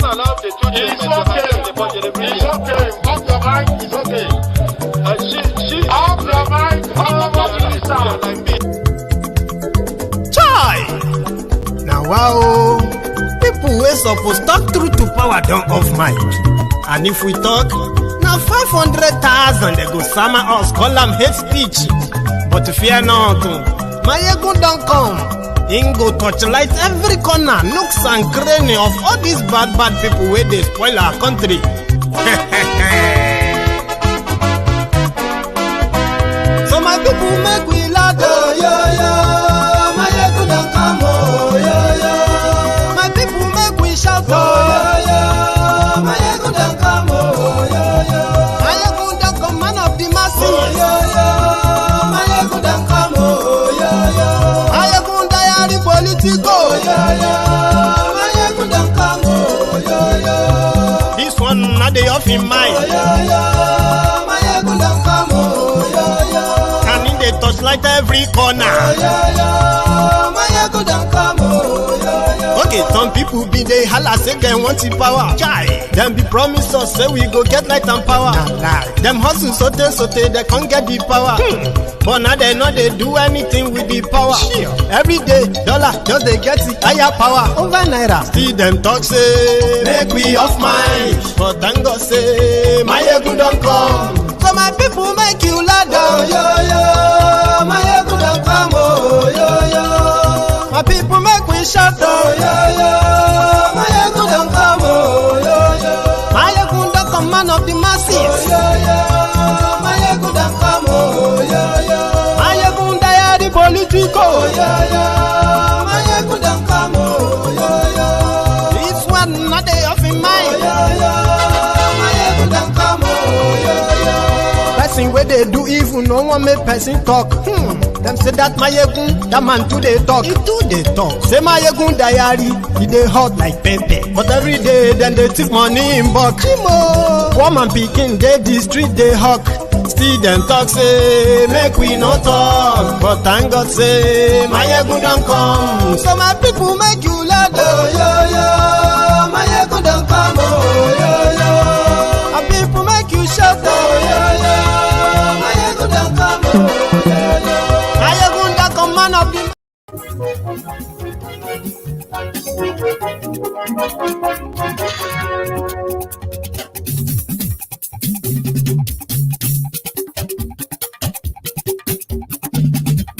It's okay. Off your mind. It's okay. Off your mind. Chai! Now wow, people wey supposed talk truth to power don't off mic. And if we talk, now 500,000 they go summer us call them hate speech. But fear not, my ego don't come. Him go torchlight every corner, nooks and cranny of all these bad people where they spoil our country. So my people make we laugh, oh, yo. My ego don't come, oh, yo. My people make we shout, oh, yo. My ego don't come, oh, yo. My ego don't come, man of the masses, oh, yo. My ego don't come, oh, yo. My ego diary politico, oh, yo. My ego don't come, oh, yo. This one not the off in mind, oh, yo. My ego don't come, oh, yo. Can in the touchlight every corner, oh, yo. My ego don't come, oh, yo. Okay, some people be they holla say they want the power. Chai, them be promise us say we go get light and power. Nah. Them hustle sote they can't get the power. But now they know they do anything with the power. Sure. Every day, dollar just they get the higher power over naira. See them talk say make we off mind, but thank God say my ego don't come. So my people make you laugh, oh, yo. My ego don't come, oh, yo. My people make we shout, oh, yo. My ego don't come, oh, yo. My ego don't come, man of the masses, oh, yo. My ego don't come, oh, yo. My ego diary politico, oh, yo. My ego don't come, oh, yo. This one not they off in mind, oh, yo. My ego don't come, oh, yo. Person where they do evil, no one make person talk. Them say that my yegun, that man too they talk. He too they talk. Say my yegun diary, he they hot like pepper. But every day then they take money in bulk. Woman picking, they the street they hawk. Still them talk say make we no talk. But thank God say my yegun don't come. So my people make you laugh, oh, yo. My yegun don't come, oh, yo. My people make you shout, oh, yo. My yegun don't come, oh, yo. Man of the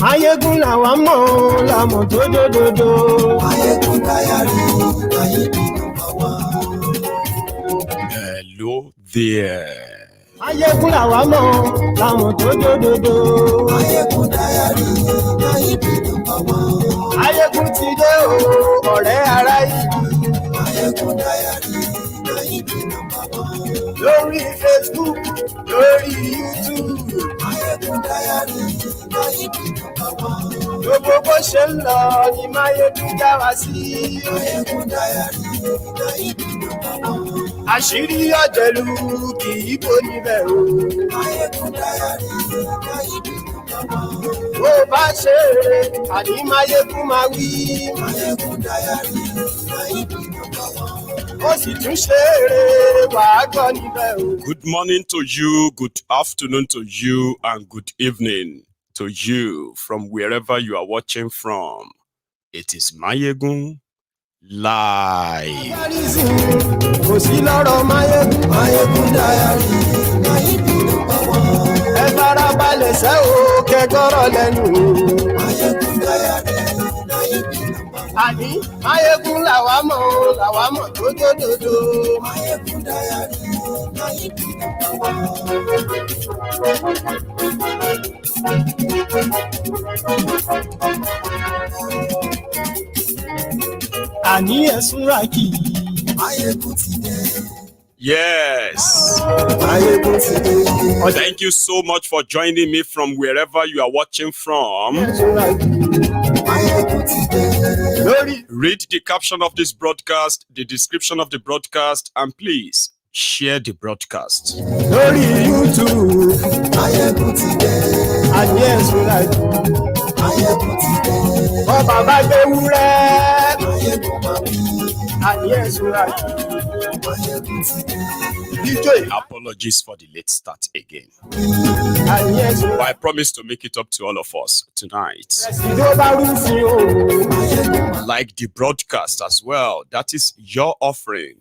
Mayegun la wa mo la mo dododo. Mayegun diary na you be number one. Hello there. Mayegun la wa mo la mo dododo. Mayegun diary na you be number one. Mayegun ti dé o ọ̀rẹ́ ará yìí. Mayegun diary na you be number one. Lórí Facebook, lórí YouTube. Mayegun diary na you be number one. Gbogbo bó ṣe ń lọ ni Mayegun já wa sí. Mayegun diary na you be number one. Àṣírí ọ̀jẹ̀lú kì í bò níbẹ̀ o. Mayegun diary na you be number one. Bó bá ṣe eré, àní Mayegun máa wí. Mayegun diary na you be number one. Ó sì tún ṣe eré, wàá gbọ́ níbẹ̀ o. Good morning to you, good afternoon to you, and good evening to you from wherever you are watching from. It is Mayegun Live. Kò sí lọ́rọ̀ Mayegun. Mayegun diary na you be number one. Ẹ fara balẹ̀ sẹ́ o, kẹ́gọ́rọ̀ lẹ́nu o. Mayegun diary na you be number one. Àní Mayegun làwa mọ̀ tó dòdòdò. Mayegun diary na you be number one. Àní ẹ̀sùn ràkì. Mayegun ti dé. Yes. Mayegun ti dé. Thank you so much for joining me from wherever you are watching from. Mayegun ti dé. Read the caption of this broadcast, the description of the broadcast, and please share the broadcast. Lórí YouTube. Mayegun ti dé. Àní ẹ̀sùn ràkì. Mayegun ti dé. Ọba bá gbé wúrẹ́. Mayegun máa wí. Apologies for the late start again. But I promise to make it up to all of us tonight. Like the broadcast as well. That is your offering.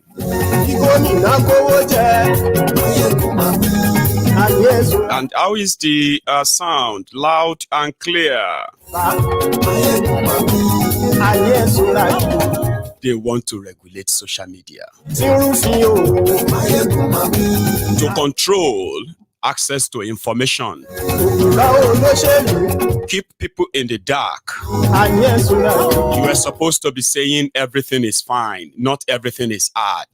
And how is the sound? Loud and clear. They want to regulate social media to control access to information, keep people in the dark. You are supposed to be saying everything is fine, not everything is hard.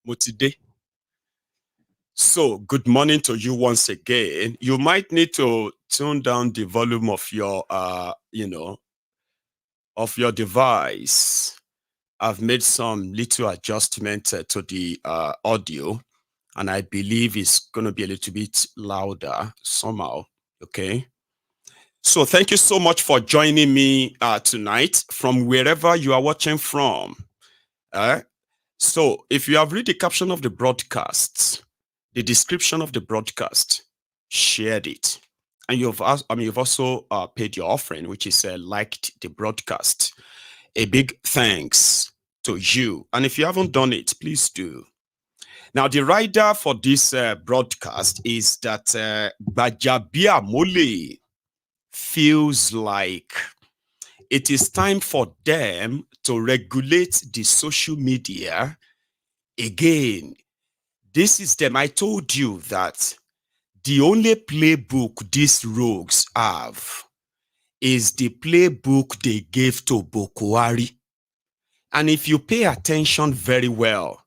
Mutide. So, good morning to you once again. You might need to tune down the volume of your, of your device. I've made some little adjustment to the audio, and I believe it's going to be a little bit louder somehow. Okay. So, thank you so much for joining me tonight from wherever you are watching from. So, if you have read the caption of the broadcast, the description of the broadcast, shared it, and you've also paid your offering, which is liked the broadcast. A big thanks to you. And if you haven't done it, please do. Now, the rider for this broadcast is that Gbaja Mole feels like it is time for them to regulate the social media again. This is them. I told you that the only playbook these rogues have is the playbook they gave to Bokwari. And if you pay attention very well,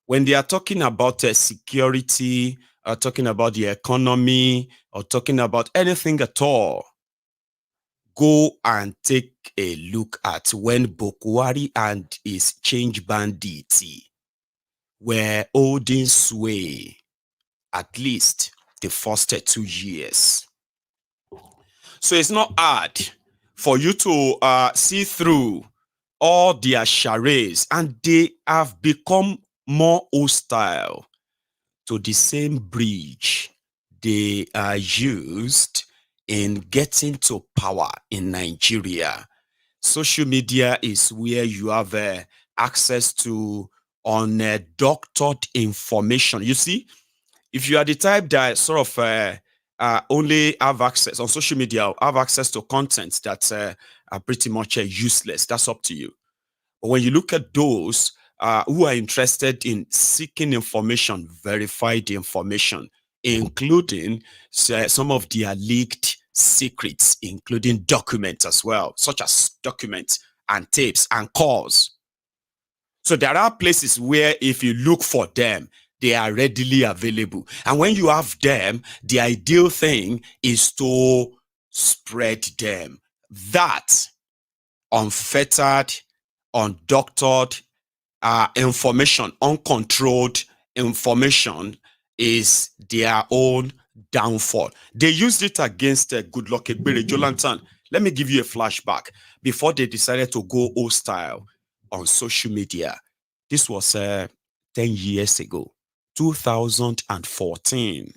when they are talking about security, or talking about the economy, or talking about anything at all, go and take a look at when Bokwari and his change bandits were holding sway, at least the first 2 years. So it's not hard for you to see through all their charades, and they have become more hostile to the same bridge they used in getting to power in Nigeria. Social media is where you have access to undoctored information. You see, if you are the type that sort of only have access on social media, have access to content that are pretty much useless, that's up to you. But when you look at those who are interested in seeking information, verified information, including some of their leaked secrets, including documents as well, such as documents and tapes and calls. So there are places where if you look for them, they are readily available. And when you have them, the ideal thing is to spread them. That unfettered, undoctored information, uncontrolled information is their own downfall. They used it against Goodluck Ebere Jonathan. Let me give you a flashback. Before they decided to go hostile on social media, this was 10 years ago, 2014.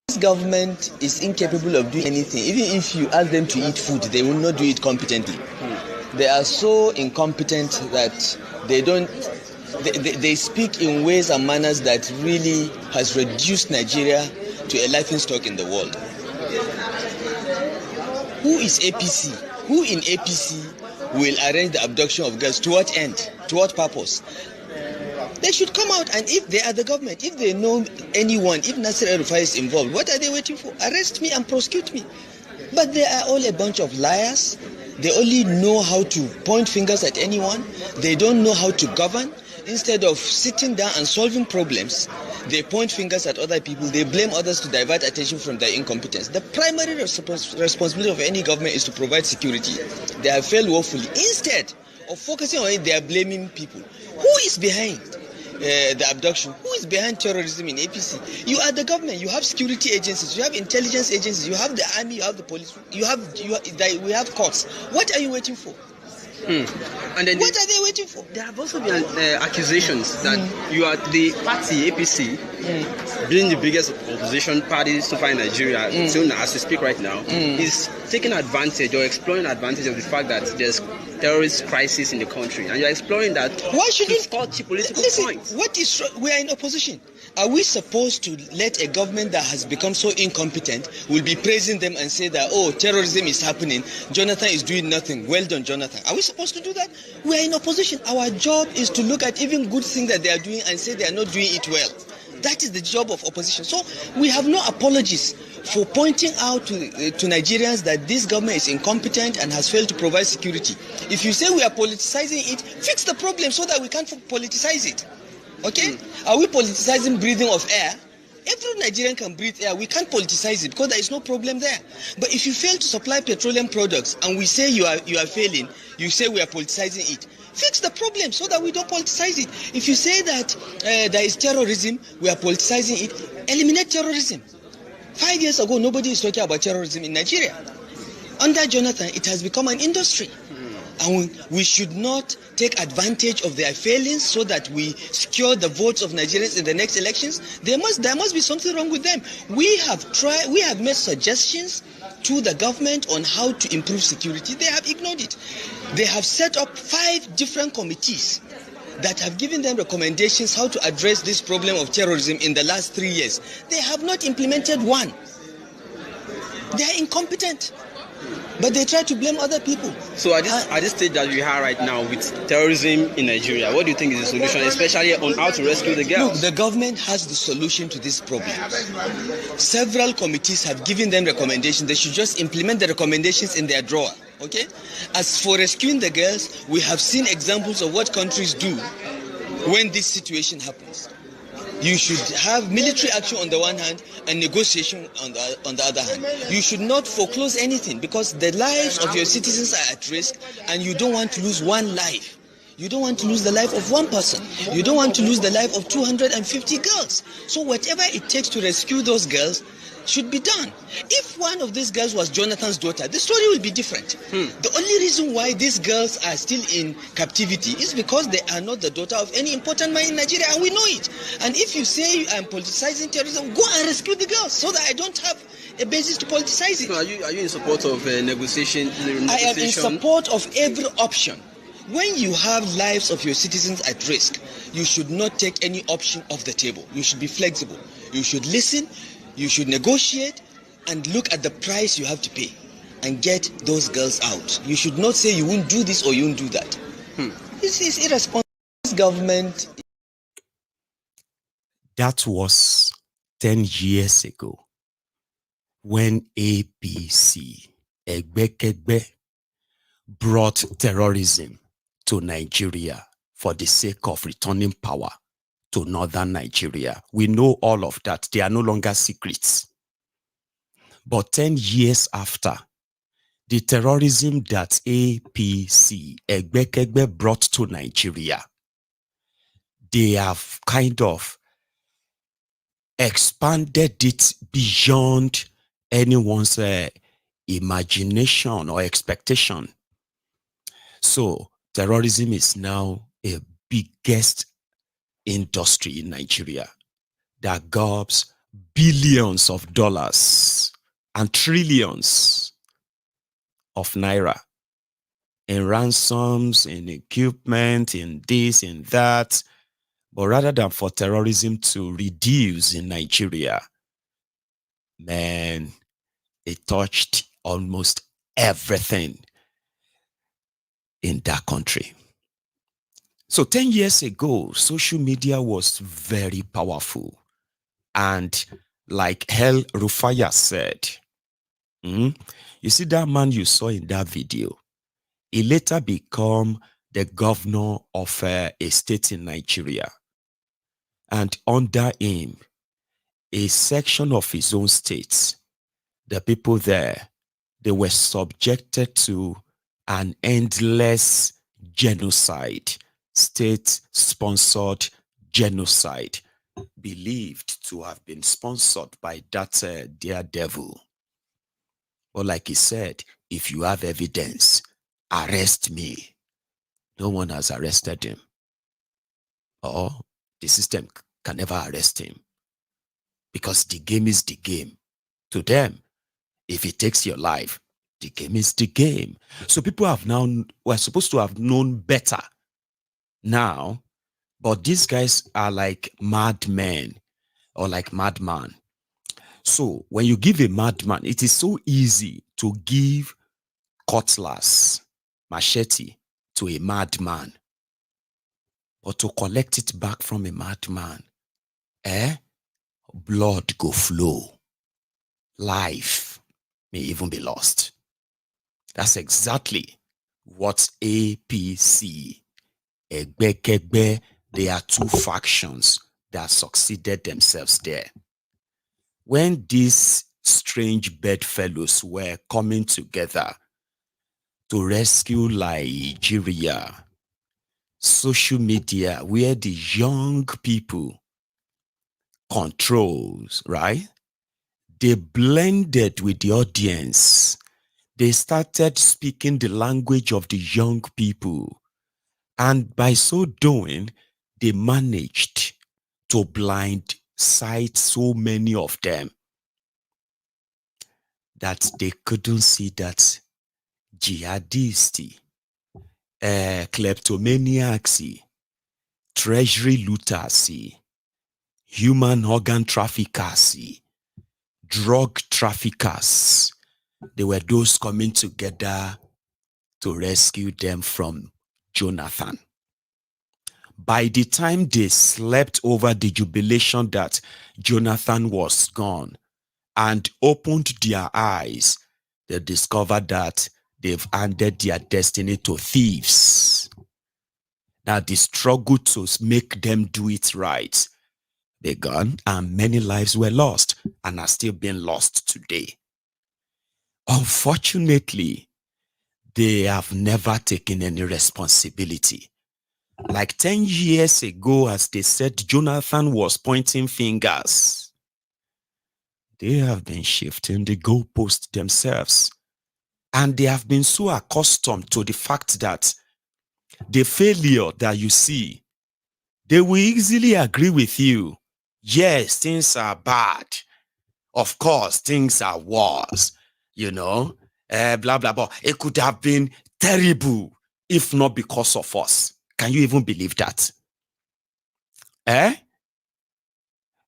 This government is incapable of doing anything. Even if you ask them to eat food, they will not do it competently. They are so incompetent that they speak in ways and manners that really has reduced Nigeria to a laughingstock in the world. Who is APC? Who in APC will arrange the abduction of girls? To what end? To what purpose? They should come out, and if they are the government, if they know anyone, if Nasir El-Rufai is involved, what are they waiting for? Arrest me and prosecute me. But they are all a bunch of liars. They only know how to point fingers at anyone. They don't know how to govern. Instead of sitting down and solving problems, they point fingers at other people. They blame others to divert attention from their incompetence. The primary responsibility of any government is to provide security. They have failed woefully. Instead of focusing on it, they are blaming people. Who is behind? the abduction. Who is behind terrorism in APC? You are the government. You have security agencies. You have intelligence agencies. You have the army. You have the police. We have courts. What are you waiting for? And then what are they waiting for? There have also been accusations that you are the party APC, being the biggest opposition party so far in Nigeria, until now, as we speak right now, is taking advantage or exploring advantage of the fact that there's terrorist crisis in the country, and you're exploring that. Why shouldn't score political points? What is we are in opposition? Are we supposed to let a government that has become so incompetent will be praising them and say that, oh, terrorism is happening, Jonathan is doing nothing, well done Jonathan? Are we supposed to do that? We are in opposition. Our job is to look at even good things that they are doing and say they are not doing it well. That is the job of opposition. So we have no apologies for pointing out to Nigerians that this government is incompetent and has failed to provide security. If you say we are politicizing it, fix the problem so that we can't politicize it. Okay? Are we politicizing breathing of air? Every Nigerian can breathe air. We can't politicize it because there is no problem there. But if you fail to supply petroleum products and we say you are failing, you say we are politicizing it. Fix the problem so that we don't politicize it. If you say that there is terrorism, we are politicizing it, eliminate terrorism. 5 years ago, nobody is talking about terrorism in Nigeria. Under Jonathan, it has become an industry. And we should not take advantage of their failings so that we secure the votes of Nigerians in the next elections. There must be something wrong with them. We have made suggestions to the government on how to improve security. They have ignored it. They have set up 5 different committees that have given them recommendations how to address this problem of terrorism in the last 3 years. They have not implemented one. They are incompetent. But they try to blame other people. So at this stage that we are right now with terrorism in Nigeria, what do you think is the solution, especially on how to rescue the girls? Look, the government has the solution to this problem. Several committees have given them recommendations. They should just implement the recommendations in their drawer. Okay? As for rescuing the girls, we have seen examples of what countries do when this situation happens. You should have military action on the one hand and negotiation on the other hand. You should not foreclose anything because the lives of your citizens are at risk and you don't want to lose one life. You don't want to lose the life of one person. You don't want to lose the life of 250 girls. So whatever it takes to rescue those girls should be done. If one of these girls was Jonathan's daughter, the story will be different. The only reason why these girls are still in captivity is because they are not the daughter of any important man in Nigeria, and we know it. And if you say I'm politicizing terrorism, go and rescue the girls so that I don't have a basis to politicize it. So are you in support of negotiation? I am in support of every option. When you have lives of your citizens at risk, you should not take any option off the table. You should be flexible. You should listen. You should negotiate and look at the price you have to pay and get those girls out. You should not say you won't do this or you won't do that. This is irresponsible. This government. That was 10 years ago when APC, Egbekegbe, brought terrorism to Nigeria for the sake of returning power to northern Nigeria. We know all of that. They are no longer secrets. But 10 years after, the terrorism that APC, Egbekegbe, brought to Nigeria, they have kind of expanded it beyond anyone's imagination or expectation. So terrorism is now a biggest industry in Nigeria that gobs billions of dollars and trillions of naira in ransoms, in equipment, in this, in that. But rather than for terrorism to reduce in Nigeria, man, it touched almost everything in that country. So 10 years ago, social media was very powerful. And like El Rufaya said, you see that man you saw in that video, he later became the governor of a state in Nigeria. And under him, a section of his own state, the people there, they were subjected to an endless genocide, state-sponsored genocide believed to have been sponsored by that daredevil. But like he said, if you have evidence, arrest me. No one has arrested him. Or the system can never arrest him. Because the game is the game. To them, if it takes your life, the game is the game. So people were supposed to have known better now, but these guys are like madmen or like madman. So when you give a madman, it is so easy to give cutlass, machete to a madman, but to collect it back from a madman, blood go flow. Life may even be lost. That's exactly what APC, Egbekegbe, they are two factions that succeeded themselves there. When these strange bedfellows were coming together to rescue Nigeria, social media, where the young people controls, right? They blended with the audience. They started speaking the language of the young people. And by so doing, they managed to blindside so many of them that they couldn't see that jihadists, kleptomaniacs, treasury looters, human organ traffickers, drug traffickers, they were those coming together to rescue them from Jonathan. By the time they slept over the jubilation that Jonathan was gone and opened their eyes, they discovered that they've handed their destiny to thieves. Now the struggle to make them do it right began, and many lives were lost and are still being lost today. Unfortunately, they have never taken any responsibility. Like 10 years ago, as they said, Jonathan was pointing fingers. They have been shifting the goalpost themselves. And they have been so accustomed to the fact that the failure that you see, they will easily agree with you. Yes, things are bad. Of course, things are worse. You know, blah, blah, blah. It could have been terrible if not because of us. Can you even believe that?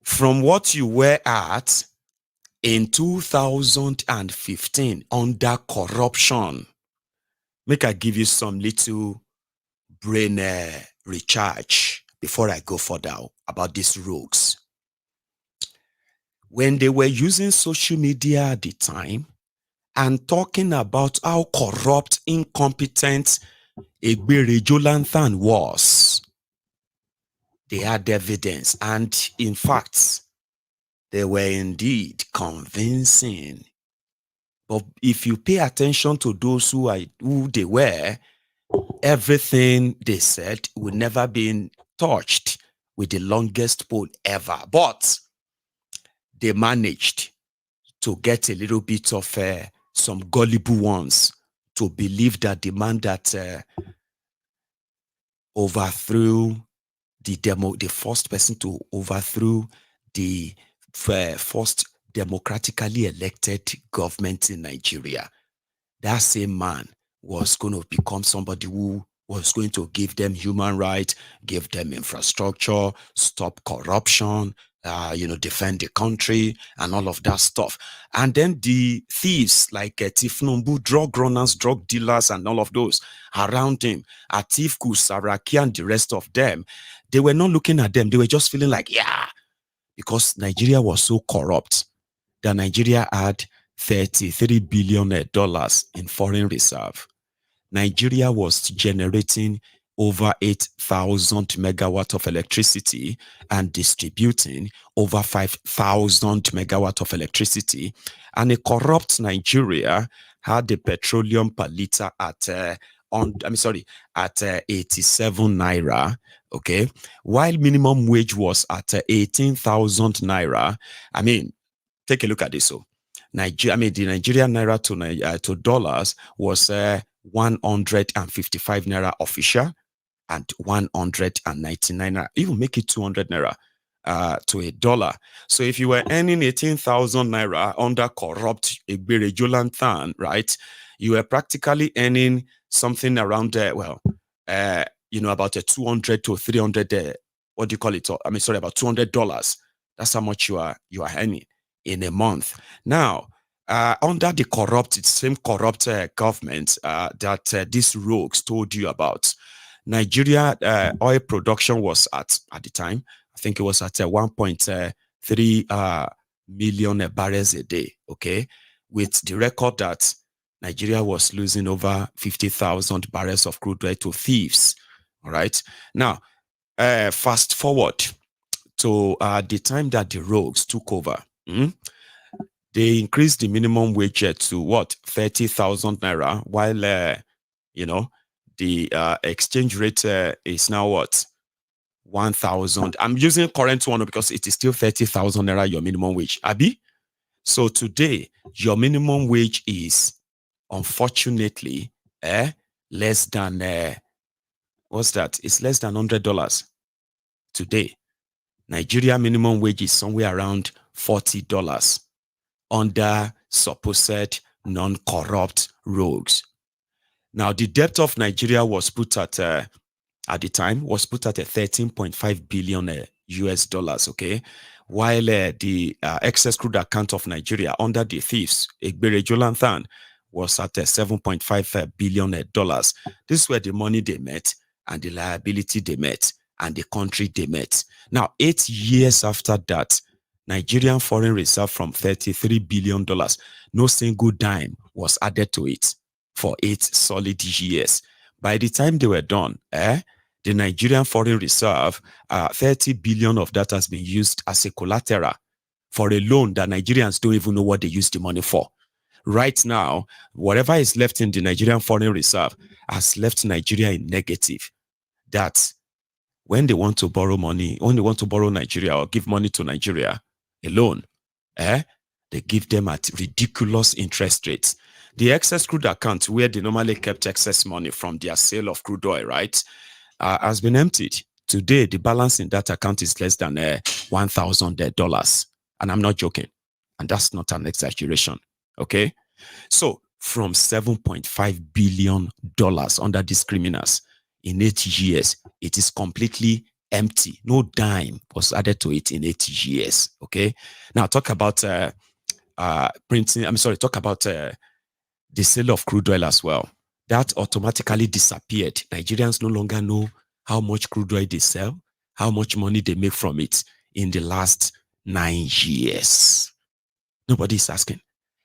From what you were at in 2015 under corruption, make I give you some little brain recharge before I go further about these rogues. When they were using social media at the time and talking about how corrupt, incompetent Egbere Jonathan was, they had evidence, and in fact, they were indeed convincing. But if you pay attention to those who they were, everything they said would never be touched with the longest pole ever. But they managed to get a little bit of some gullible ones to believe that the man that overthrew the first person to overthrow the first democratically elected government in Nigeria, that same man was going to become somebody who was going to give them human rights, give them infrastructure, stop corruption, defend the country and all of that stuff. And then the thieves like Tinubu, drug runners, drug dealers and all of those around him, Atiku, Saraki and the rest of them, they were not looking at them. They were just feeling like, yeah, because Nigeria was so corrupt that Nigeria had $33 billion in foreign reserve. Nigeria was generating over 8,000 megawatts of electricity and distributing over 5,000 megawatts of electricity. And a corrupt Nigeria had the petroleum per liter at at 87 naira. Okay, while minimum wage was at 18,000 naira. I mean, take a look at this. So, the Nigerian naira to dollars was 155 naira official and 199 naira. Even make it 200 naira to a dollar. So if you were earning 18,000 naira under corrupt Egbere Jolantan, right, you were practically earning something around about a 200 to 300 what do you call it? About $200. That's how much you are earning in a month. Now, under the same corrupt government that these rogues told you about, Nigeria oil production was at the time, I think it was at 1.3 million barrels a day, okay? With the record that Nigeria was losing over 50,000 barrels of crude oil to thieves, all right? Now, fast forward to the time that the rogues took over. They increased the minimum wage to what? 30,000 naira, while, the exchange rate is now what? 1,000. I'm using current one because it is still 30,000 naira, your minimum wage. Abi? So today, your minimum wage is, unfortunately, less than, what's that? It's less than $100 today. Nigeria minimum wage is somewhere around $40 under supposed non-corrupt rogues. Now, the debt of Nigeria was put at the time, was put at 13.5 billion US dollars, okay? While the excess crude account of Nigeria under the thieves, Egbere Jolantan, was at 7.5 billion dollars. This were the money they met and the liability they met and the country they met. Now, 8 years after that, Nigerian foreign reserve from $33 billion, no single dime was added to it for 8 solid years. By the time they were done, the Nigerian foreign reserve, 30 billion of that has been used as a collateral for a loan that Nigerians don't even know what they use the money for. Right now, whatever is left in the Nigerian foreign reserve has left Nigeria in negative. That when they want to borrow money, when they want to borrow Nigeria or give money to Nigeria, a loan, they give them at ridiculous interest rates. The excess crude account, where they normally kept excess money from their sale of crude oil, right, has been emptied. Today, the balance in that account is less than $1,000. And I'm not joking. And that's not an exaggeration. Okay? So, from $7.5 billion under these criminals in 8 years, it is completely empty. No dime was added to it in 8 years. Okay? Now, talk about talk about the sale of crude oil as well. That automatically disappeared. Nigerians no longer know how much crude oil they sell, how much money they make from it in the last 9 years. Nobody is asking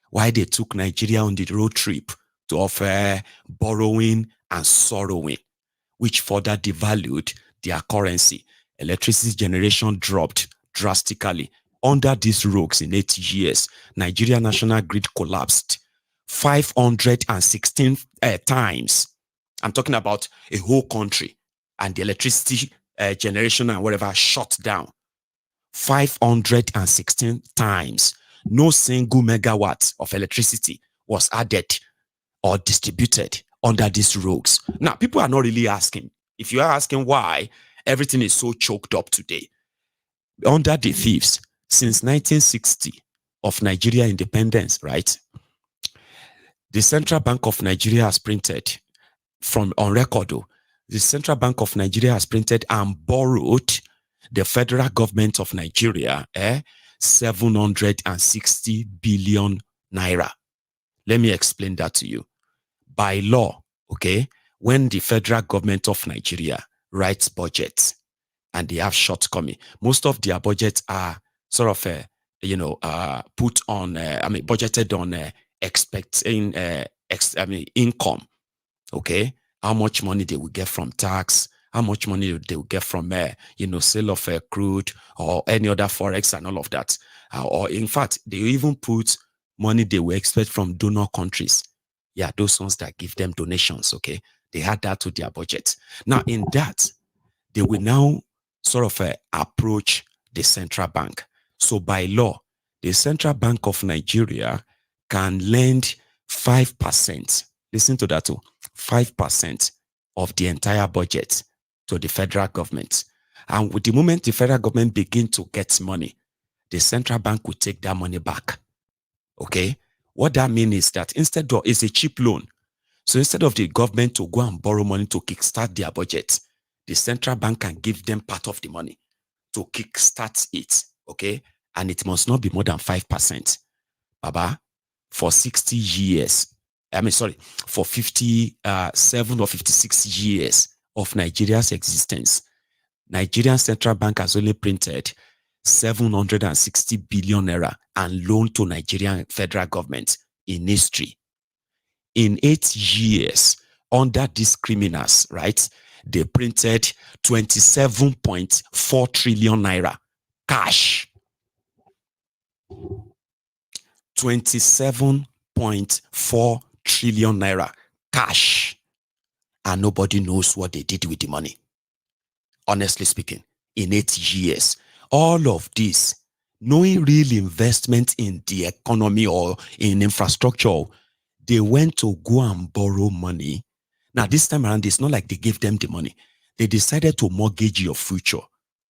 why they took Nigeria on the road trip to offer borrowing and sorrowing, which further devalued their currency. Electricity generation dropped drastically. Under these rogues in 8 years, Nigeria national grid collapsed 516 times. I'm talking about a whole country, and the electricity generation and whatever shut down 516 times. No single megawatt of electricity was added or distributed under these rogues. Now, people are not really asking. If you are asking why everything is so choked up today, under the thieves, since 1960 of Nigeria independence, right? The Central Bank of Nigeria has printed, on record, the Central Bank of Nigeria has printed and borrowed the federal government of Nigeria 760 billion naira. Let me explain that to you. By law, okay, when the federal government of Nigeria writes budgets and they have shortcoming, most of their budgets are sort of, put on, budgeted on expecting, income, okay? How much money they will get from tax, how much money they will get from, sale of crude or any other forex and all of that. Or in fact, they even put money they will expect from donor countries. Yeah, those ones that give them donations, okay? They had that to their budget. Now, in that, they will now sort of approach the central bank. So by law, the Central Bank of Nigeria can lend 5%. Listen to that too. 5% of the entire budget to the federal government. And with the moment the federal government begin to get money, the central bank will take that money back. Okay? What that means is that instead of, it's a cheap loan. So instead of the government to go and borrow money to kickstart their budget, the central bank can give them part of the money to kickstart it. Okay? And it must not be more than 5%. Baba, for 60 years, for 57 or 56 years of Nigeria's existence, Nigerian Central Bank has only printed 760 billion naira and loaned to Nigerian federal government in history. In 8 years, under these criminals, right, they printed 27.4 trillion naira cash. 27.4 trillion naira cash. And nobody knows what they did with the money. Honestly speaking, in 8 years, all of this, knowing real investment in the economy or in infrastructure, they went to go and borrow money. Now, this time around, it's not like they gave them the money. They decided to mortgage your future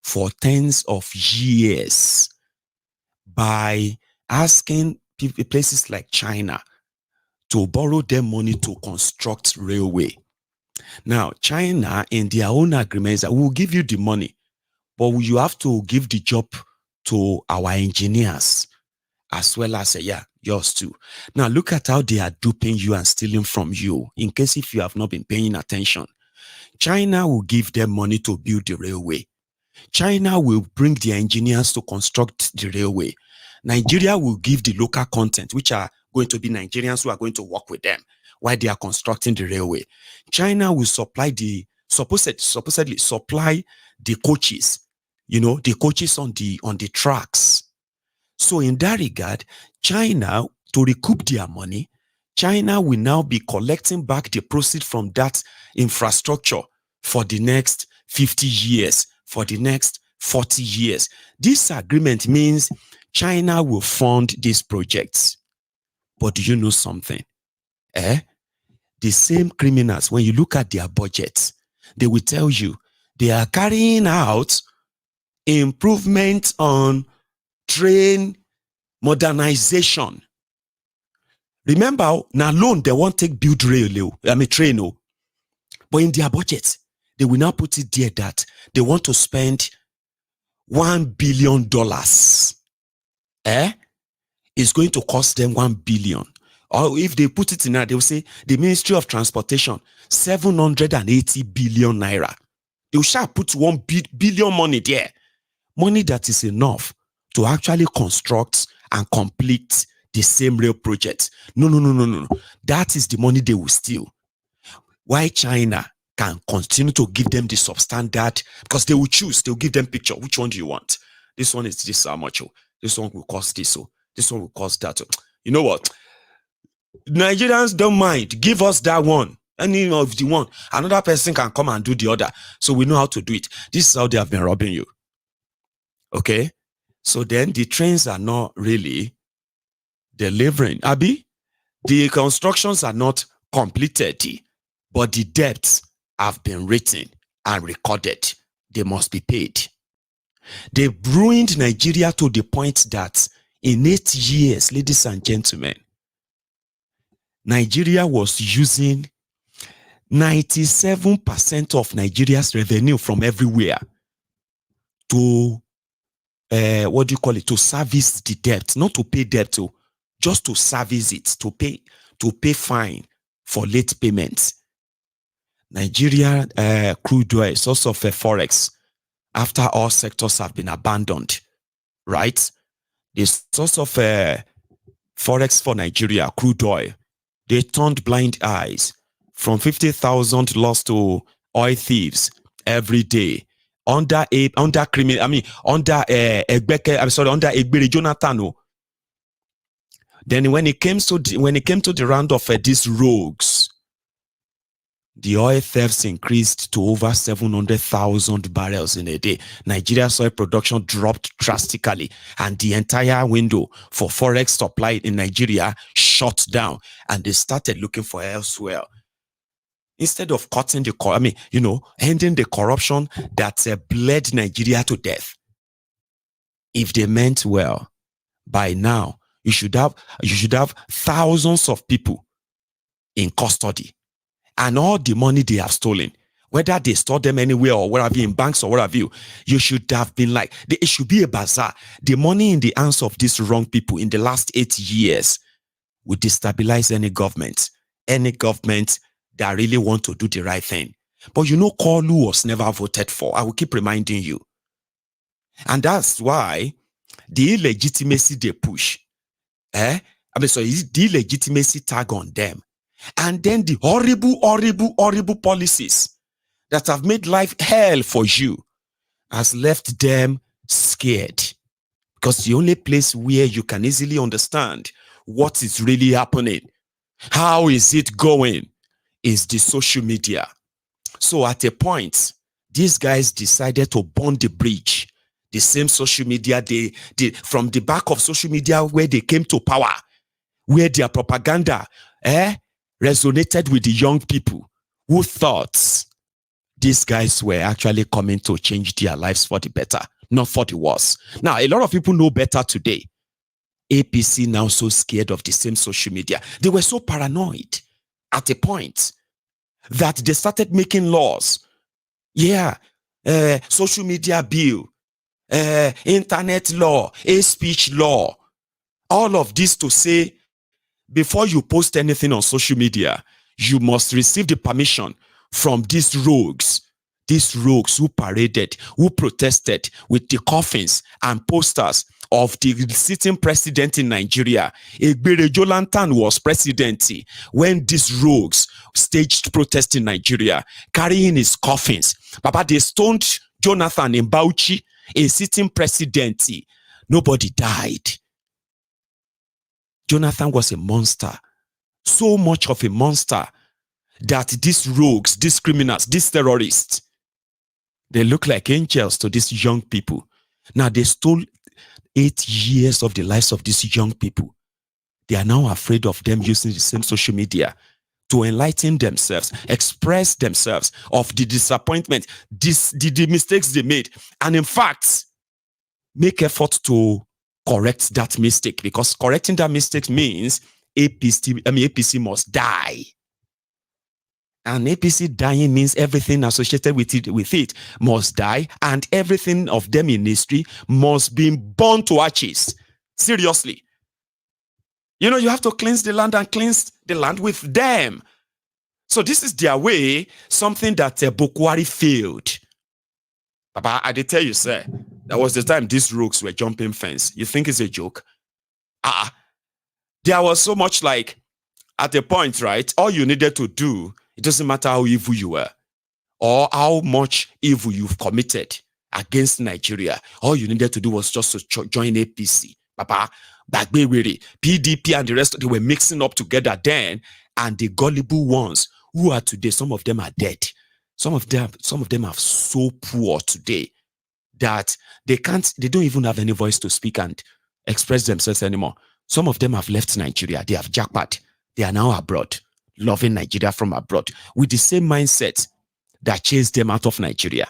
for tens of years by asking places like China to borrow them money to construct railway. Now, China, in their own agreements, that will give you the money, but you have to give the job to our engineers as well as, yours too. Now, look at how they are duping you and stealing from you. In case if you have not been paying attention, China will give them money to build the railway. China will bring the engineers to construct the railway. Nigeria will give the local content, which are going to be Nigerians who are going to work with them while they are constructing the railway. China will supply supposedly supply the coaches, the coaches on the tracks. So in that regard, China, to recoup their money, China will now be collecting back the proceeds from that infrastructure for the next 50 years, for the next 40 years. This agreement means China will fund these projects. But do you know something? The same criminals, when you look at their budgets, they will tell you they are carrying out improvements on train modernization. Remember, now alone they won't take build train. But in their budget, they will now put it there that they want to spend $1 billion. It's going to cost them 1 billion. Or if they put it in there, they will say the Ministry of Transportation, 780 billion naira. They will shall put 1 billion money there. Money that is enough to actually construct and complete the same rail project. No. That is the money they will steal. Why China can continue to give them the substandard, because they will choose, they'll give them picture. Which one do you want? This one is this how much. This one will cost this. This one will cost that. You know what? Nigerians don't mind. Give us that one. Any of the one. Another person can come and do the other. So we know how to do it. This is how they have been robbing you. Okay? So then the trains are not really delivering. Abi, the constructions are not completed, but the debts have been written and recorded. They must be paid. They ruined Nigeria to the point that in 8 years, ladies and gentlemen, Nigeria was using 97% of Nigeria's revenue from everywhere to to service the debt, not to pay debt, just to service it, to pay fine for late payments. Nigeria crude oil, source of forex, after all sectors have been abandoned, right? The source of forex for Nigeria, crude oil, they turned blind eyes from 50,000 lost to oil thieves every day. Under Egbere Jonathan. Then when it came to the round of these rogues, The oil thefts increased to over 700,000 barrels in a day. Nigeria's oil production dropped drastically, and the entire window for forex supply in Nigeria shut down, and they started looking for elsewhere. Instead of cutting ending the corruption that bled Nigeria to death. If they meant well, by now you should have thousands of people in custody. And all the money they have stolen, whether they store them anywhere or wherever, in banks or wherever, you should have been like, it should be a bazaar. The money in the hands of these wrong people in the last 8 years would destabilize any government that really want to do the right thing. But Kolu was never voted for. I will keep reminding you. And that's why the illegitimacy they push, the illegitimacy tag on them. And then the horrible policies that have made life hell for you has left them scared. Because the only place where you can easily understand what is really happening, how is it going, is the social media. So at a point, these guys decided to burn the bridge. The same social media, they from the back of social media where they came to power, where their propaganda, resonated with the young people who thought these guys were actually coming to change their lives for the better, not for the worse. Now, a lot of people know better today. APC now so scared of the same social media. They were so paranoid at a point that they started making laws. Social media bill, internet law, speech law, all of this to say, before you post anything on social media, you must receive the permission from these rogues who paraded, who protested with the coffins and posters of the sitting president in Nigeria. Egbere Jolantan was president when these rogues staged protest in Nigeria, carrying his coffins. Baba, they stoned Jonathan in Bauchi, a sitting president. Nobody died. Jonathan was a monster, so much of a monster that these rogues, these criminals, these terrorists, they look like angels to these young people. Now they stole 8 years of the lives of these young people. They are now afraid of them using the same social media to enlighten themselves, express themselves of the disappointment, the mistakes they made, and in fact, make effort to correct that mistake, because correcting that mistake means APC must die. And APC dying means everything associated with it must die, and everything of them in history must be burned to ashes. Seriously. You have to cleanse the land and cleanse the land with them. So this is their way, something that Bokwari failed. Papa, I did tell you, sir, that was the time these rogues were jumping fence. You think it's a joke? There was so much like, at a point, right, all you needed to do, it doesn't matter how evil you were or how much evil you've committed against Nigeria. All you needed to do was just to join APC. Papa, Bagbewere, PDP and the rest, they were mixing up together then, and the gullible ones who are today, some of them are dead. Some of them are so poor today that they don't even have any voice to speak and express themselves anymore. Some of them have left Nigeria. They have jackpot. They are now abroad, loving Nigeria from abroad, with the same mindset that chased them out of Nigeria.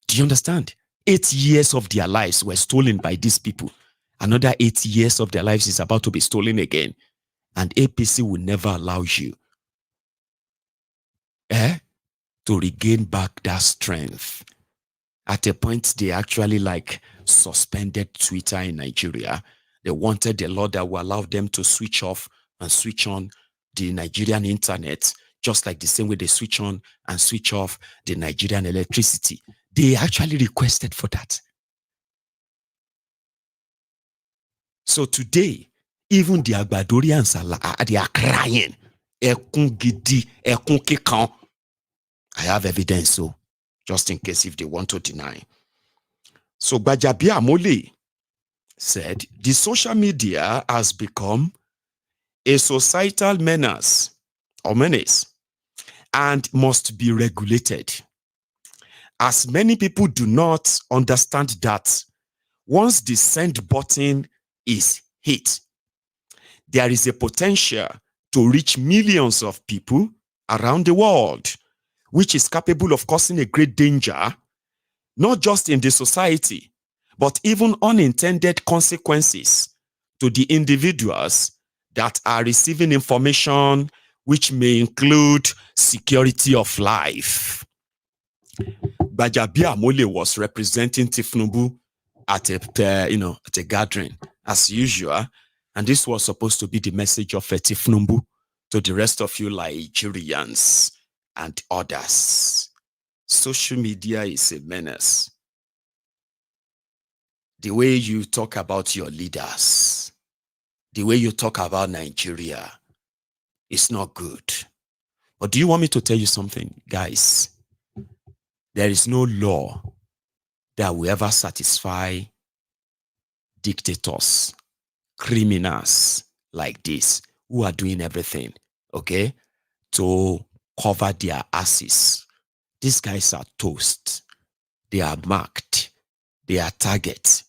Do you understand? 8 years of their lives were stolen by these people. Another 8 years of their lives is about to be stolen again. And APC will never allow you to regain back that strength. At a point, they actually suspended Twitter in Nigeria. They wanted a law that will allow them to switch off and switch on the Nigerian internet, just like the same way they switch on and switch off the Nigerian electricity. They actually requested for that. So today, even the Agbadorians they are crying. Ekun gidi, ekun kikan. I have evidence, so just in case if they want to deny. So Gbaja Amole said, the social media has become a societal menace or menace, and must be regulated. As many people do not understand that once the send button is hit, there is a potential to reach millions of people around the world, which is capable of causing a great danger, not just in the society, but even unintended consequences to the individuals that are receiving information, which may include security of life. Gbaja was representing Tinubu at a gathering as usual, and this was supposed to be the message of Tinubu to the rest of you Nigerians and others. Social media is a menace. The way you talk about your leaders, the way you talk about Nigeria is not good. But do you want me to tell you something, guys? There is no law that will ever satisfy dictators, criminals like this, who are doing everything, okay, to cover their asses. These guys are toast. They are marked. They are targets.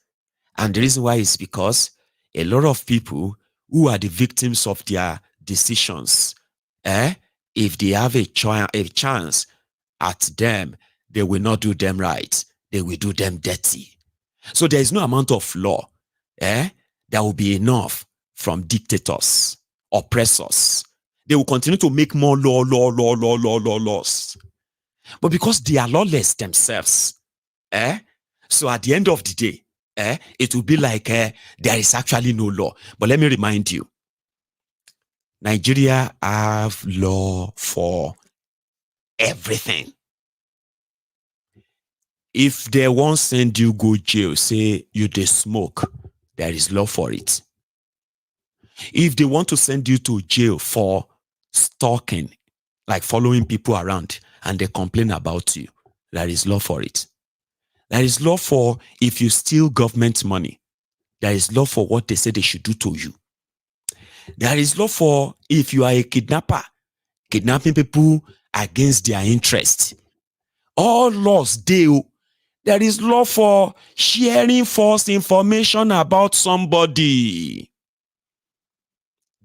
And the reason why is because a lot of people who are the victims of their decisions, if they have a chance at them, they will not do them right. They will do them dirty. So there is no amount of law that will be enough from dictators, oppressors. They will continue to make more laws. But because they are lawless themselves, so at the end of the day, it will be like there is actually no law. But let me remind you, Nigeria have law for everything. If they won't send you go jail, say you dey smoke, there is law for it. If they want to send you to jail for stalking, like following people around, and they complain about you, there is law for it. There is law for if you steal government money. There is law for what they say they should do to you. There is law for if you are a kidnapper, kidnapping people against their interest. All laws deal. There is law for sharing false information about somebody.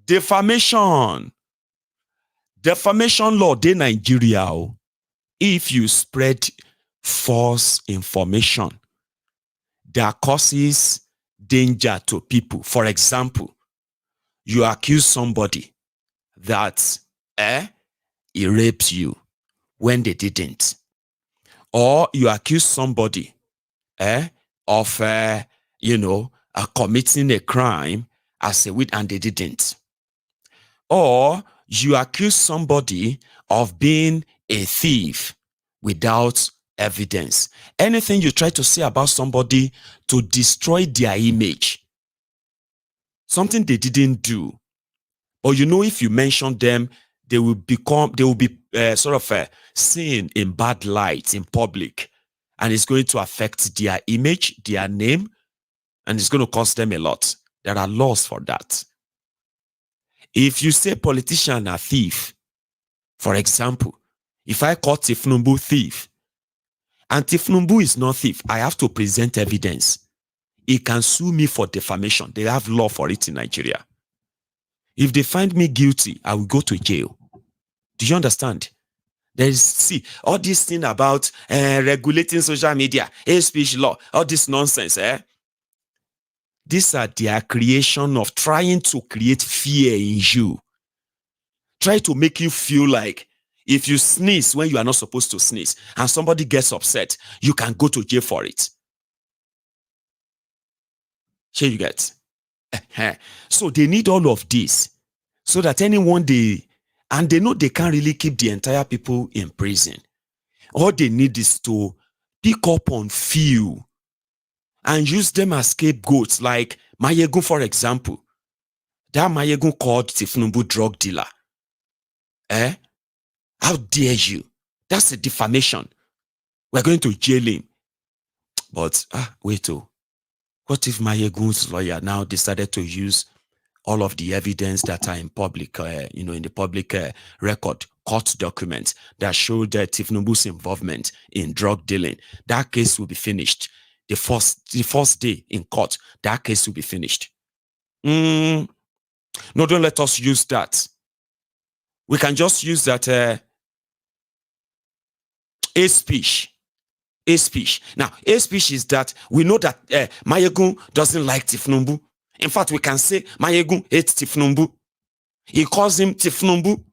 Defamation law in Nigeria. If you spread false information that causes danger to people, for example, you accuse somebody that he raped you when they didn't, or you accuse somebody of committing a crime as a witness and they didn't, or you accuse somebody of being a thief without evidence. Anything you try to say about somebody to destroy their image, something they didn't do, or if you mention them, they will be seen in bad light in public, and it's going to affect their image, their name, and it's going to cost them a lot. There are laws for that. If you say politician are thief, for example, if I call Tinubu thief, and Tinubu is not thief, I have to present evidence. He can sue me for defamation. They have law for it in Nigeria. If they find me guilty, I will go to jail. Do you understand? There is, all this thing about regulating social media, hate speech law, all this nonsense. These are their creation of trying to create fear in you. Try to make you feel like if you sneeze when you are not supposed to sneeze and somebody gets upset, you can go to jail for it. Here you get. So they need all of this so that anyone they know they can't really keep the entire people in prison. All they need is to pick up on few and use them as scapegoats, like Mayegun, for example. That Mayegun called Tinubu drug dealer. How dare you? That's a defamation. We're going to jail him. But wait, what if Mayegun's lawyer now decided to use all of the evidence that are in public, in the public record, court documents that showed Tinubu's involvement in drug dealing, that case will be finished. The first day in court, that case will be finished. No, don't let us use that. We can just use that a speech. Now, a speech is that we know that Mayegun doesn't like Tinubu. In fact, we can say Mayegun hates Tinubu. He calls him Tinubu.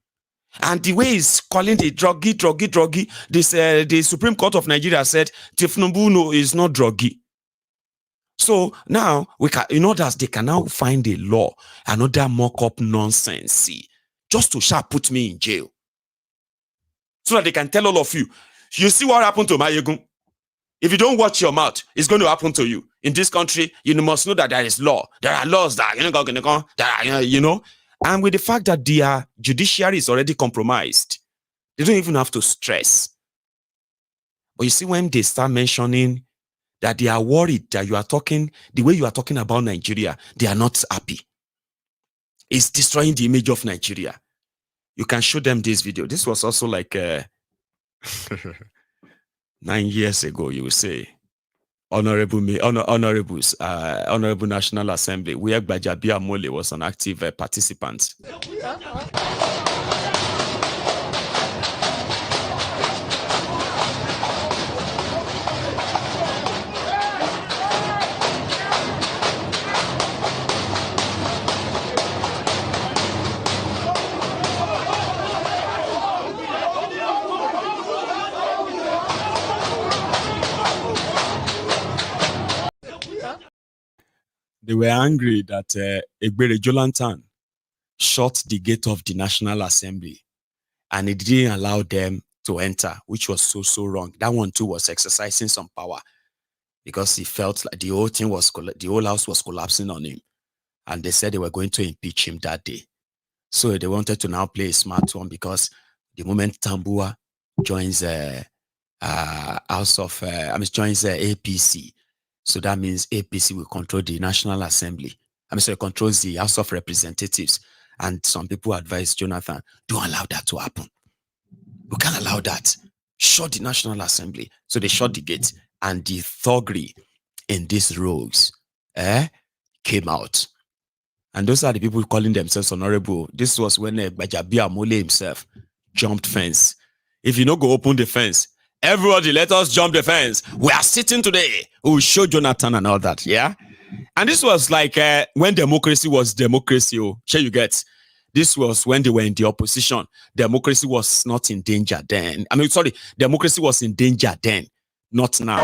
And the way he's calling the druggy, the Supreme Court of Nigeria said Tinubu no is not druggy. So now we can, in order they can now find a law, another mock-up nonsense, just to sharp put me in jail. So that they can tell all of you, you see what happened to Mayegun? If you don't watch your mouth, it's going to happen to you. In this country, you must know that there is law. There are laws that, and with the fact that their judiciary is already compromised, they don't even have to stress. But you see, when they start mentioning that they are worried that you are talking, the way you are talking about Nigeria, they are not happy. It's destroying the image of Nigeria. You can show them this video. This was also like 9 years ago, you will say. Honorable National Assembly, where Gbaja was an active participant. They were angry that Egbere Jolantan shut the gate of the National Assembly and it didn't allow them to enter, which was so wrong. That one too was exercising some power because he felt like the whole thing was, the whole house was collapsing on him. And they said they were going to impeach him that day. So they wanted to now play a smart one because the moment Tambua joins joins APC, so that means APC will control the National Assembly. It controls the House of Representatives. And some people advise Jonathan, don't allow that to happen. You can't allow that. Shut the National Assembly. So they shut the gate. And the thuggery in these rogues came out. And those are the people calling themselves honorable. This was when Gbaja himself jumped fence. If you don't go open the fence, everybody, let us jump the fence. We are sitting today. We will show Jonathan and all that, yeah? And this was like when democracy was democracy. Oh, sure you get. This was when they were in the opposition. Democracy was not in danger then. Democracy was in danger then, not now.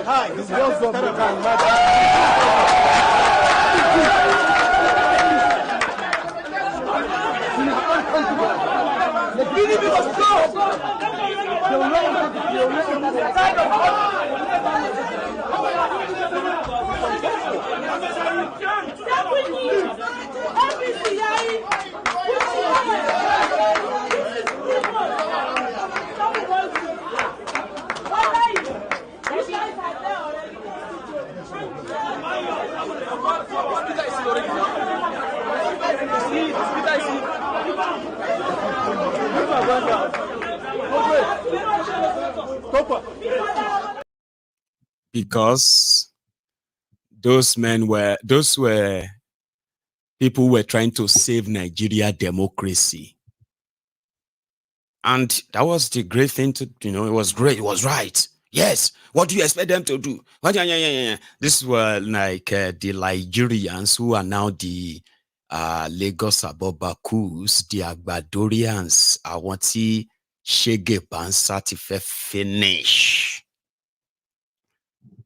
Hi, this is because those were people who were trying to save Nigeria democracy. And that was the great thing to, it was great. It was right. Yes. What do you expect them to do? This were like the Nigerians who are now the Lagos Abobakus, the Agbadorians, Awanti Shege Bansa ti fe finish.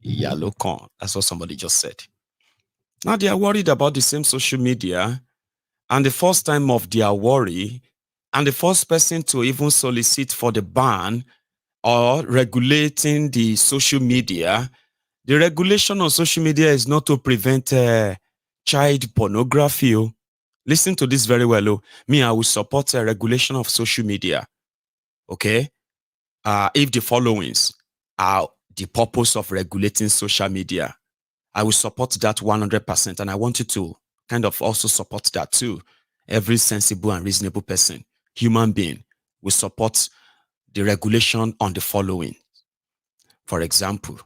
Yalokon. That's what somebody just said. Now they are worried about the same social media, and the first time of their worry, and the first person to even solicit for the ban or regulating the social media, the regulation on social media is not to prevent child pornography. Listen to this very well. Me, I will support a regulation of social media. Okay? If the followings are the purpose of regulating social media, I will support that 100%. And I want you to kind of also support that too. Every sensible and reasonable person, human being, will support the regulation on the following. For example,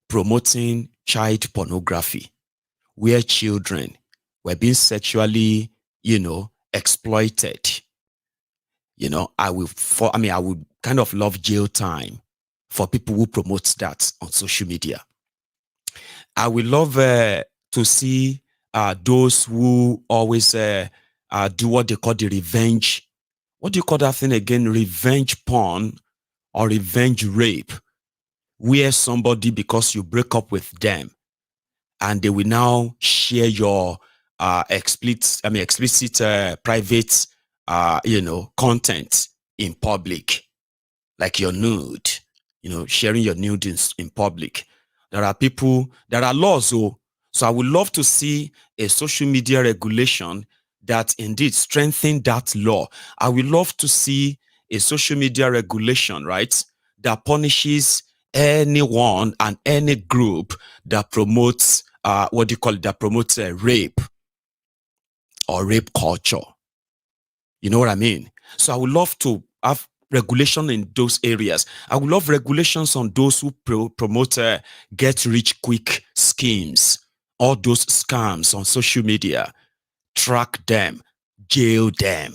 promoting child pornography, where children were being sexually, exploited. I would kind of love jail time for people who promote that on social media. I would love to see those who always do what they call the revenge. What do you call that thing again? Revenge porn or revenge rape, where somebody, because you break up with them, and they will now share your explicit private content in public, like your nude, sharing your nude in public. There are laws. So I would love to see a social media regulation that indeed strengthen that law. I would love to see a social media regulation, right, that punishes anyone and any group that promotes that promotes rape or rape culture. You know what I mean? So I would love to have regulation in those areas. I would love regulations on those who promote get rich quick schemes, all those scams on social media. Track them, jail them.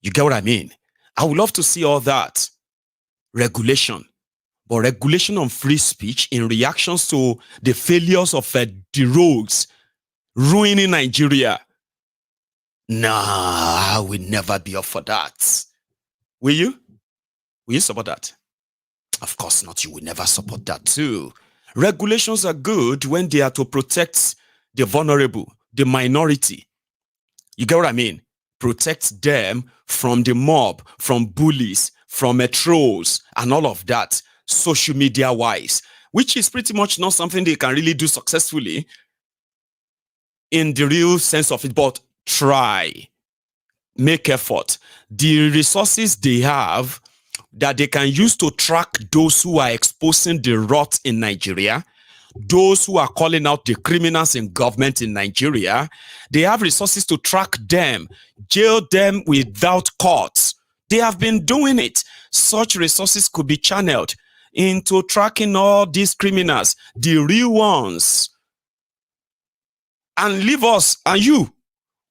You get what I mean? I would love to see all that regulation. But regulation on free speech in reactions to the failures of the rogues ruining Nigeria. Nah, I will never be up for that. Will you? Will you support that? Of course not. You will never support that too. Regulations are good when they are to protect the vulnerable, the minority. You get what I mean? Protect them from the mob, from bullies, from trolls, and all of that, social media wise, which is pretty much not something they can really do successfully in the real sense of it, but try, make effort. The resources they have that they can use to track those who are exposing the rot in Nigeria, those who are calling out the criminals in government in Nigeria, they have resources to track them, jail them without courts. They have been doing it. Such resources could be channeled into tracking all these criminals, the real ones, and leave us and you,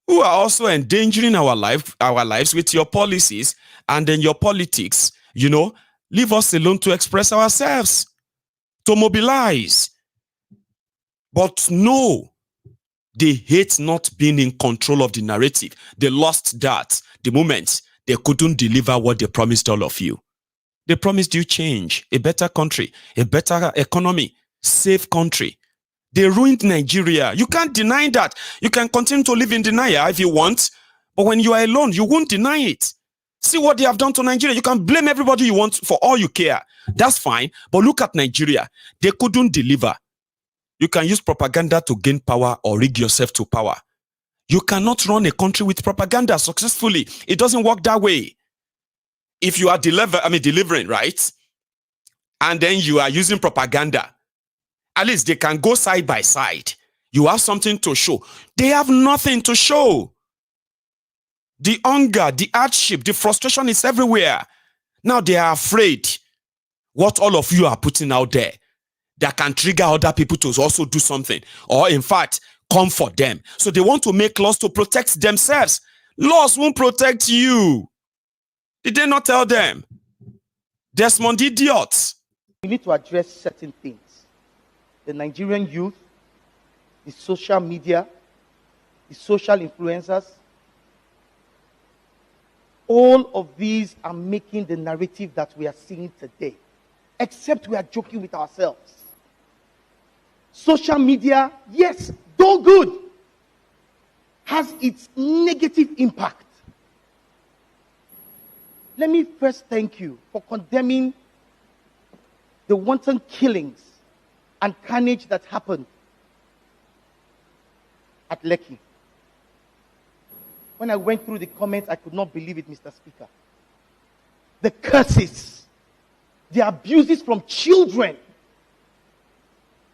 who are also endangering our lives with your policies and then your politics, leave us alone to express ourselves, to mobilize. But no, they hate not being in control of the narrative. They lost that the moment they couldn't deliver what they promised all of you. They promised you change, a better country, a better economy, safe country. They ruined Nigeria. You can't deny that. You can continue to live in denial if you want, but when you are alone, you won't deny it. See what they have done to Nigeria. You can blame everybody you want for all you care. That's fine, but look at Nigeria. They couldn't deliver. You can use propaganda to gain power or rig yourself to power. You cannot run a country with propaganda successfully. It doesn't work that way. If you are delivering, right? And then you are using propaganda, at least they can go side by side. You have something to show. They have nothing to show. The hunger, the hardship, the frustration is everywhere. Now they are afraid what all of you are putting out there that can trigger other people to also do something, or in fact, come for them. So they want to make laws to protect themselves. Laws won't protect you. Did they not tell them? Desmond idiots. We need to address certain things. The Nigerian youth, the social media, the social influencers, All of these are making the narrative that we are seeing today, except we are joking with ourselves. Social media, yes, though good, has its negative impact. Let me first thank you for condemning the wanton killings and carnage that happened at Lekki. When I went through the comments, I could not believe it, Mr. Speaker. The curses, the abuses from children.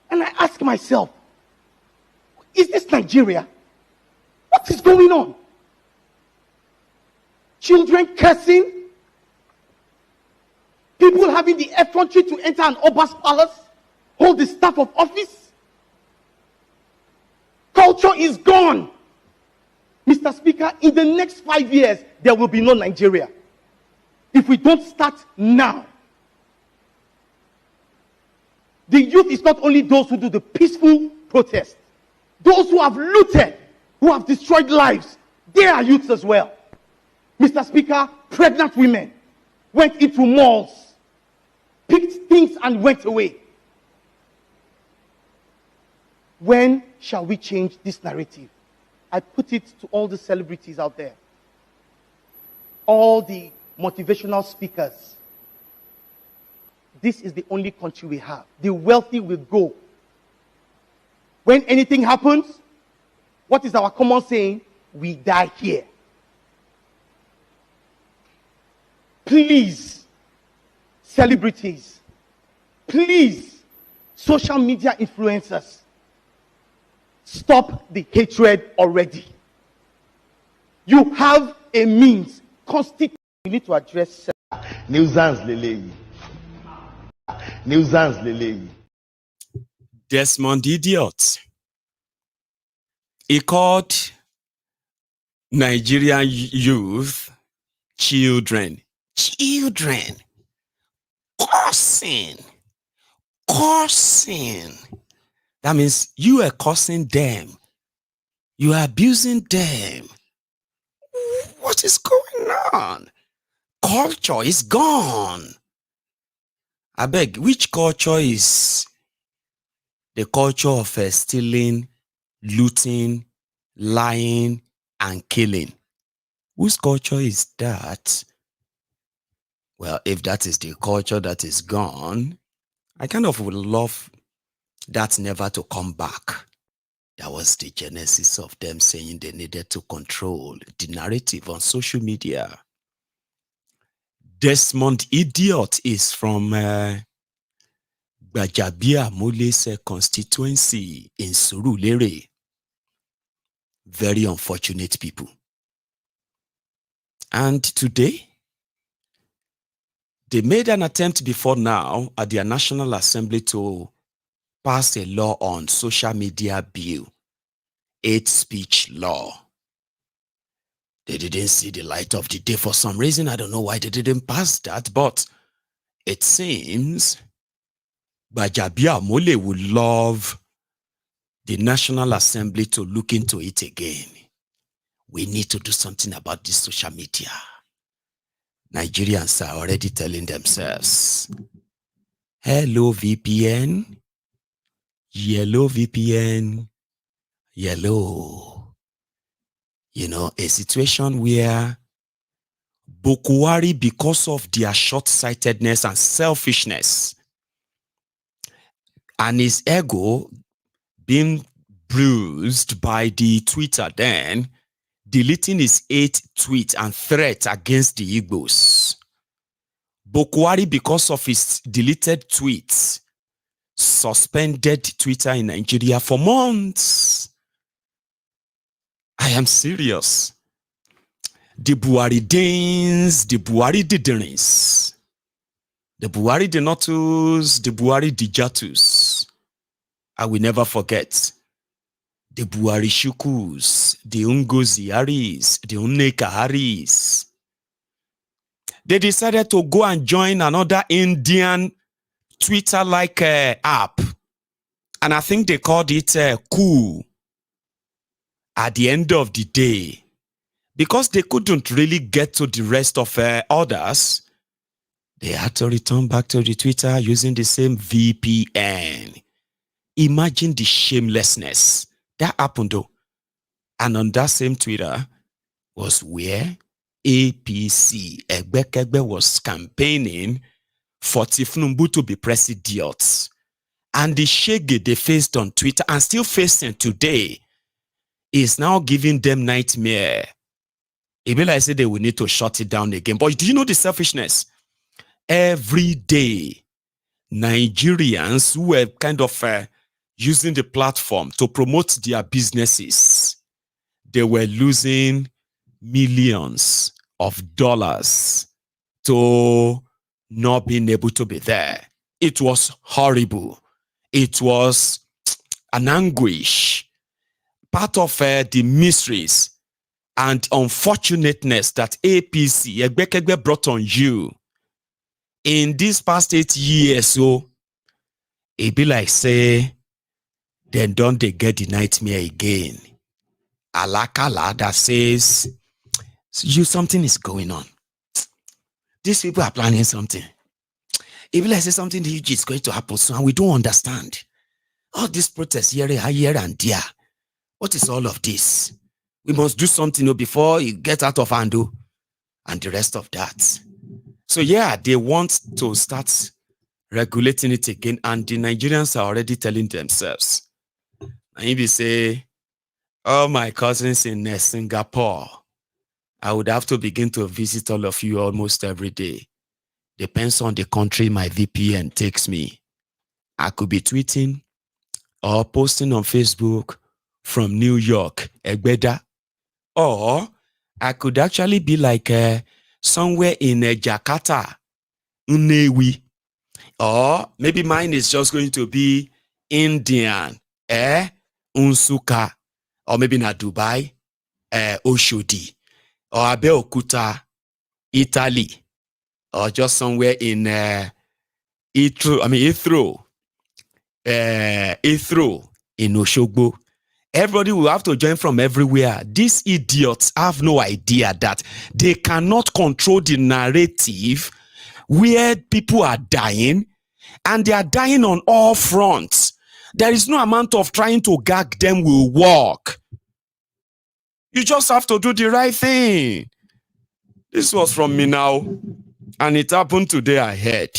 And I ask myself, is this Nigeria? What is going on? Children cursing, people having the effrontery to enter an Oba's palace, hold the staff of office. Culture is gone. Mr. Speaker, in the next 5 years, there will be no Nigeria. If we don't start now. The youth is not only those who do the peaceful protest. Those who have looted, who have destroyed lives, they are youths as well. Mr. Speaker, pregnant women went into malls, picked things and went away. When shall we change this narrative? I put it to all the celebrities out there, all the motivational speakers. This is the only country we have. The wealthy will go. When anything happens, what is our common saying? We die here. Please, celebrities, please, social media influencers, stop the hatred already. You have a means. Constitution. You need to address. Nuisance lele. Nuisance lele. Desmond Idiot. He called Nigerian youth children. Children. Cursing. Cursing. That means you are cursing them. You are abusing them. What is going on? Culture is gone. I beg, which culture is the culture of stealing, looting, lying, and killing? Whose culture is that? Well, if that is the culture that is gone, I kind of would love that never to come back. That was the genesis of them saying they needed to control the narrative on social media. Desmond Idiot is from Gbaja constituency in Surulere. Very unfortunate people. And today, they made an attempt before now at their National Assembly to pass a law on social media bill, hate speech law. They didn't see the light of the day for some reason. I don't know why they didn't pass that, but it seems Gbaja would love the National Assembly to look into it again. We need to do something about this social media. Nigerians are already telling themselves, hello VPN, yellow VPN, yellow. You know, a situation where Bokuwari, because of their short-sightedness and selfishness, and his ego being bruised by the Twitter, then deleting his 8 tweets and threat against the Igbos. Bokuwari, because of his deleted tweets, suspended Twitter in Nigeria for months. I am serious. The Buhari Danes, the Buhari Diderins, the Buhari Denotus, the Buhari Dijatus. I will never forget. The Buhari Shukus, the Ungozi Haris, the Uneka Haris. They decided to go and join another Indian Twitter-like app. And I think they called it Cool. At the end of the day, because they couldn't really get to the rest of others, they had to return back to the Twitter using the same VPN. Imagine the shamelessness that happened though. And on that same Twitter was where APC, Egbekegbe, was campaigning for Tinubu to be president. And the shege they faced on Twitter and still facing today is now giving them nightmare. It be like I said they will need to shut it down again. But do you know the selfishness? Every day, Nigerians who were kind of using the platform to promote their businesses, they were losing millions of dollars to not being able to be there. It was horrible. It was an anguish. Part of the mysteries and unfortunateness that APC, Egbekegbe, brought on you in these past 8 years. So it be like say, then don't they get the nightmare again? Alakala that says, something is going on. These people are planning something. It be like say something huge is going to happen soon, and we don't understand. All these protests here and there. What is all of this? We must do something before it gets out of hand, and the rest of that. So yeah, they want to start regulating it again, and the Nigerians are already telling themselves. And if you say, oh, my cousins in Singapore, I would have to begin to visit all of you almost every day. Depends on the country my VPN takes me. I could be tweeting or posting on Facebook from New York, Gbaja, or I could actually be like somewhere in Jakarta, Nnewi, or maybe mine is just going to be Indian, Unsuka, or maybe na Dubai, Oshodi, or Abeokuta, Italy, or just somewhere in Heathrow in Oshogbo. Everybody will have to join from everywhere. These idiots have no idea that they cannot control the narrative where people are dying, and they are dying on all fronts. There is no amount of trying to gag them will work. You just have to do the right thing. This was from me now, and it happened today I heard.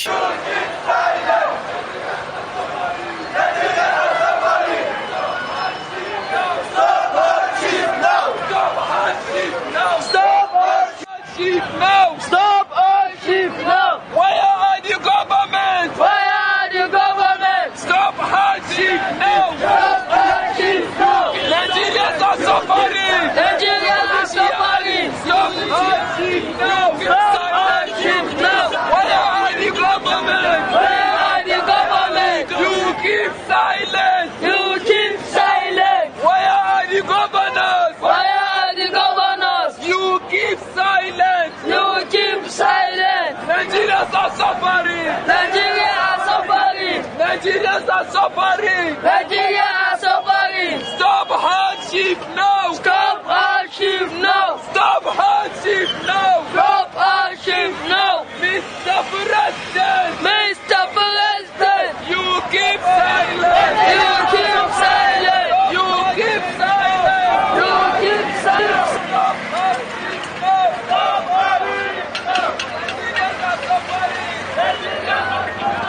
No! Stop hardship! No! Where are the government? Where are the government? Stop hardship! No! Stop hardship! No! Nigerians are suffering! Nigerians are suffering! Stop hardship! No! Stop hardship! No! Where are the government? Where are the government? You keep silent! You keep silent! Where are the governors? Where are the governors? You keep silent! You keep silent! Nigerians are suffering! Nigerians are suffering! Nigerians are suffering! Nigerians are suffering! Stop hardship now! Stop hardship now! Stop hardship now! Stop hardship now! Mr. President! Mr. President! You keep silent! You keep silent! You keep silent! You keep silent! Stop hardship now! Stop hardship now! Nigerians are suffering! Nigerians are suffering!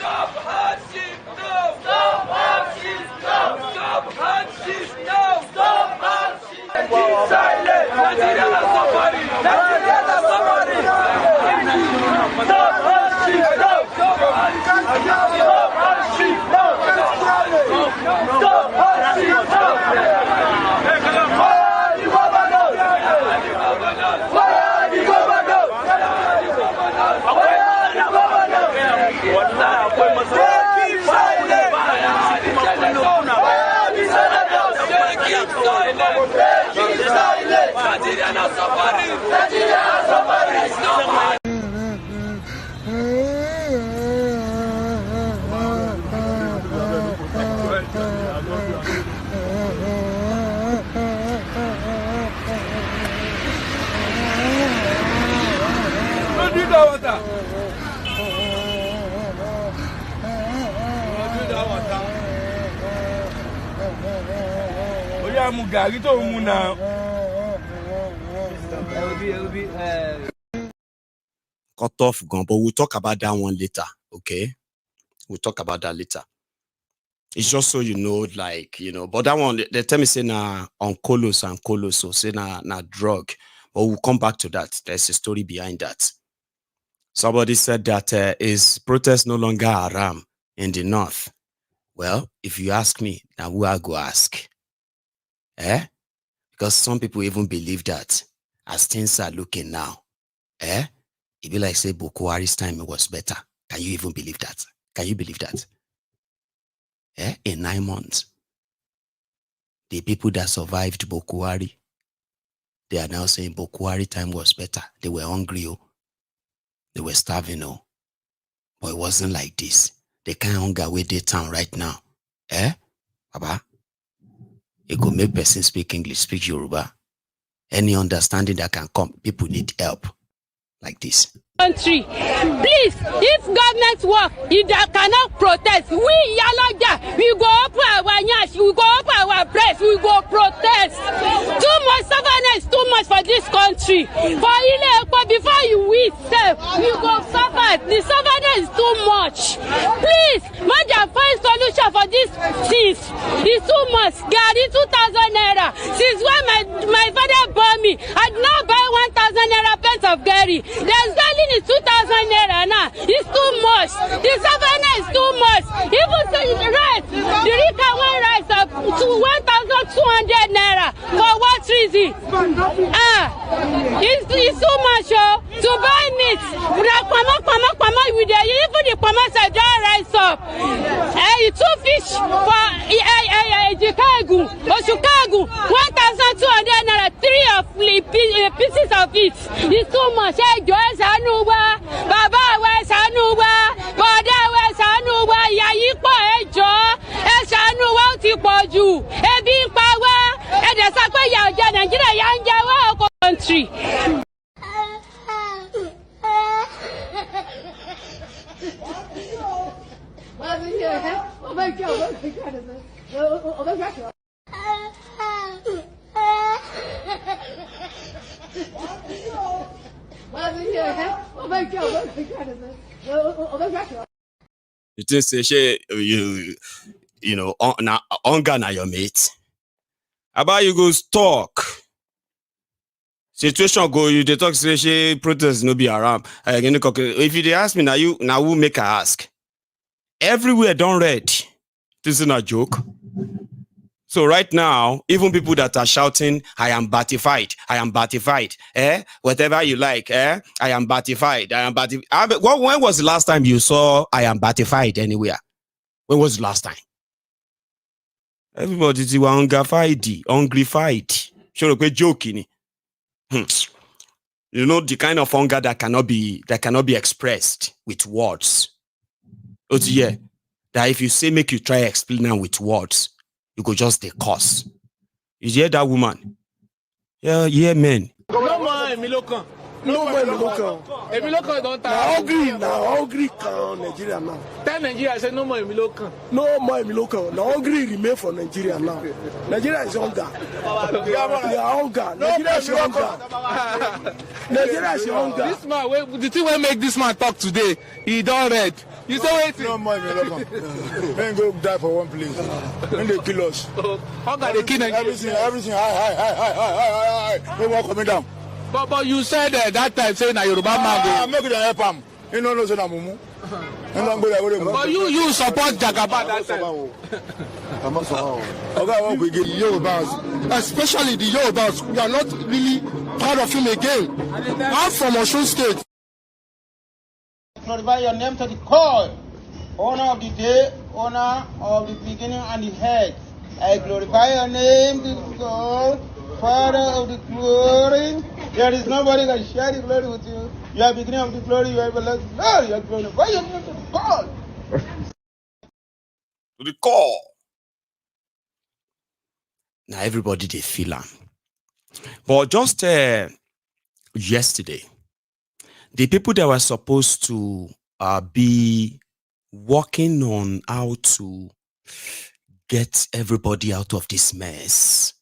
Stop hardship now! Stop hardship now! Stop hardship now! Stop hardship! Keep silent! Nigerians are suffering! Nigerians are suffering! Stop hardship now! Stop hardship now! Stop hardship now! that water. Oh yeah, Mugari to Muna. Cut off gun, but we'll talk about that one later. Okay, we'll talk about that later. It's just so you know, like, you know, but that one, they tell me say na on colos and colos, so say na drug. But we'll come back to that. There's a story behind that. Somebody said that is protest no longer haram in the north. Well, if you ask me, now who I go ask? Because some people even believe that as things are looking now, it be like say Boko Haram's time was better. Can you even believe that? Can you believe that? In 9 months, the people that survived Boko Haram, they are now saying Boko Haram time was better. They were hungry, they were starving, but it wasn't like this. They can't hunger where they town right now. Baba? It could make person speak English, speak Yoruba. Any understanding that can come, people need help like this. Country, please, if government work, if they cannot protest, we Yalaja, we go up our nyash, we go up our press, we go protest. Too much suffering is too much for this country. Before you eat, you go suffer. The suffering is too much. Please, Maja, find solution for this things. It's too much. Gary 2,000 naira. Since when my father bought me, I did not buy 1,000 naira pence of Gary. There's value is 2,000 naira now. It's too much. The savannah is too much. Even the rice, the Rika one rice up to 1,200 naira. For what reason? It's too much to buy meat. Even the commerce I don't rise up. Two fish for Chicago or Chicago 1,200 naira. 3 of pieces of it. It's too much. Baba West Anuba, Boda West Anuba, Yayipo Ejo, Eshanuwa Tipoju, Ebi Power, and the Sakoya Nigeria Yanja country. You think say you know na hunger na your mate? About you go talk. Situation go you dey talk say protest no be around. If you dey ask me now who make I ask? Everywhere don't read. This is not a joke. So right now, even people that are shouting, I am batified, whatever you like, I am batified, when was the last time you saw I am batified anywhere? When was the last time? Everybody is hungrified. Sure, joking. You know the kind of hunger that cannot be expressed with words. That if you say make you try explain them with words, you go just the cause. You hear that woman? Yeah, man. No more Emilokan. No more Emilokan. Emilokan don't talk. Now hungry can Nigeria now. Tell Nigeria say no more Emilokan. No more Emilokan. Now hungry remain for Nigeria now. Nigeria is hunger. They are hunger. Nigeria is hunger. Nigeria is hunger. This man, the thing will make this man talk today. He don't read. You say wait. No more Emilokan. Then go die for one place. Then they kill us. How can they kill Nigeria? Everything high. No more coming down. But you said that time saying that Yoruba man go. I'm not going to help him. You know say na mumu. But you support Jagaba that time. Yorubas, especially the Yorubas, we are not really proud of him again. I'm from Osun State. Glorify your name to the core, owner of the day, owner of the beginning and the head. I glorify your name to the core, Father of the glory. There is nobody that can share the glory with you. You are beginning of the glory, you are everlasting glory. You are glorify your name to the core. To the core. Now everybody they feel am. But just yesterday, the people that were supposed to be working on how to get everybody out of this mess,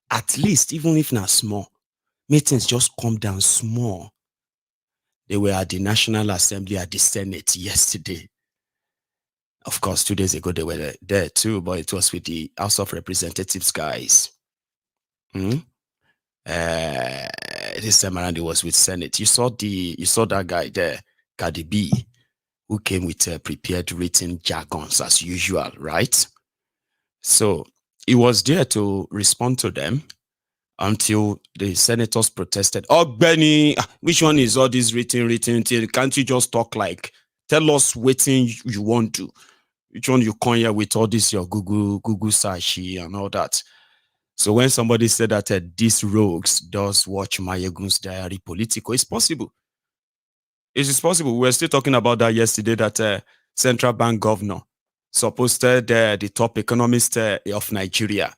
at least, even if not small, meetings just come down small. They were at the National Assembly at the Senate yesterday. Of course, 2 days ago, they were there too, but it was with the House of Representatives guys. This time around, it was with Senate. You saw that guy there, Cardi B, who came with prepared written jargons as usual, right? So he was there to respond to them until the senators protested. Oh, Benny, which one is all this written? Can't you just talk like, tell us what you want to? Which one you come here with all this, your Google search and all that? So when somebody said that these rogues does watch Mayegun's diary political, it's possible. It is possible. We were still talking about that yesterday, that central bank governor, supposed the top economist of Nigeria,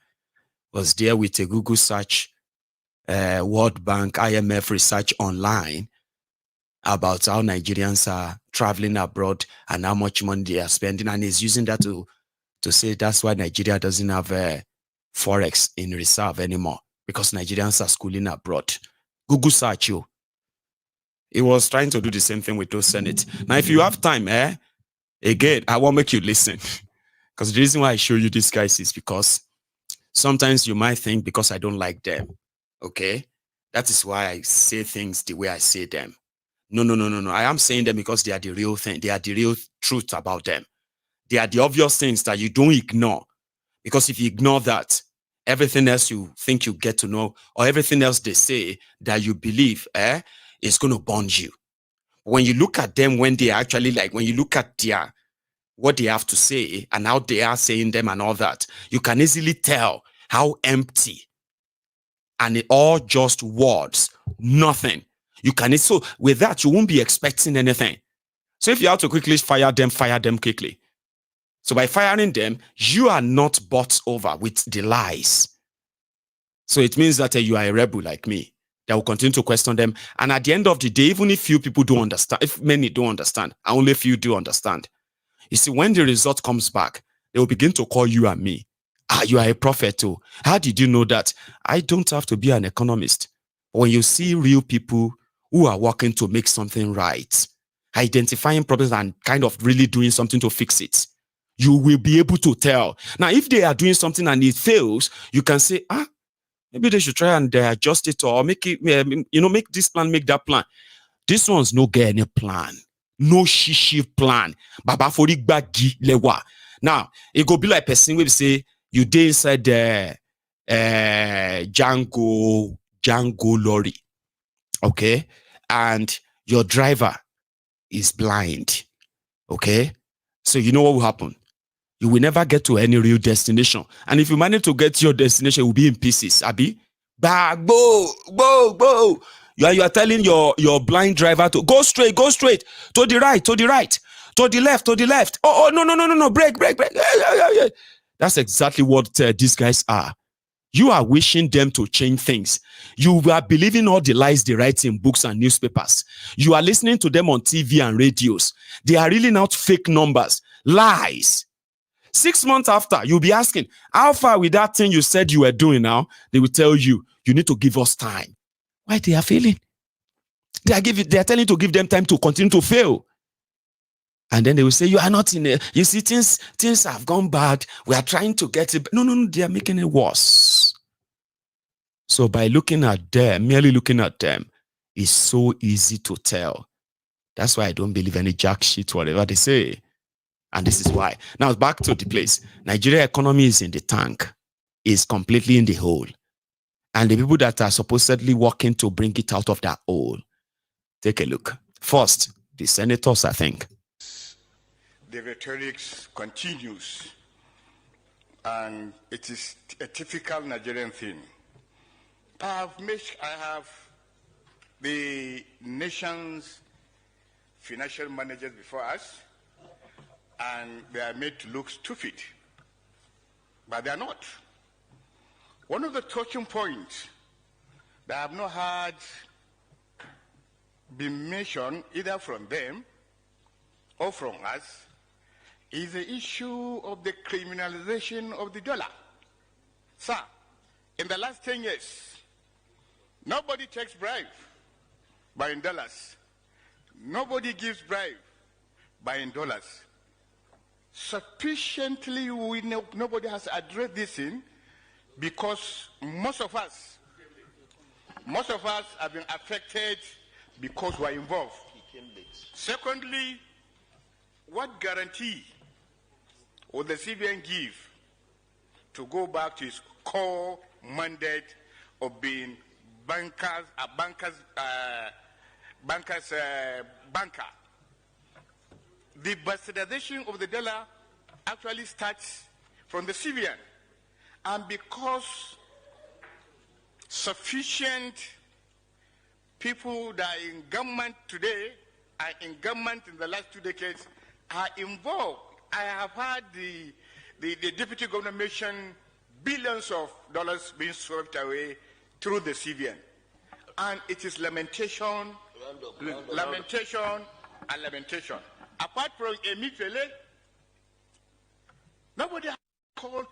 was there with a Google search, World Bank, IMF research online about how Nigerians are traveling abroad and how much money they are spending, and is using that to say that's why Nigeria doesn't have Forex in reserve anymore, because Nigerians are schooling abroad. Google search you. He was trying to do the same thing with those Senate. Now, if you have time, again, I won't make you listen. Because the reason why I show you these guys is because sometimes you might think because I don't like them. Okay? That is why I say things the way I say them. No. I am saying them because they are the real thing. They are the real truth about them. They are the obvious things that you don't ignore. Because if you ignore that, everything else you think you get to know, or everything else they say that you believe, is going to bond you. When you look at them, when they actually when you look at what they have to say and how they are saying them and all that, you can easily tell how empty and it all just words, nothing. You can, so with that, you won't be expecting anything. So if you have to quickly fire them quickly. So by firing them, you are not bought over with the lies. So it means that you are a rebel like me that will continue to question them. And at the end of the day, even if few people don't understand, if many don't understand, and only few do understand, you see, when the result comes back, they will begin to call you and me. You are a prophet too. How did you know that? I don't have to be an economist. When you see real people who are working to make something right, identifying problems and kind of really doing something to fix it, you will be able to tell. Now, if they are doing something and it fails, you can say, maybe they should try and adjust it or make it, make this plan, make that plan. This one's no get any plan. No shishi plan. Baba fori gbagi lewa. Now, it go be like person will say, you dey inside the Django lorry. Okay? And your driver is blind. Okay? So you know what will happen? You will never get to any real destination. And if you manage to get to your destination, it will be in pieces. Abi? Go. You are telling your blind driver to go straight, to the right, to the left. Oh, no, break. Yeah. That's exactly what these guys are. You are wishing them to change things. You are believing all the lies they write in books and newspapers. You are listening to them on TV and radios. They are really not fake numbers, lies. 6 months after, you'll be asking, how far with that thing you said you were doing now? They will tell you, you need to give us time. Why they are failing? They are telling you to give them time to continue to fail. And then they will say, you are not in it. You see, things have gone bad. We are trying to get it. No, they are making it worse. So by merely looking at them, it's so easy to tell. That's why I don't believe any jack shit, whatever they say. And this is why. Now, back to the place. Nigeria economy is in the tank. It's completely in the hole. And the people that are supposedly working to bring it out of that hole, take a look. First, the senators, I think. The rhetoric continues. And it is a typical Nigerian thing. I have the nation's financial managers before us, and they are made to look stupid, but they are not. One of the talking points that I have not heard been mentioned either from them or from us is the issue of the criminalization of the dollar. Sir, in the last 10 years, nobody takes bribe buying dollars. Nobody gives bribe buying dollars. Sufficiently, nobody has addressed this thing because most of us have been affected because we're involved. Secondly, what guarantee will the CBN give to go back to its core mandate of being banker? The bastardization of the dollar actually starts from the CBN, and because sufficient people that are in government today and in government in the last 2 decades are involved. I have heard the deputy governor mention billions of dollars being swept away through the CBN. And it is lamentation. Apart from Emefiele, nobody has called.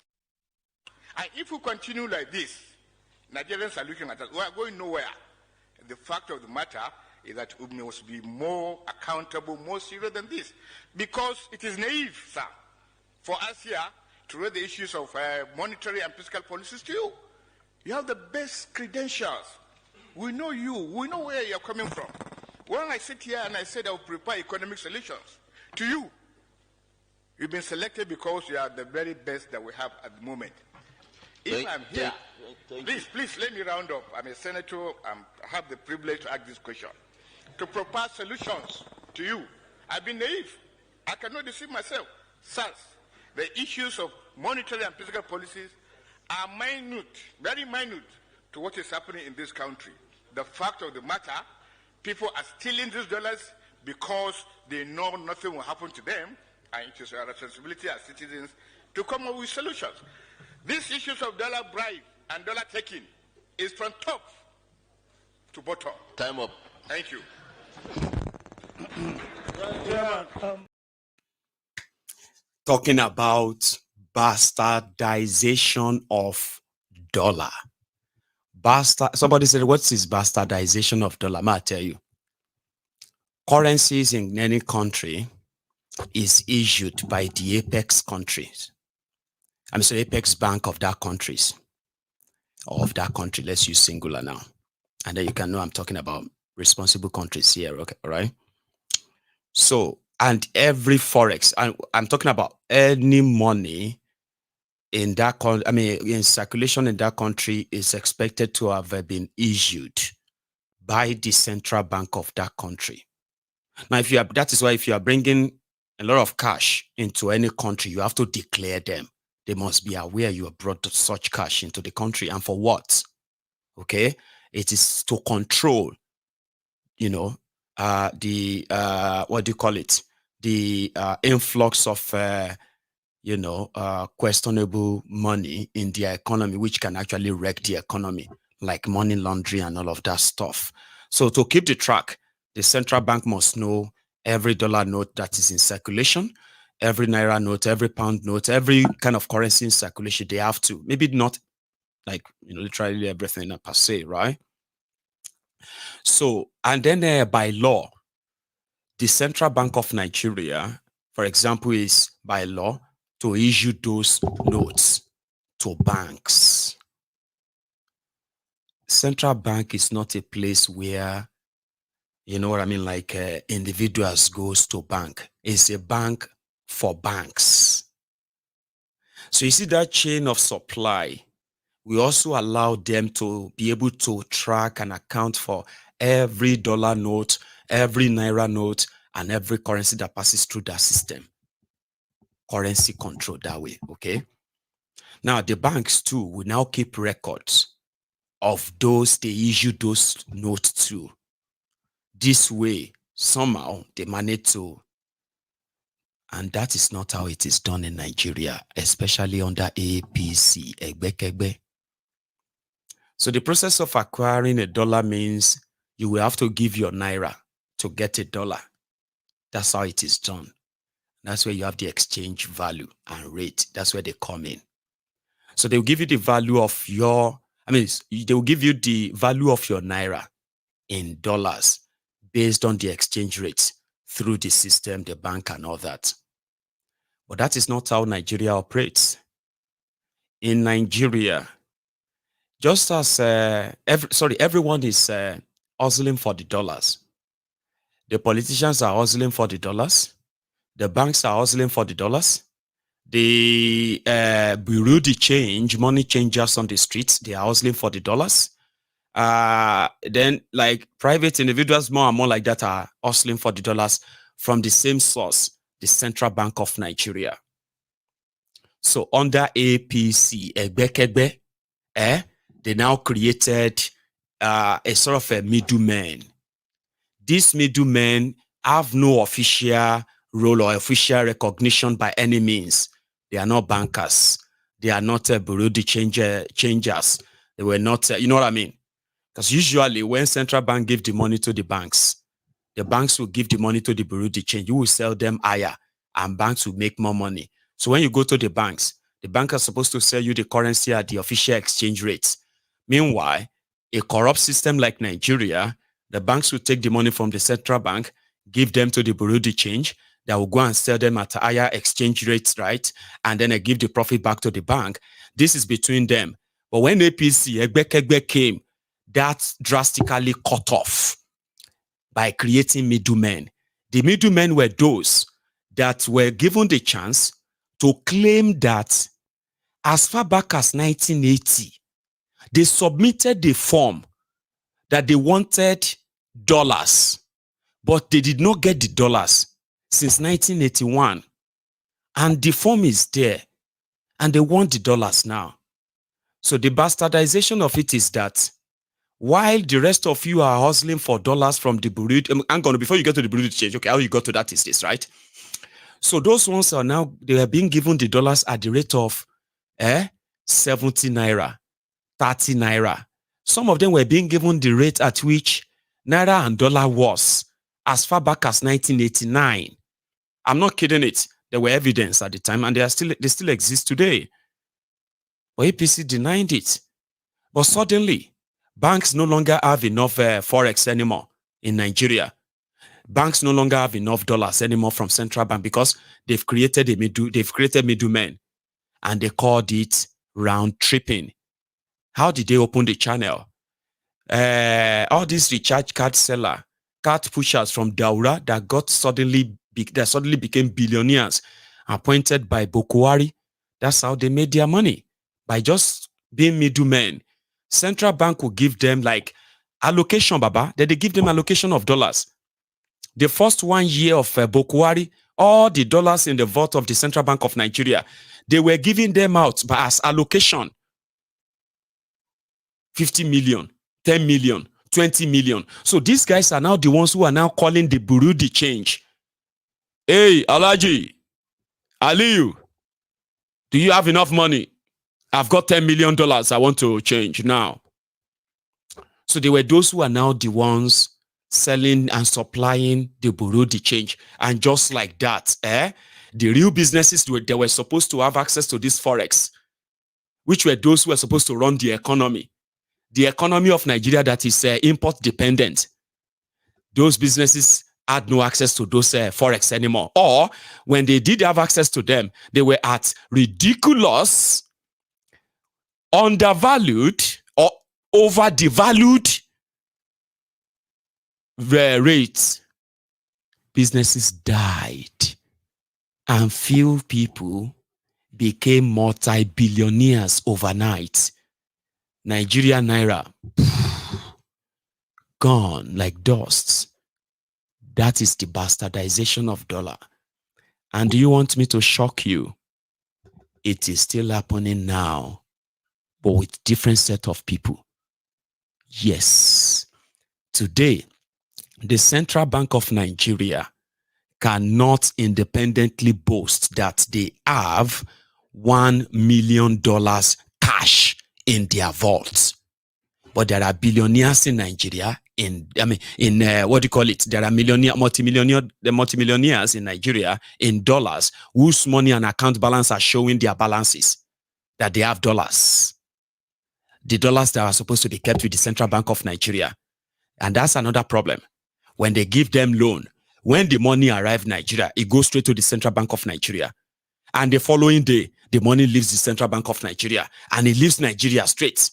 And if we continue like this, Nigerians are looking at us. We are going nowhere. The fact of the matter is that we must be more accountable, more serious than this. Because it is naive, sir, for us here to raise the issues of monetary and fiscal policies to you. You have the best credentials. We know you. We know where you're coming from. When I sit here and I said I will prepare economic solutions to you, you've been selected because you are the very best that we have at the moment. If I'm here, please let me round up. I'm a senator. I have the privilege to ask this question. To propose solutions to you. I've been naive. I cannot deceive myself. Sirs, the issues of monetary and fiscal policies are minute, very minute to what is happening in this country. The fact of the matter, people are stealing these dollars because they know nothing will happen to them, and it is our responsibility as citizens to come up with solutions. These issues of dollar bribe and dollar taking is from top to bottom. Time up. Thank you. Talking about bastardization of dollar. Somebody said, what is bastardization of dollar? I'll tell you. Currencies in any country is issued by the apex countries. I'm sorry, apex bank of that countries. Or of that country. Let's use singular now. And then you can know I'm talking about responsible countries here, okay, all right? So, and every forex, and I'm talking about any money in that country, I mean, in circulation in that country is expected to have been issued by the central bank of that country. Now, that is why if you are bringing a lot of cash into any country, you have to declare them. They must be aware you have brought such cash into the country. And for what? Okay? It is to control, you know, what do you call it? The influx of, questionable money in their economy, which can actually wreck the economy, like money laundering and all of that stuff. So to keep the track, the central bank must know every dollar note that is in circulation, every naira note, every pound note, every kind of currency in circulation. They have to, maybe not like, literally everything per se, right? So, and then by law, the Central Bank of Nigeria, for example, is by law to issue those notes to banks. Central bank is not a place where, you know what I mean, like individuals goes to bank. It's a bank for banks. So you see that chain of supply, we also allow them to be able to track and account for every dollar note, every naira note, and every currency that passes through that system. Currency control that way, okay? Now, the banks too will now keep records of those they issue those notes to. This way, somehow, they manage to, and that is not how it is done in Nigeria, especially under APC, Egbe. So the process of acquiring a dollar means you will have to give your naira to get a dollar. That's how it is done. That's where you have the exchange value and rate. That's where they come in. So they'll give you the value of your, they'll give you the value of your naira in dollars based on the exchange rates through the system, the bank and all that. But that is not how Nigeria operates. In Nigeria, just as everyone is hustling for the dollars. The politicians are hustling for the dollars. The banks are hustling for the dollars. The bureau de change, money changers on the streets, they are hustling for the dollars. Then like private individuals, more and more like that, are hustling for the dollars from the same source, the Central Bank of Nigeria. So under APC, Egbekegbe, they now created a sort of a middleman. These middlemen have no official role or official recognition by any means. They are not bankers. They are not bureau de changers. They were not, you know what I mean? Because usually when central bank give the money to the banks will give the money to the bureau de change. You will sell them higher and banks will make more money. So when you go to the banks are supposed to sell you the currency at the official exchange rates. Meanwhile, a corrupt system like Nigeria, the banks will take the money from the central bank, give them to the bureau de change, that will go and sell them at higher exchange rates, right? And then give the profit back to the bank. This is between them. But when APC, Egbekegbe came, that drastically cut off by creating middlemen. The middlemen were those that were given the chance to claim that as far back as 1980, they submitted the form that they wanted dollars, but they did not get the dollars since 1981. And the form is there, and they want the dollars now. So the bastardization of it is that while the rest of you are hustling for dollars from the bureau, before you get to the bureau change, okay, how you got to that is this, right? So those ones are now, they are being given the dollars at the rate of 70 naira, 30 naira. Some of them were being given the rate at which naira and dollar was as far back as 1989. I'm not kidding it. There were evidence at the time, and they still exist today. But APC denied it. But suddenly, banks no longer have enough forex anymore in Nigeria. Banks no longer have enough dollars anymore from central bank because they've created middlemen, and they called it round tripping. How did they open the channel? All these recharge card seller, card pushers from Daura that suddenly became billionaires, appointed by Bokwari. That's how they made their money, by just being middlemen. Central bank will give them like allocation, Baba. Then they give them allocation of dollars. The first 1 year of Bokwari, all the dollars in the vault of the Central Bank of Nigeria, they were giving them out as allocation. 50 million, 10 million, 20 million. So these guys are now the ones who are now calling the bureau de change. Hey, Alaji, Aliyu, do you have enough money? I've got $10 million I want to change now. So they were those who are now the ones selling and supplying the bureau de change. And just like that, the real businesses they were supposed to have access to this forex, which were those who were supposed to run the economy. The economy of Nigeria that is import dependent. Those businesses had no access to those forex anymore. Or when they did have access to them, they were at ridiculous, undervalued, or overdevalued rates. Businesses died, and few people became multi-billionaires overnight. Nigeria naira gone like dust. That is the bastardization of dollar. And do you want me to shock you? It is still happening now, but with different set of people. Yes. Today, the Central Bank of Nigeria cannot independently boast that they have $1 million cash in their vaults. But there are billionaires in Nigeria. What do you call it? There are multimillionaires in Nigeria in dollars whose money and account balance are showing their balances, that they have dollars. The dollars that are supposed to be kept with the Central Bank of Nigeria. And that's another problem. When they give them loan, when the money arrives in Nigeria, it goes straight to the Central Bank of Nigeria. And the following day, the money leaves the Central Bank of Nigeria and it leaves Nigeria straight.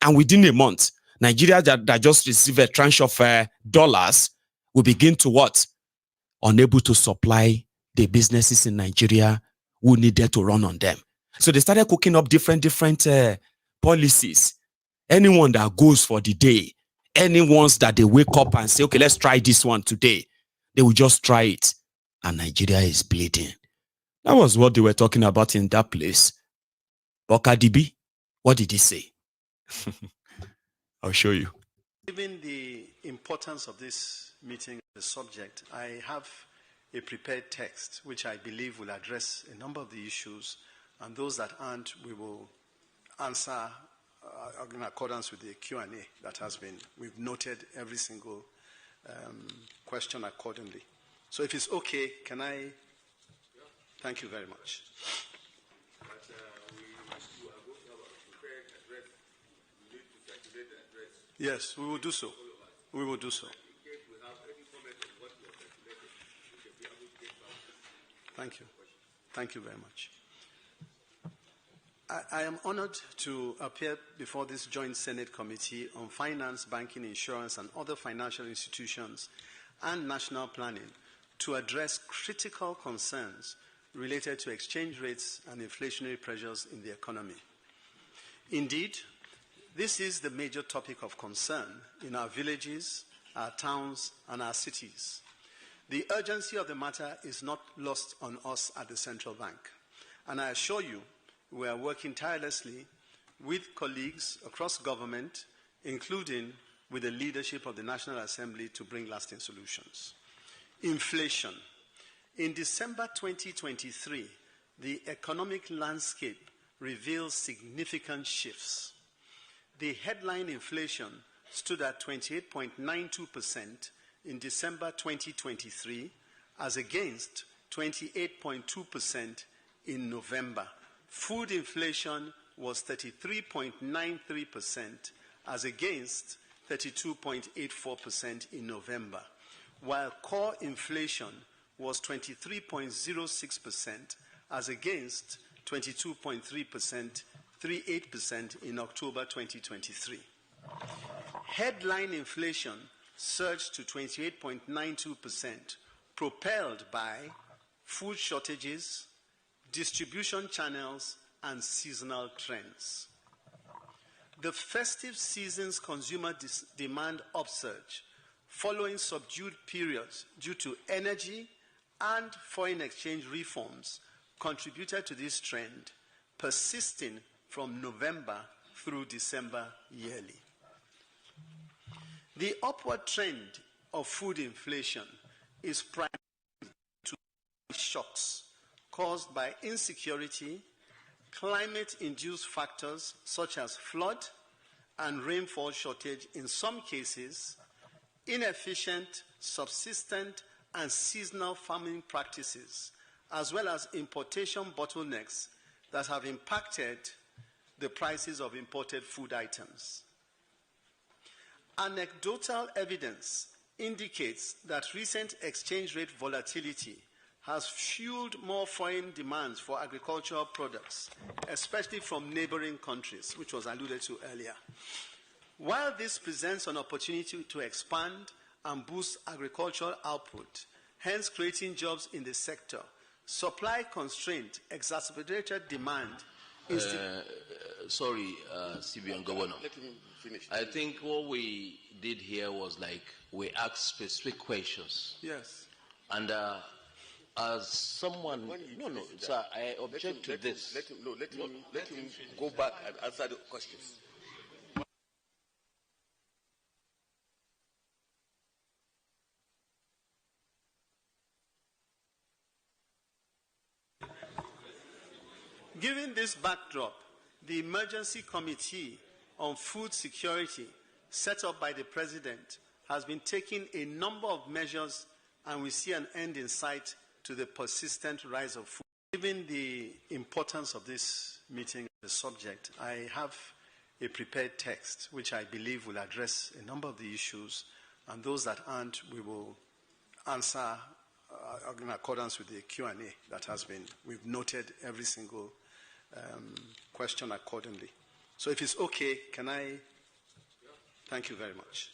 And within a month, Nigeria that just received a tranche of dollars will begin to what? Unable to supply the businesses in Nigeria who needed to run on them. So they started cooking up different policies. Anyone that goes for the day, anyone that they wake up and say, okay, let's try this one today, they will just try it. And Nigeria is bleeding. That was what they were talking about in that place. But Cardi B, what did he say? I'll show you. Given the importance of this meeting, the subject, I have a prepared text which I believe will address a number of the issues, and those that aren't, we will answer in accordance with the Q&A that has been. We've noted every single question accordingly. So if it's okay, can I? Thank you very much. Yes, we will do so. We will do so. Thank you. Thank you very much. I am honored to appear before this Joint Senate Committee on Finance, Banking, Insurance, and other financial institutions and national planning to address critical concerns related to exchange rates and inflationary pressures in the economy. Indeed, this is the major topic of concern in our villages, our towns, and our cities. The urgency of the matter is not lost on us at the Central Bank, and I assure you we are working tirelessly with colleagues across government, including with the leadership of the National Assembly, to bring lasting solutions. Inflation. In December 2023, the economic landscape reveals significant shifts. The headline inflation stood at 28.92% in December 2023, as against 28.2% in November. Food inflation was 33.93%, as against 32.84% in November, while core inflation was 23.06%, as against 22.38% in October 2023. Headline inflation surged to 28.92%, propelled by food shortages, distribution channels, and seasonal trends. The festive season's consumer demand upsurge, following subdued periods due to energy and foreign exchange reforms, contributed to this trend, persisting from November through December yearly. The upward trend of food inflation is primarily due to shocks caused by insecurity, climate-induced factors such as flood and rainfall shortage in some cases, inefficient, subsistent, and seasonal farming practices, as well as importation bottlenecks that have impacted the prices of imported food items. Anecdotal evidence indicates that recent exchange rate volatility has fueled more foreign demands for agricultural products, especially from neighboring countries, which was alluded to earlier. While this presents an opportunity to expand and boost agricultural output, hence creating jobs in the sector, supply constraint exacerbated demand. Sorry, CBN Governor. Let him finish. I think what we did here was like we asked specific questions. Yes. And as someone, no, sir, I object to this. Let him go back and answer the questions. Given this backdrop, the Emergency Committee on food security set up by the president has been taking a number of measures, and we see an end in sight to the persistent rise of food. Given the importance of this meeting, the subject, I have a prepared text which I believe will address a number of the issues, and those that aren't, we will answer in accordance with the Q&A that has been. We've noted every single question accordingly. So if it's okay, can I? Thank you very much.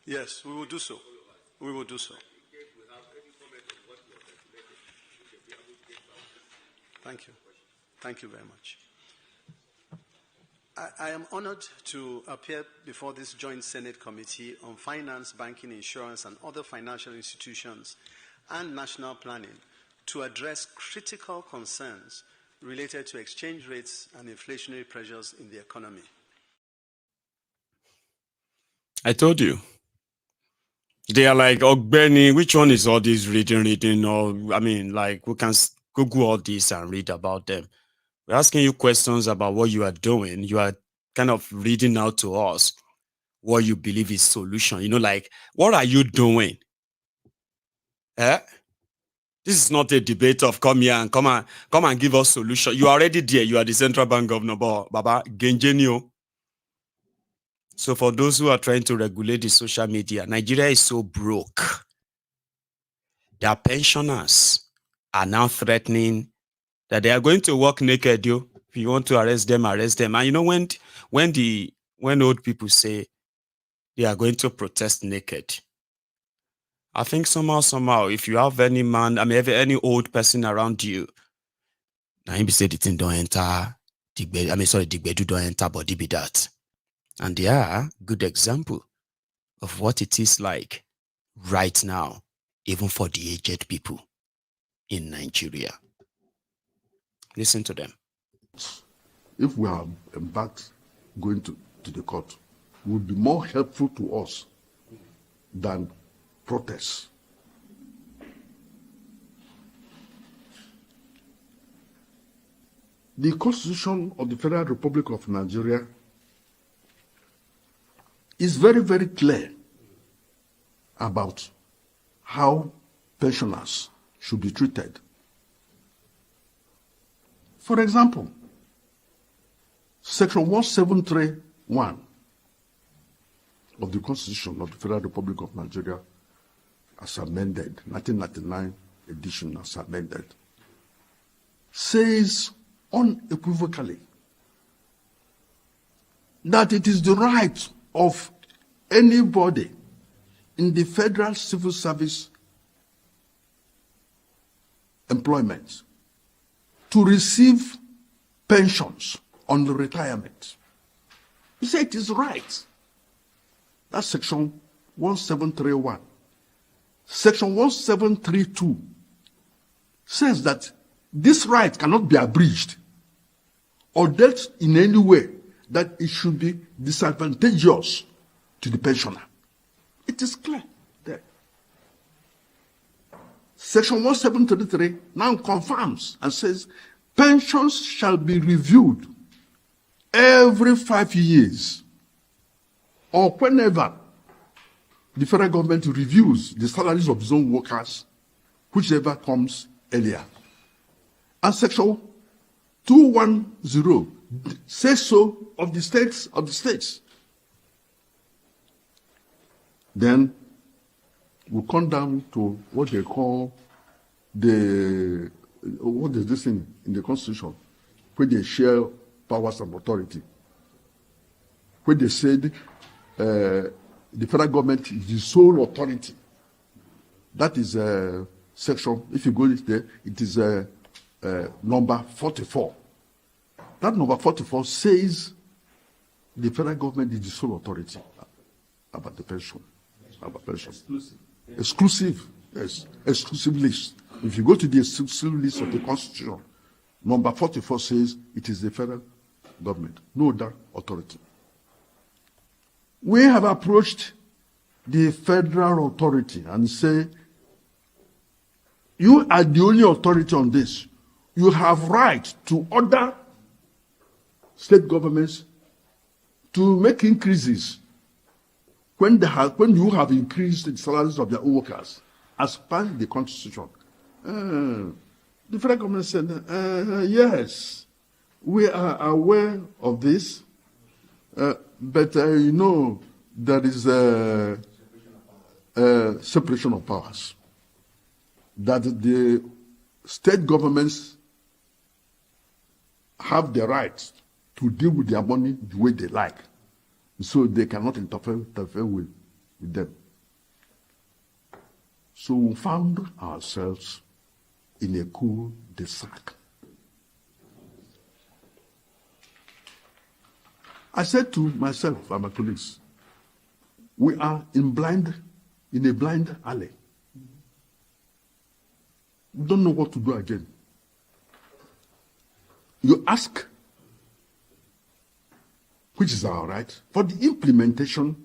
Yes, we will do so. We will do so. Thank you. Thank you very much. I am honored to appear before this joint Senate Committee on Finance, Banking, Insurance, and other financial institutions and national planning to address critical concerns related to exchange rates and inflationary pressures in the economy. I told you. They are like, oh, Benny, which one is all this reading? Or, I mean, like, we can Google all this and read about them. We're asking you questions about what you are doing. You are kind of reading out to us what you believe is solution. You know, like, what are you doing? Eh? This is not a debate of come here and come and give us solution. You are already there. You are the central bank governor, Baba Gengenio. So for those who are trying to regulate the social media, Nigeria is so broke. Their pensioners are now threatening that they are going to walk naked. If you want to arrest them, arrest them. And you know, when old people say they are going to protest naked, I think somehow, if you have any man, any old person around you, now him say the thing don't enter, the Gbaja don't enter, body be that. And they are a good example of what it is like right now, even for the aged people in Nigeria. Listen to them. If we are embarked going to the court, it would be more helpful to us than protests. The Constitution of the Federal Republic of Nigeria is very, very clear about how pensioners should be treated. For example, Section 1731 of the Constitution of the Federal Republic of Nigeria, as amended, 1999 edition as amended, says unequivocally that it is the right of anybody in the federal civil service employment to receive pensions on the retirement. He said it is right. That's Section 1731. Section 1732 says that this right cannot be abridged or dealt in any way that it should be disadvantageous to the pensioner. It is clear there. Section 1733 now confirms and says pensions shall be reviewed every 5 years or whenever the federal government reviews the salaries of its own workers, whichever comes earlier. And Section 210 says so of the states. Then we come down to what they call what is this in the Constitution, where they share powers of authority, where they said the federal government is the sole authority. That is section, if you go there, it is number 44. That number 44 says the federal government is the sole authority about the pension. About pension. Exclusive. Yes. Exclusive list. If you go to the exclusive list of the Constitution, number 44 says it is the federal government, no other authority. We have approached the federal authority and say, you are the only authority on this. you have right to order state governments to make increases when you have increased the salaries of their workers as per the constitution. The federal government said, yes, we are aware of this, but you know there is a separation of powers, that the state governments have the right to deal with their money the way they like, so they cannot interfere with them. So we found ourselves in a cul-de-sac. I said to myself and my colleagues, we are in a blind alley. We don't know what to do again. You ask, which is our right, for the implementation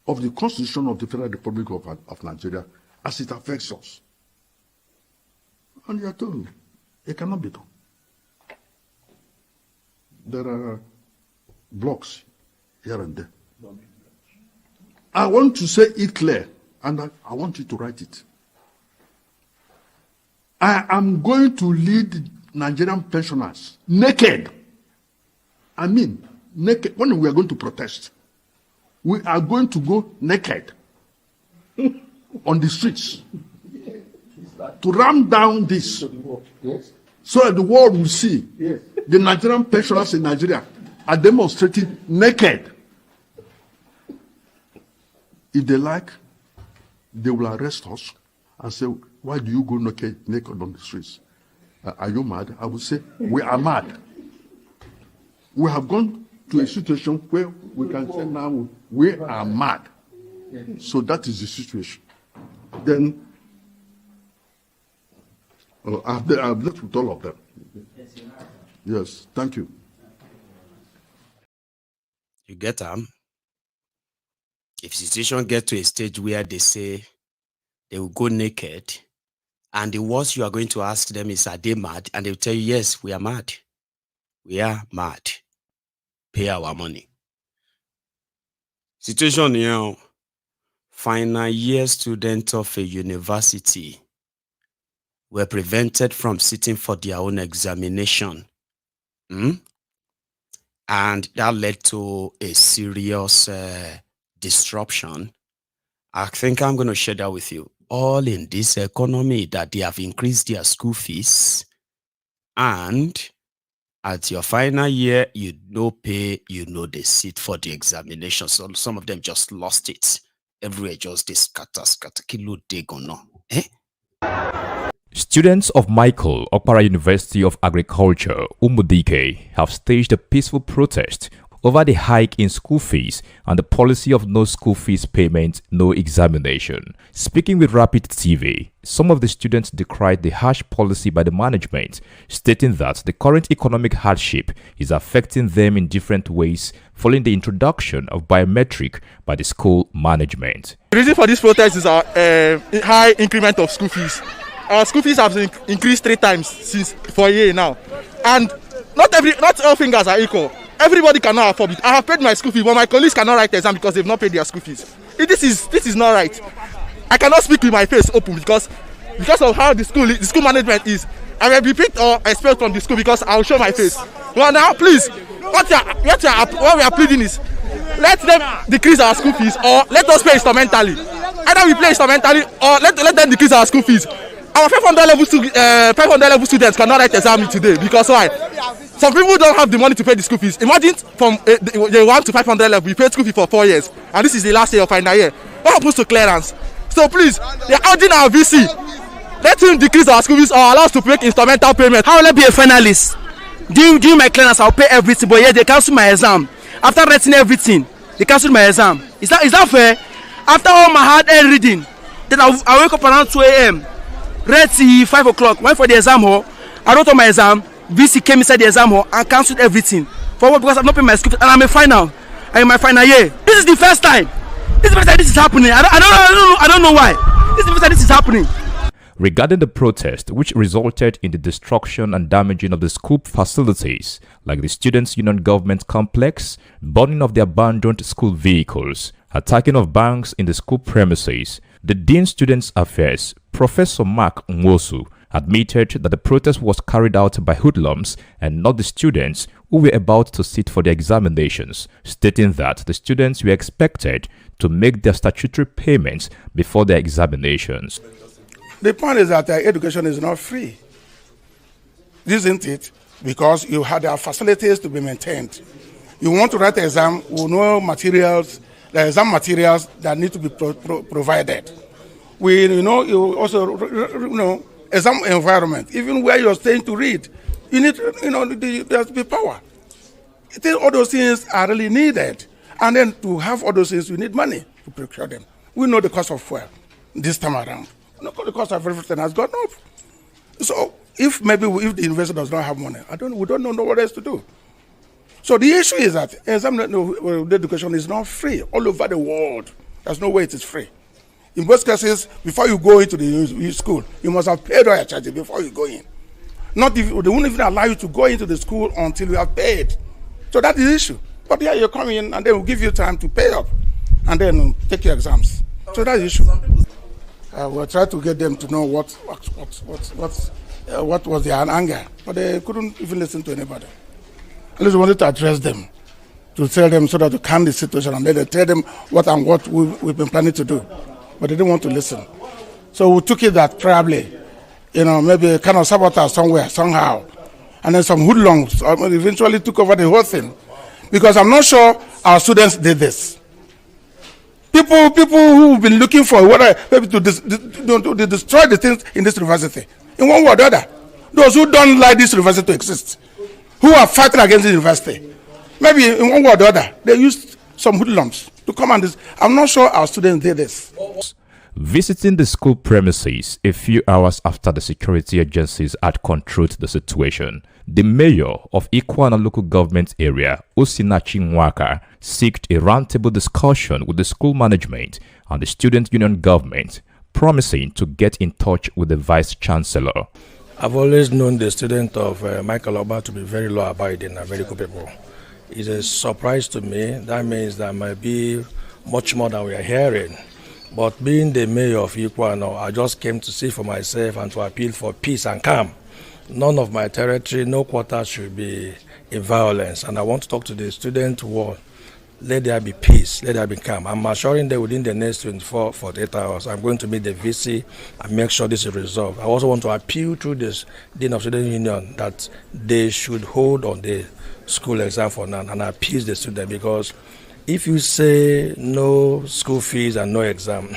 of the Constitution of the Federal Republic of Nigeria as it affects us. And you are told it cannot be done. There are blocks here and there. I want to say it clear, and I want you to write it. I am going to lead Nigerian pensioners naked. I mean, naked. When we are going to protest, we are going to go naked on the streets to ram down this, so that the world will see the Nigerian pensioners in Nigeria are demonstrating naked. If they like, they will arrest us and say, why do you go naked on the streets? Are you mad? I will say, we are mad. We have gone to a situation where we can say now, we are mad. So that is the situation. Then, I've left with all of them. Yes, thank you. You get them? If situation get to a stage where they say they will go naked, and the worst you are going to ask them is, are they mad? And they will tell you, yes, we are mad. We are mad. Pay our money. Situation here, final year students of a university were prevented from sitting for their own examination. And that led to a serious disruption. I think I'm going to share that with you. All in this economy that they have increased their school fees, and at your final year, you no pay, they sit for the examination. So some of them just lost it. Everywhere just they scatter, kilo they go no. Students of Michael Okpara University of Agriculture, Umudike, have staged a peaceful protest over the hike in school fees and the policy of no school fees payment, no examination. Speaking with Rapid TV, some of the students decried the harsh policy by the management, stating that the current economic hardship is affecting them in different ways following the introduction of biometric by the school management. The reason for this protest is our high increment of school fees. Our school fees have increased 3 times since for a year now, and not all fingers are equal. Everybody cannot afford it. I have paid my school fees, but my colleagues cannot write the exam because they've not paid their school fees. This is not right. I cannot speak with my face open because of how the school management is. I will be picked or expelled from the school because I will show my face. Well, now, please, what we are pleading is, let them decrease our school fees or let us pay instrumentally. Either we pay instrumentally or let them decrease our school fees. Our 500 level students cannot write exam today because why? Some people don't have the money to pay the school fees. Imagine from the 1 to 500 level, we paid school fee for 4 years, and this is the last year of final year. What happens to clearance? So please, they are urging our VC, let him decrease our school fees or allow us to make instrumental payment. How will I be a finalist? During my clearance, I'll pay everything, but yeah, they cancel my exam. After writing everything, they cancel my exam. Is that fair? After all my hard-earned reading, then I wake up around 2 a.m., read till 5 o'clock, went for the exam hall. I wrote on my exam. VC came inside the exam hall and cancelled everything. For what? Because I'm not paying my school fees and I'm in my final year. This is the first time. This is the first time this is happening. I don't know why. This is the first time this is happening. regarding the protest, which resulted in the destruction and damaging of the school facilities, like the Students' Union Government Complex, burning of the abandoned school vehicles, attacking of banks in the school premises. The Dean Students Affairs, Professor Mark Nwosu, admitted that the protest was carried out by hoodlums and not the students who were about to sit for their examinations, stating that the students were expected to make their statutory payments before their examinations. The point is that education is not free, isn't it? Because you had their facilities to be maintained. You want to write an exam, you know materials, the exam materials that need to be provided. You also, exam environment, even where you're staying to read, you need, there has to be power. I think all those things are really needed. And then to have all those things, you need money to procure them. We know the cost of fuel this time around. The cost of everything has gone up. So if the investor does not have money, we don't know what else to do. So the issue is that exam education is not free all over the world. There's no way it is free. In most cases, before you go into the school, you must have paid all your charges before you go in. They won't even allow you to go into the school until you have paid. So that is the issue. But yeah, you come in and they will give you time to pay up and then take your exams. So that's the issue. We'll try to get them to know what was their anger, but they couldn't even listen to anybody. At least we wanted to address them, to tell them so that to calm the situation, and then they tell them what we've been planning to do. But they didn't want to listen. So we took it that probably, maybe kind of sabotage somewhere, somehow. And then some hoodlums eventually took over the whole thing. Because I'm not sure our students did this. People who've been looking for maybe to destroy the things in this university, in one way or the other. Those who don't like this university to exist, who are fighting against the university, maybe in one way or the other, they used some hoodlums to come and I'm not sure our students did this. Visiting the school premises a few hours after the security agencies had controlled the situation, the mayor of Ikwana local government area, Osinachi Nwaka, sought a roundtable discussion with the school management and the student union government, promising to get in touch with the vice chancellor. I've always known the student of Michael Oba to be very law-abiding and very good people. It's a surprise to me. That means there might be much more than we are hearing. But being the mayor of Ikwana, I just came to see for myself and to appeal for peace and calm. None of my territory, no quarter should be in violence. And I want to talk to the student world. Let there be peace, let there be calm. I'm assuring that within the next 48 hours, I'm going to meet the VC and make sure this is resolved. I also want to appeal through this Dean of Student Union that they should hold on the school exam for now and appease the student, because if you say no school fees and no exam,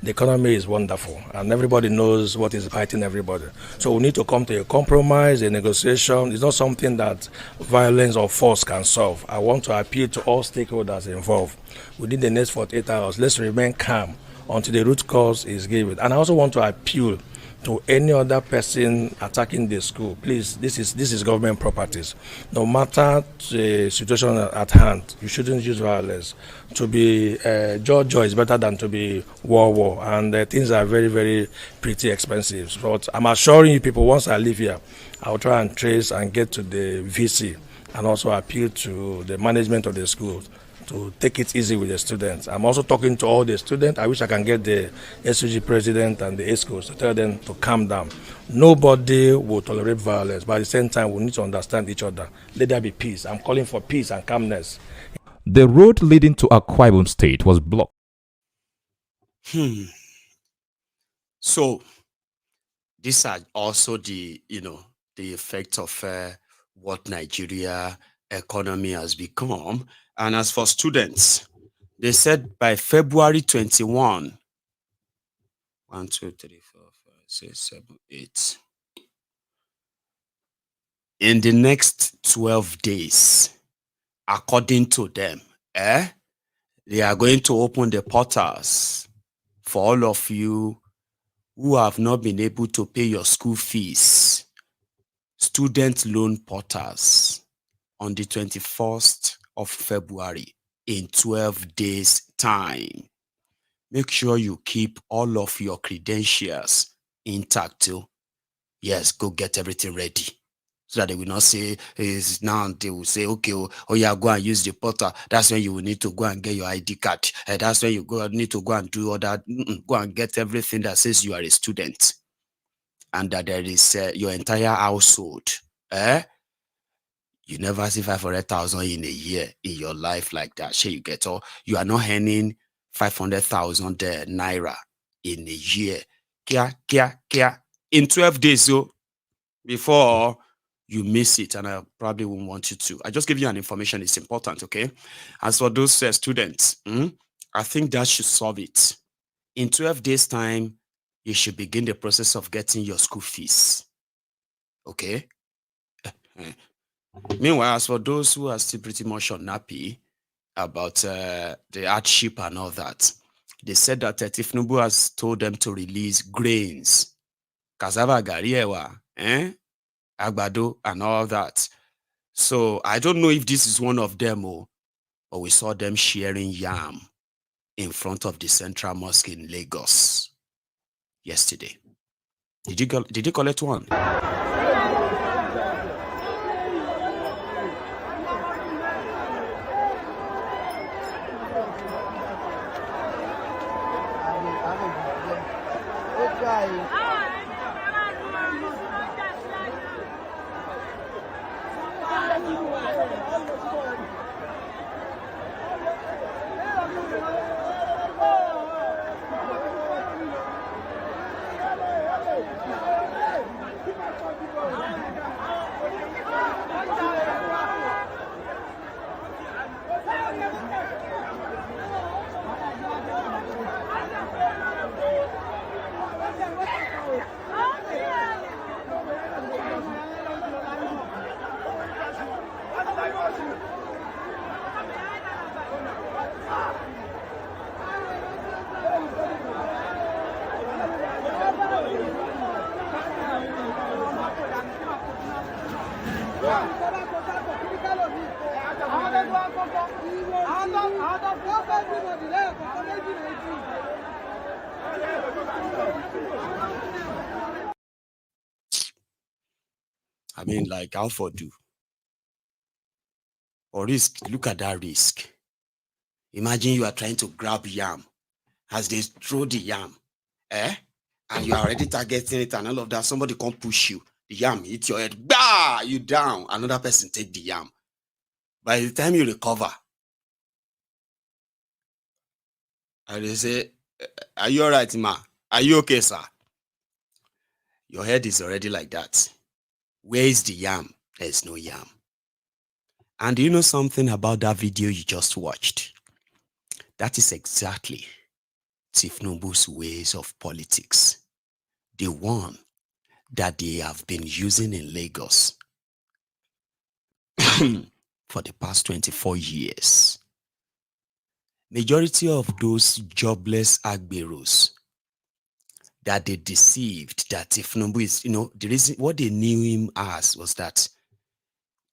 the economy is wonderful and everybody knows what is biting everybody. So we need to come to a compromise, a negotiation. It's not something that violence or force can solve. I want to appeal to all stakeholders involved. Within the next 48 hours, let's remain calm until the root cause is given. And I also want to appeal to any other person attacking the school. Please, this is government properties. No matter the situation at hand, you shouldn't use violence. To be joy is better than to be war. And things are very, very pretty expensive. But I'm assuring you people, once I leave here, I'll try and trace and get to the VC and also appeal to the management of the schools to take it easy with the students. I'm also talking to all the students. I wish I can get the SUG president and the ESCOs to tell them to calm down. Nobody will tolerate violence, but at the same time, we need to understand each other. Let there be peace. I'm calling for peace and calmness. The road leading to Akwa Ibom State was blocked. So, these are also the effect of what Nigeria economy has become. And as for students, they said by February 21, 1, 2, 3, 4, 5, 6, 7, 8. In the next 12 days, according to them, they are going to open the portals for all of you who have not been able to pay your school fees. Student loan portals on the 21st of February in 12 days time. Make sure you keep all of your credentials intact too. Yes, go get everything ready. So that they will not say, is now they will say, okay, oh yeah, go and use the portal. That's when you will need to go and get your ID card. And that's when you need to go and do all that. Go and get everything that says you are a student. And that there is your entire household. You never see 500,000 in a year in your life like that. Sure, you get all. You are not earning 500,000 naira in a year. Kia. In 12 days, so before you miss it, and I probably won't want you to. I just give you an information. It's important, okay? As for those students, I think that should solve it. In 12 days' time, you should begin the process of getting your school fees. Okay? Meanwhile, as for those who are still pretty much unhappy about the hardship and all that, they said that Tinubu has told them to release grains, cassava, gariewa, Bagudu and all that. So I don't know if this is one of them, but we saw them sharing yam in front of the Central Mosque in Lagos yesterday. Did you collect one? I mean, like, how for do? Or risk, look at that risk. Imagine you are trying to grab yam. As they throw the yam, and you are already targeting it and all of that, somebody come push you. The yam hit your head, bah, you down. Another person take the yam. By the time you recover, and they say, are you all right, ma? Are you okay, sir? Your head is already like that. Where is the yam? There's no yam. And do you know something about that video you just watched? That is exactly Tinubu's ways of politics. The one that they have been using in Lagos for the past 24 years. Majority of those jobless agberos that they deceived, that Tinubu is, the reason, what they knew him as was that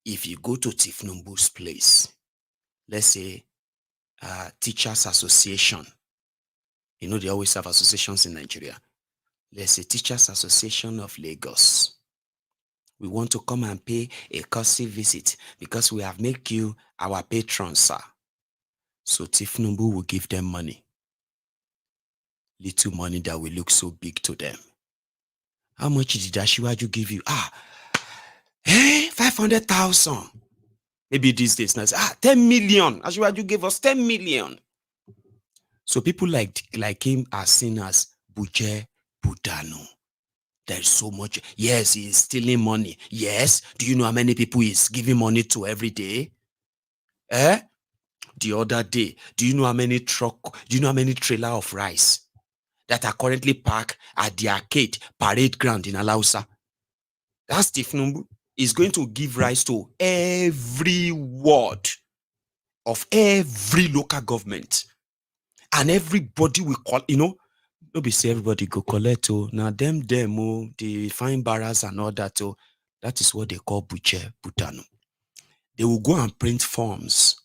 if you go to Tinubu's place, let's say Teachers Association, they always have associations in Nigeria. Let's say Teachers Association of Lagos. We want to come and pay a courtesy visit because we have made you our patron, sir. So Tinubu will give them money. Little money that will look so big to them. How much did Ashiwaju give you? 500,000. Maybe these days now, 10 million. Ashiwaju gave us 10 million. So people like him are seen as Buje Budano. There is so much. Yes, he is stealing money. Yes. Do you know how many people he is giving money to every day? The other day, do you know how many trailer of rice that are currently parked at the arcade parade ground in Alausa? That's Tinubu. Is going to give rice to every ward of every local government. And everybody will call, no be say everybody go collect. Now them, the fine barras and all that. That is what they call Buche Butano. They will go and print forms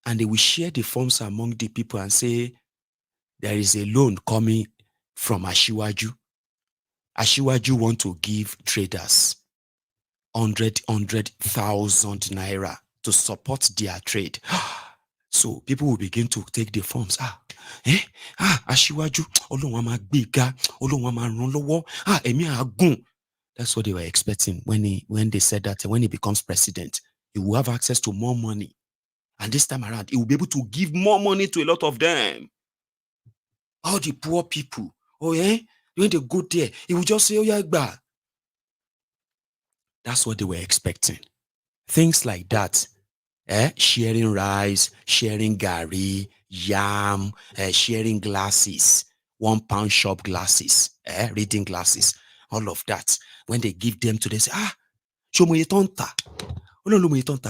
and they will share the forms among the people and say, there is a loan coming from Ashiwaju. Ashiwaju want to give traders 100,000 naira to support their trade. So people will begin to take the forms. Ashiwaju, Ọlọ́run á máa gbéga, Ọlọ́run á máa ràn lọ́wọ́, ẹ̀mí á gùn. That's what they were expecting when they said that when he becomes president, he will have access to more money. And this time around, he will be able to give more money to a lot of them. All the poor people. When they go there, he will just say, oh yeah, bah. That's what they were expecting. Things like that. Sharing rice, sharing gari, yam, sharing glasses, £1 shop glasses, reading glasses, all of that. When they give them to, they say, show me a tonta.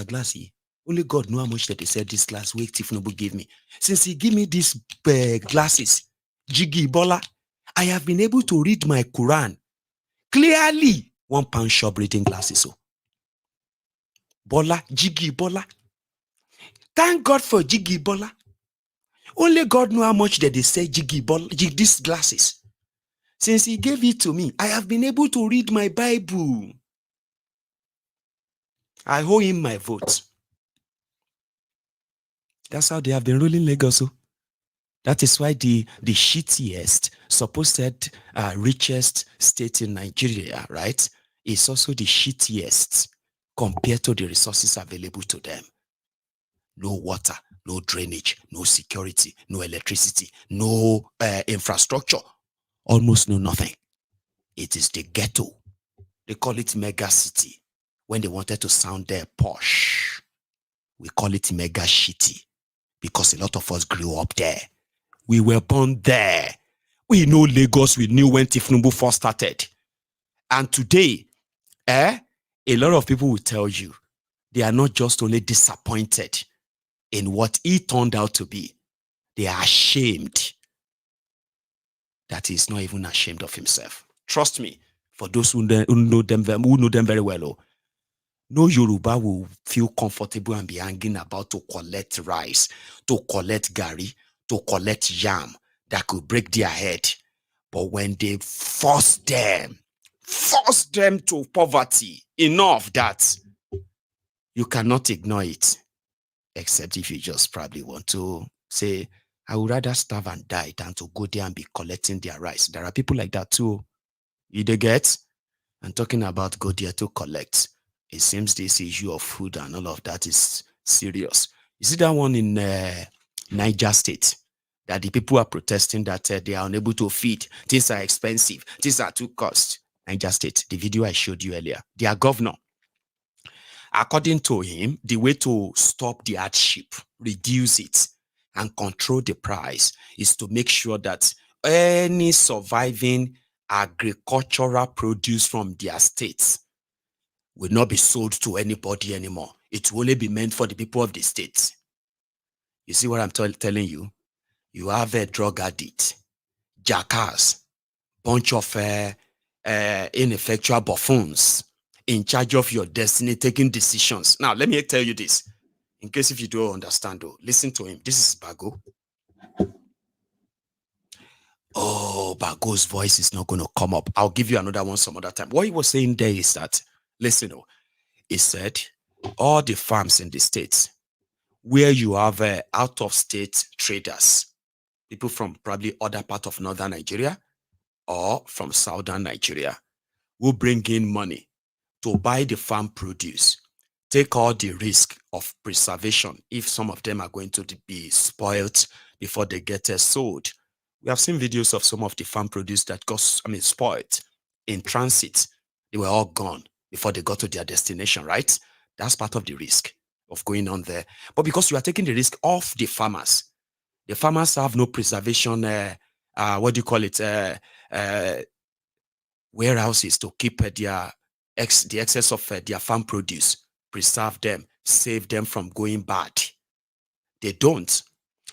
Glassy. Only God know how much that they said this glass week Tinubu gave me. Since he gave me these glasses, Jiggy Bola, I have been able to read my Quran clearly. £1 shop reading glasses. So Bola, Jiggy Bola. Thank God for Jiggy Bola. Only God know how much that they say Jiggy Bola, these glasses. Since he gave it to me, I have been able to read my Bible. I owe him my vote. That's how they have been ruling Lagos. That is why the shittiest, supposed richest state in Nigeria, right, is also the shittiest compared to the resources available to them. No water, no drainage, no security, no electricity, no infrastructure, almost no nothing. It is the ghetto. They call it mega city. When they wanted to sound their posh, we call it mega shitty because a lot of us grew up there. We were born there. We know Lagos. We knew when Tinubu first started. And today, a lot of people will tell you they are not just only disappointed in what he turned out to be. They are ashamed that he's not even ashamed of himself. Trust me, for those who know them very well, no Yoruba will feel comfortable and be hanging about to collect rice, to collect gari, to collect yam that could break their head. But when they force them to poverty, enough that you cannot ignore it. Except if you just probably want to say, I would rather starve and die than to go there and be collecting their rice. There are people like that too. You get? I'm talking about go there to collect. It seems this issue of food and all of that is serious. You see that one in Niger State, that the people are protesting that they are unable to feed. Things are expensive. Things are too cost. Niger State, the video I showed you earlier, their governor, according to him, the way to stop the hardship, reduce it, and control the price is to make sure that any surviving agricultural produce from their states will not be sold to anybody anymore. It will only be meant for the people of the states. You see what I'm telling you? You have a drug addict, jackass, bunch of ineffectual buffoons in charge of your destiny, taking decisions. Now, let me tell you this, in case if you don't understand, though, listen to him. This is Bago. Oh, Bago's voice is not going to come up. I'll give you another one some other time. What he was saying there is that, listen, he said, all the farms in the states where you have out-of-state traders, people from probably other part of northern Nigeria or from southern Nigeria, will bring in money to buy the farm produce, take all the risk of preservation if some of them are going to be spoiled before they get sold. We have seen videos of some of the farm produce that got spoiled in transit. They were all gone before they got to their destination, right? That's part of the risk of going on there. But because you are taking the risk off the farmers have no preservation, warehouses to keep the excess of their farm produce, preserve them, save them from going bad. They don't.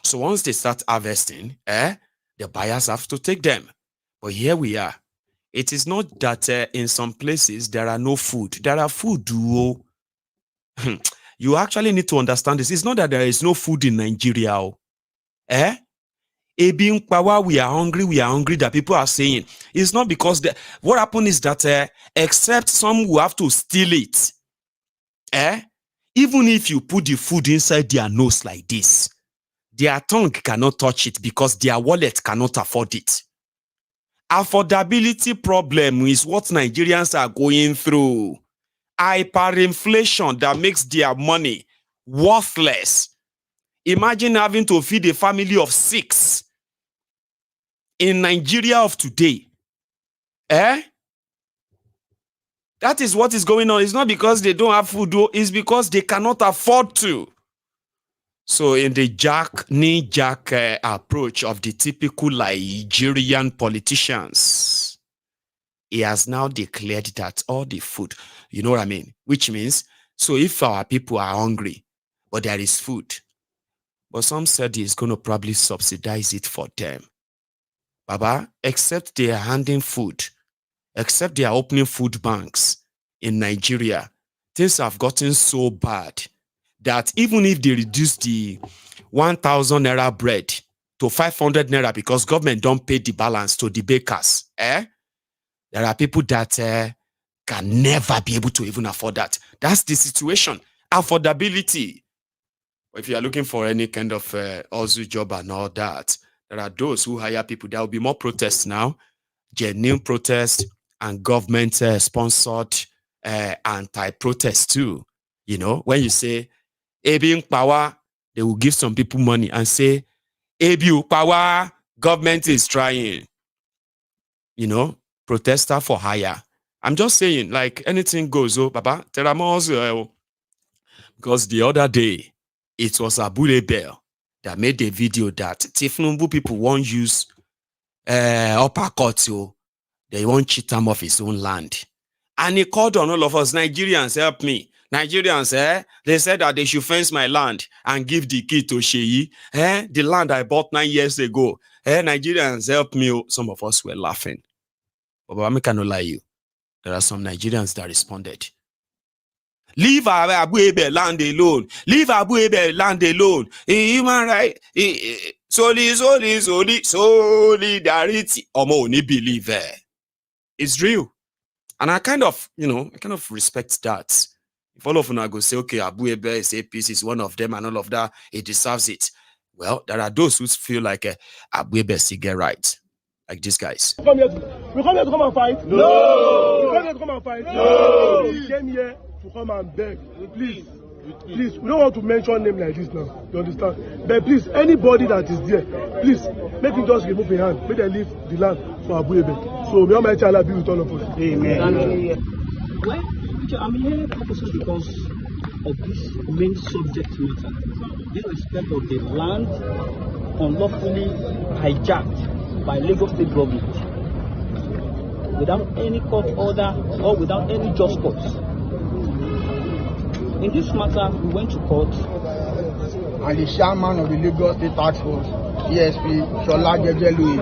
So once they start harvesting, the buyers have to take them. But here we are. It is not that in some places there are no food. There are food, duo. You actually need to understand this. It's not that there is no food in Nigeria. Ebin Pawa, we are hungry that people are saying. It's not because what happened is that except some who have to steal it, even if you put the food inside their nose like this, their tongue cannot touch it because their wallet cannot afford it. Affordability problem is what Nigerians are going through. Hyperinflation that makes their money worthless. Imagine having to feed a family of 6 in Nigeria of today. That is what is going on. It's not because they don't have food, though. It's because they cannot afford to. So in the knee-jerk approach of the typical Nigerian politicians, he has now declared that all the food, you know what I mean? Which means, so if our people are hungry, but there is food, but some said he's going to probably subsidize it for them. Baba, except they are handing food, except they are opening food banks in Nigeria, things have gotten so bad that even if they reduce the 1,000 naira bread to 500 naira because government don't pay the balance to the bakers, there are people that can never be able to even afford that. That's the situation. Affordability. If you are looking for any kind of Ozu job and all that, there are those who hire people. There will be more protests now, genuine protests and government-sponsored anti-protests too. You know, when you say, Ebin power, they will give some people money and say, Ebu power, government is trying. You know, protester for hire. I'm just saying, like anything goes, Baba, because the other day, it was Abu Lebel that made a video that Tinubu people won't use upper court, they won't cheat him off his own land. And he called on all of us, Nigerians, help me. Nigerians, they said that they should fence my land and give the key to Sheyi. The land I bought 9 years ago. Nigerians, help me. Some of us were laughing. But I cannot lie you. There are some Nigerians that responded. Leave Abu Ebe land alone. Leave Abu Ebe land alone. Human right. Solidarity. Omo ni believe. It's real. And I kind of, respect that. If all of them go say, okay, Abu Ebe is APC, is one of them and all of that, he deserves it. Well, there are those who feel like Abu Ebe still get right. Like these guys. We come here to come and fight? No! We come here to come and fight? No! We came here to come and beg. Please, we don't want to mention name like this now. You understand? But please, anybody that is there, please, make him just remove a hand. Make them leave the land for Abu Ebe. So may Almighty Allah be with all of us. Amen. Well, I'm here purposely because of this main subject matter. In respect of the land unlawfully hijacked by Lagos State government without any court order or without any just cause. In this matter, we went to court. And the chairman of the Lagos State Task Force, CSP, Shola Jejeluyi,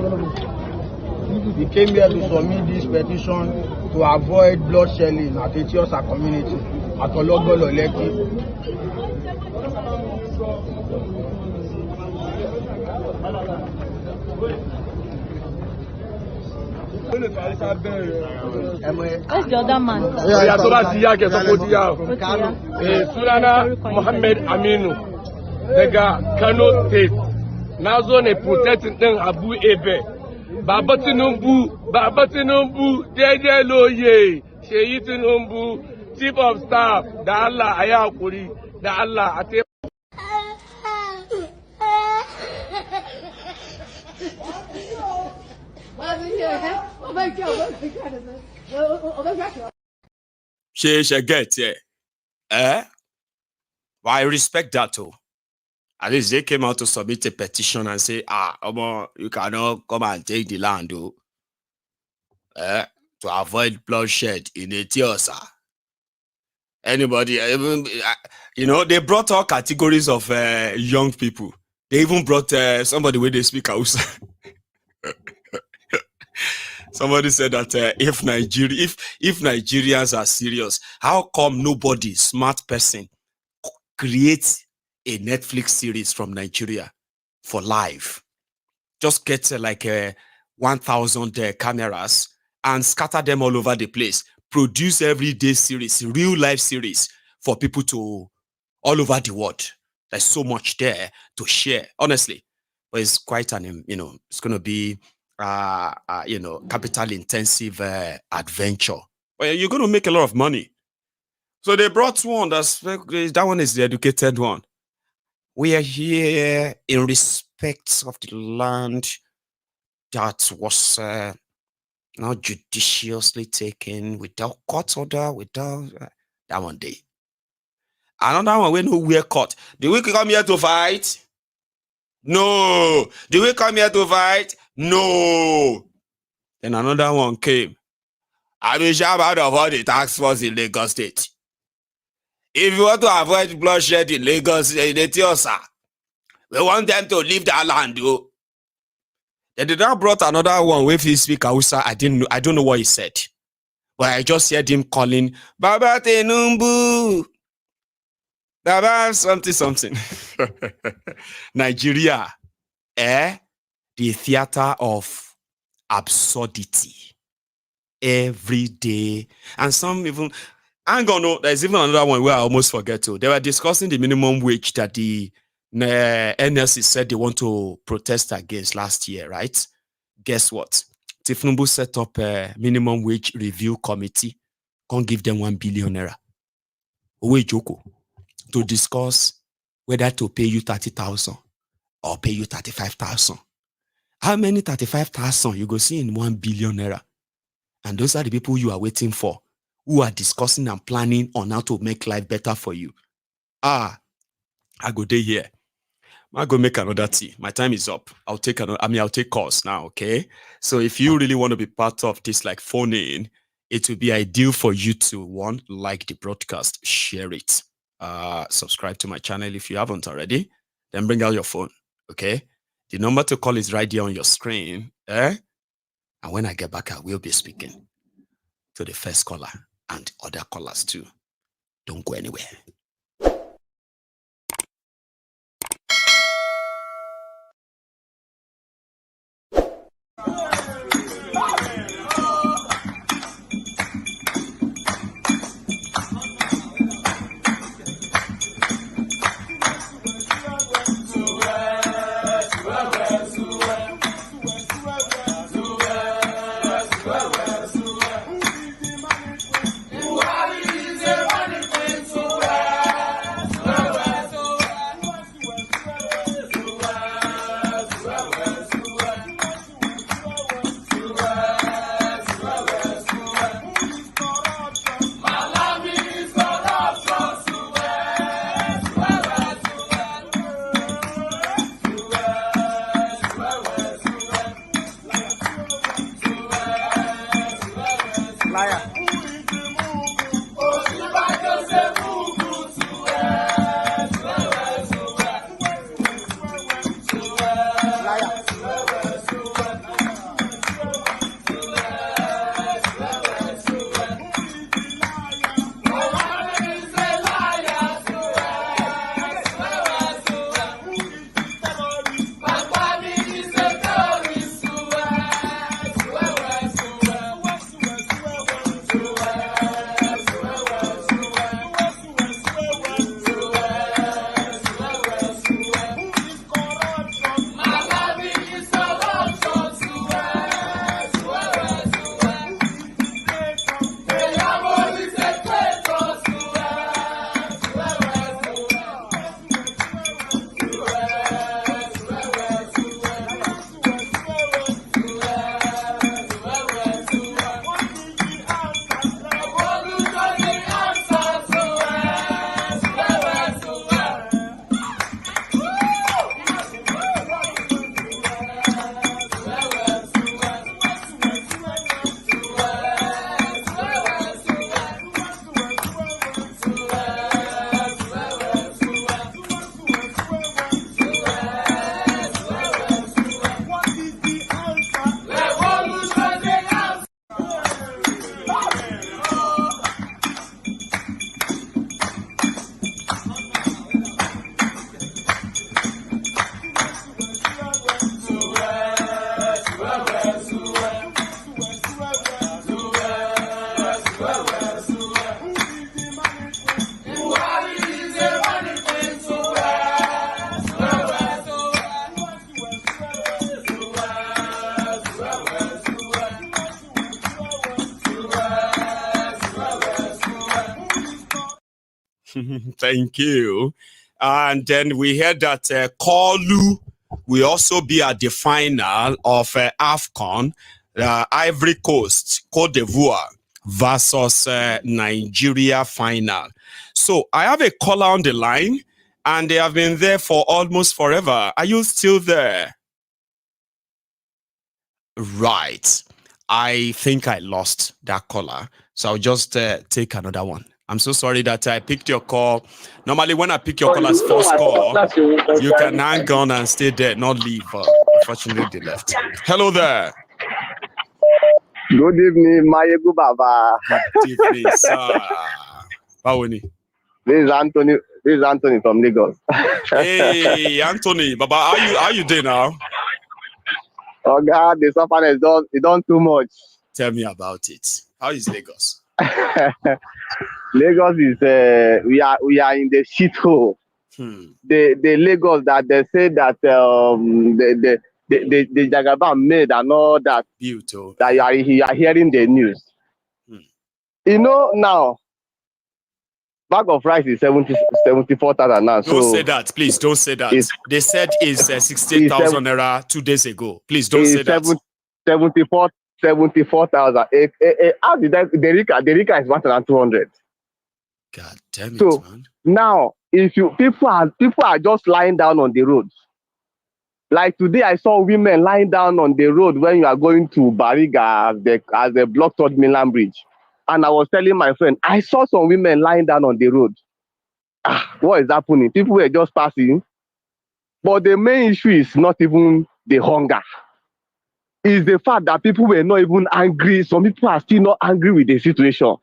we came here to submit this petition to avoid blood shelling at the Etiosa community at Ologolo Lekki. Where's the other man? Sunana Muhammad Aminu daga Kano State. Na zo ne protecting din Abu Ebe. Baba Tinubu, Jeje Loye, Sheyi Tinubu, Chief of Staff, da Allah a yi hakuri, da Allah a taimaka. She get Well, I respect that too. At least they came out to submit a petition and say, you cannot come and take the land, to avoid bloodshed in Etiosa. Anybody, even, they brought all categories of young people. They even brought somebody where they speak Hausa. Somebody said that if Nigerians are serious, how come nobody, smart person, creates a Netflix series from Nigeria for live? just get like 1,000 cameras and scatter them all over the place. Produce everyday series, real life series for people to all over the world. There's so much there to share, honestly. But it's quite an, it's going to be, capital intensive adventure. Well, you're going to make a lot of money. So they brought one that one is the educated one. We are here in respect of the land that was not judiciously taken without court order, without that one day. Another one, we know we're caught. Do we come here to fight? No. Do we come here to fight? No. Then another one came. I've been sharp out of all the task force in Lagos State. If you want to avoid bloodshed in Lagos, we want them to leave that land. Then they now brought another one with his speaker. I don't know what he said. But I just heard him calling Baba Tinubu. Baba something. Nigeria. The theater of absurdity. Every day. And some even, there's even another one where I almost forget to. They were discussing the minimum wage that the NLC said they want to protest against last year, right? Guess what? Tinubu set up a minimum wage review committee. Can't give them 1 billion naira. To discuss whether to pay you 30,000 or pay you 35,000. How many 35,000 you go see in 1 billion naira? And those are the people you are waiting for, who are discussing and planning on how to make life better for you. I go day here. I go make another tea. My time is up. I'll take calls now, okay? So if you really want to be part of this, like phone in, it will be ideal for you to, one, like the broadcast, share it, subscribe to my channel if you haven't already, then bring out your phone, okay? The number to call is right there on your screen, And when I get back, I will be speaking to the first caller and other callers too. Don't go anywhere. Thank you. And then we heard that Kolu will also be at the final of AFCON, Ivory Coast, Cote d'Ivoire versus Nigeria final. So I have a caller on the line, and they have been there for almost forever. Are you still there? Right. I think I lost that caller. So I'll just take another one. I'm so sorry that I picked your call. Normally, when I pick your call as first call, you can hang on and stay there, not leave. Unfortunately, they left. Hello there. Good evening, Mayegu Baba. Good evening, sir. Bawoni. This is Anthony. This is Anthony from Lagos. Hey, Anthony, Baba, how you doing now? Oh God, the suffering is done too much. Tell me about it. How is Lagos? Lagos is we are in the shit hole. The Lagos that they say that the Jagaban made and all that. Beautiful. That you are hearing the news. You know now, bag of rice is 74,000 now. Don't say that, please. Don't say that. They said it's 68,000 naira 2 days ago. Please don't say that. 74,000. How did that? Derika is 1,200. God damn it, so, man. Now, if people are just lying down on the roads. Like today, I saw women lying down on the road when you are going to Bariga as the blocked out mainland bridge. And I was telling my friend, I saw some women lying down on the road. What is happening? People were just passing. But the main issue is not even the hunger. It's the fact that people were not even angry. Some people are still not angry with the situation.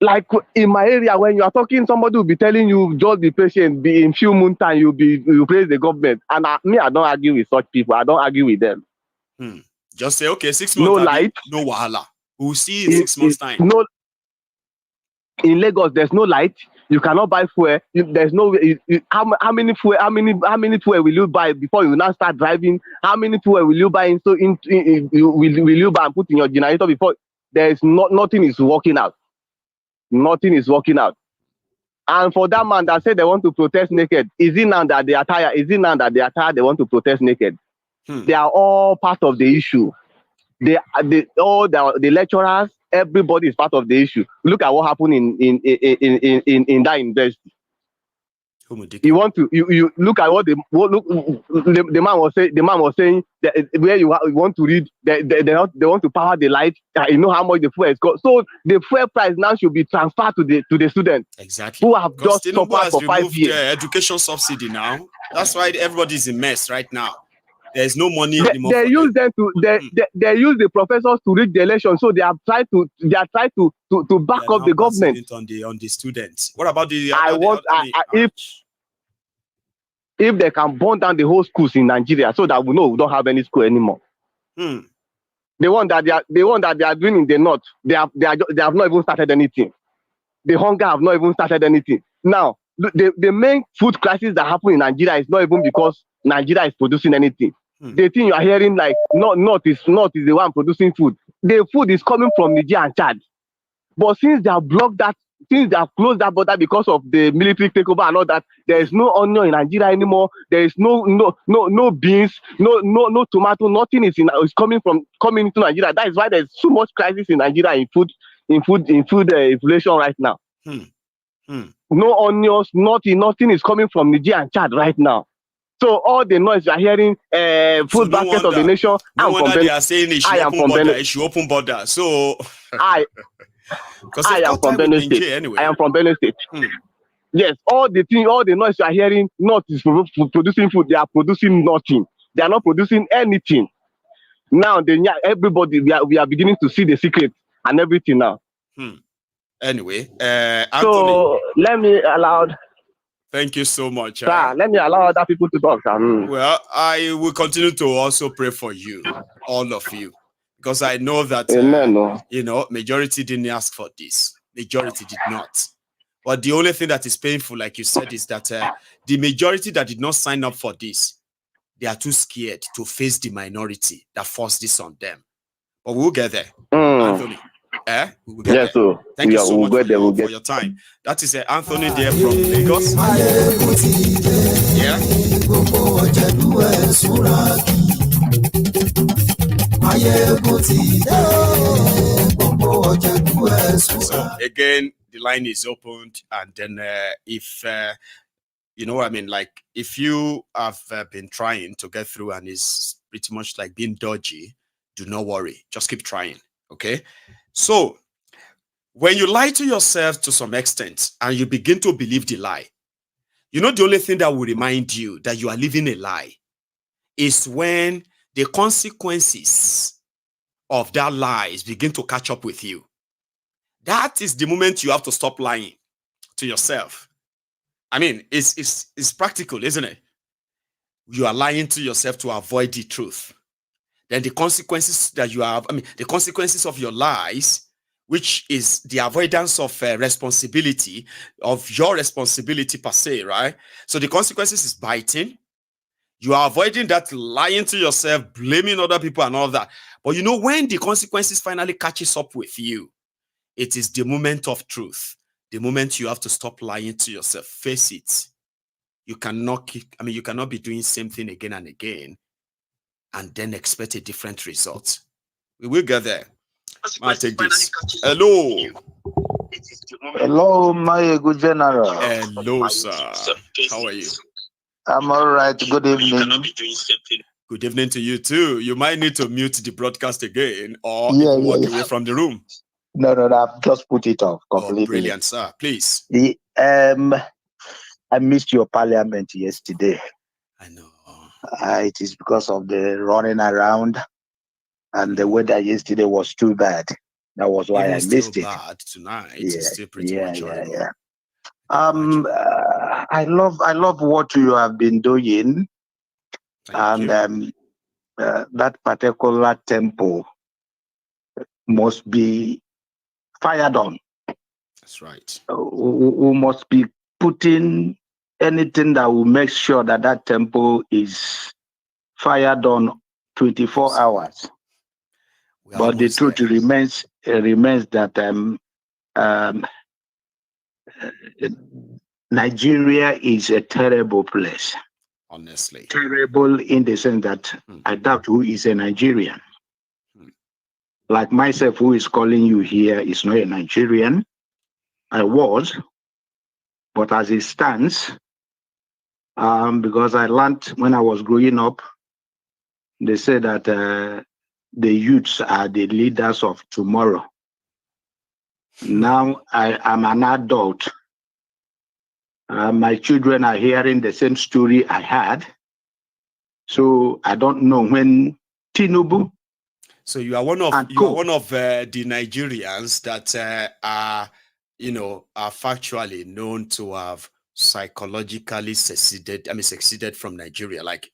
Like in my area, when you are talking, somebody will be telling you, just be patient, be in few months time, you praise the government. And I don't argue with such people. I don't argue with them. Just say, okay, 6 months. No light. No wahala. We'll see in 6 months time. No. In Lagos, there's no light. You cannot buy fuel. There's no. How many fuel will you buy before you now start driving? How many fuel will you buy? Will you buy and put in your generator before? Nothing is working out. Nothing is working out. And for that man that said they want to protest naked, is it now that they are tired? Is it now that they are tired? They want to protest naked. They are all part of the issue. The lecturers, everybody is part of the issue. Look at what happened in that university. You want to you look at what the man was saying. The man was saying that where you want to read, they want to power the light. You know how much the fuel is cost. So the fuel price now should be transferred to the students. Exactly. Who have just Tinubu suffered for 5 years. Education subsidy now. That's why everybody's in mess right now. There's no money anymore. They use them to they use the professors to rig the election. So they are trying to back up the government on the students. What about the? If they can burn down the whole schools in Nigeria, so that we know we don't have any school anymore. The one that they are doing in the north, they have not even started anything. The hunger have not even started anything. Now the main food crisis that happened in Nigeria is not even because Nigeria is producing anything. The thing you are hearing like north is the one producing food. The food is coming from Niger and Chad. But since they have blocked that, since they have closed that border because of the military takeover and all that, there is no onion in Nigeria anymore. There is no beans, no tomato, nothing is coming into Nigeria. That is why there is so much crisis in Nigeria in food inflation right now. No onions, nothing is coming from Niger and Chad right now. So all the noise you are hearing, food basket of the nation. No wonder they are saying it should open border. So I am from Benin State. Anyway. I am from Benin State. Yes, all the noise you are hearing, not is producing food. They are producing nothing. They are not producing anything. Now, everybody, we are beginning to see the secret and everything now. Anyway, Anthony. So let me allow. Thank you so much. Sir, let me allow other people to talk. Well, I will continue to also pray for you, all of you, because I know that majority didn't ask for this. Majority did not. But the only thing that is painful, like you said, is that the majority that did not sign up for this, they are too scared to face the minority that forced this on them. But we'll get there. Anthony, We will get there. So Thank you so much for your time. That is Anthony there from Lagos. Yeah. So again, the line is opened, and then if you know what I mean, like if you have been trying to get through and it's pretty much like being dodgy, do not worry, just keep trying. Okay, so when you lie to yourself to some extent and you begin to believe the lie, you know the only thing that will remind you that you are living a lie is when the consequences of that lies begin to catch up with you. That is the moment you have to stop lying to yourself. I mean, it's practical, isn't it? You are lying to yourself to avoid the truth. Then the consequences that you have, the consequences of your lies, which is the avoidance of responsibility, of your responsibility per se, right? So the consequences is biting. You are avoiding that, lying to yourself, blaming other people and all that. But you know, when the consequences finally catches up with you, it is the moment of truth. The moment you have to stop lying to yourself, face it. You cannot you cannot be doing same thing again and again and then expect a different result. We will get there. I'll take this. Hello. Hello, my good general. Hello, sir. How are you? I'm all right. Good evening. Good evening to you too. You might need to mute the broadcast again or even walk away from the room. No, I've just put it off completely. Oh, brilliant, sir. Please. I missed your parliament yesterday. I know. It is because of the running around, and the weather yesterday was too bad. That was why I missed it. Bad tonight. It's still pretty much horrible. I love what you have been doing, and that particular tempo must be fired on. That's right. We must be putting anything that will make sure that that tempo is fired on 24 hours. But the truth remains that Nigeria is a terrible place. Honestly. Terrible in the sense that I doubt who is a Nigerian. Like myself, who is calling you here, is not a Nigerian. I was, but as it stands, because I learned when I was growing up, they say that the youths are the leaders of tomorrow. Now I am an adult. My children are hearing the same story I had. So I don't know when Tinubu. So you are one of the Nigerians that are factually known to have psychologically succeeded from Nigeria. Like,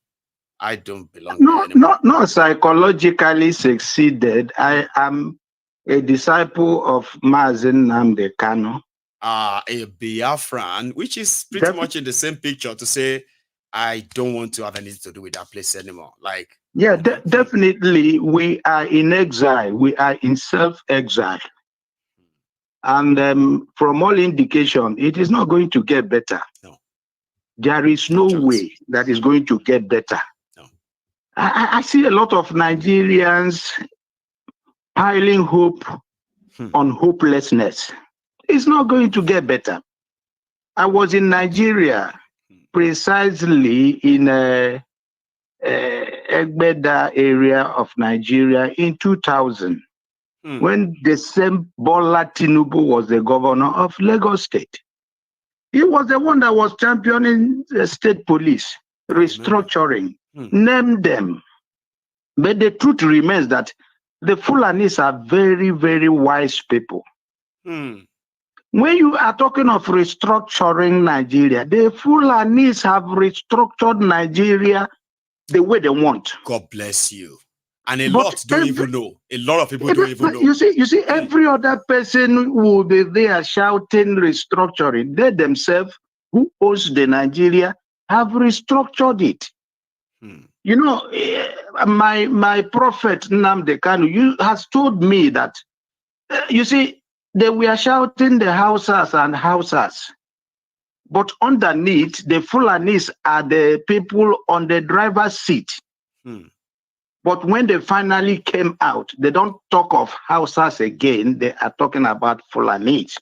I don't belong there anymore. Not psychologically succeeded. I am a disciple of Mazen Nnamdi Kanu. A Biafran, which is pretty much in the same picture to say, I don't want to have anything to do with that place anymore. Like, yeah, definitely. We are in exile. We are in self-exile. And from all indication, it is not going to get better. No. There is no way that is going to get better. No. I see a lot of Nigerians piling hope on hopelessness. It's not going to get better. I was in Nigeria, precisely in Gbaja area of Nigeria in 2000, when the same Bola Tinubu was the governor of Lagos State. He was the one that was championing the state police, restructuring, name them. But the truth remains that the Fulanis are very, very wise people. When you are talking of restructuring Nigeria, the Fulanis have restructured Nigeria the way they want. God bless you. And a lot don't even know. A lot of people don't even know. You see, every other person will be there shouting restructuring. They themselves, who owns the Nigeria, have restructured it. You know, my prophet Nnamdi Kanu has told me that You see, they were shouting the houses and houses, but underneath, the Fulanis are the people on the driver's seat. But when they finally came out, they don't talk of houses again. They are talking about Fulanis.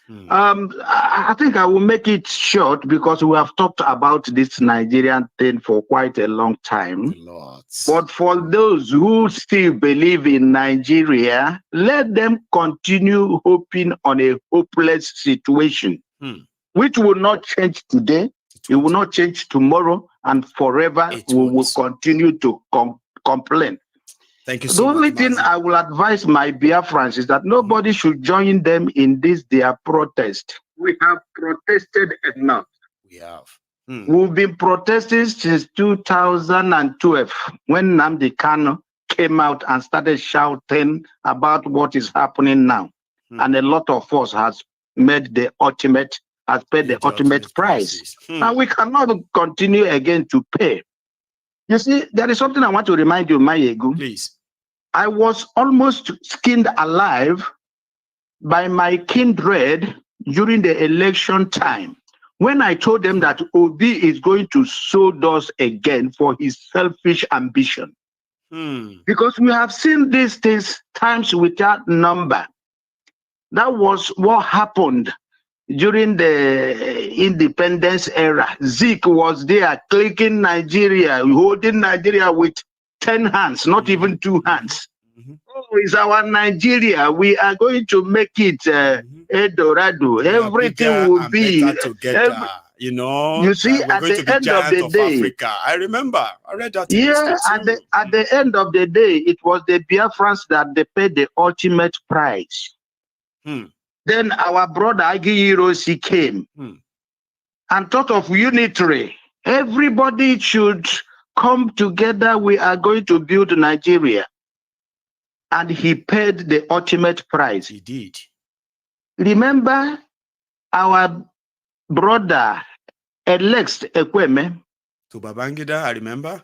I think I will make it short because we have talked about this Nigerian thing for quite a long time. But for those who still believe in Nigeria, let them continue hoping on a hopeless situation, which will not change today. It will not change tomorrow, and forever we will continue to complain. Thank you The so only much, thing Mazi. I will advise my Biafrans is that nobody should join them in their protest. We have protested enough. We have. We've been protesting since 2012 when Nnamdi Kanu came out and started shouting about what is happening now. And a lot of us has paid the ultimate price. And we cannot continue again to pay. You see, there is something I want to remind you, Mayegu. Please. I was almost skinned alive by my kindred during the election time when I told them that Obi is going to sow us again for his selfish ambition. Because we have seen these things times without number. That was what happened during the independence era. Zeke was there clicking Nigeria, holding Nigeria with 10 hands, not even 2 hands. Oh, it's our Nigeria. We are going to make it Eldorado. Everything will be together. You see, we're at going the to be end of the giant day, Africa. I remember. I read that. Yeah, at the end of the day, it was the Biafrans that they paid the ultimate price. Then our brother Agi Hiroshi came and thought of unitary. Everybody should come together. We are going to build Nigeria. And he paid the ultimate price. He did. Remember our brother Alex Ekweme? To Babangida, I remember.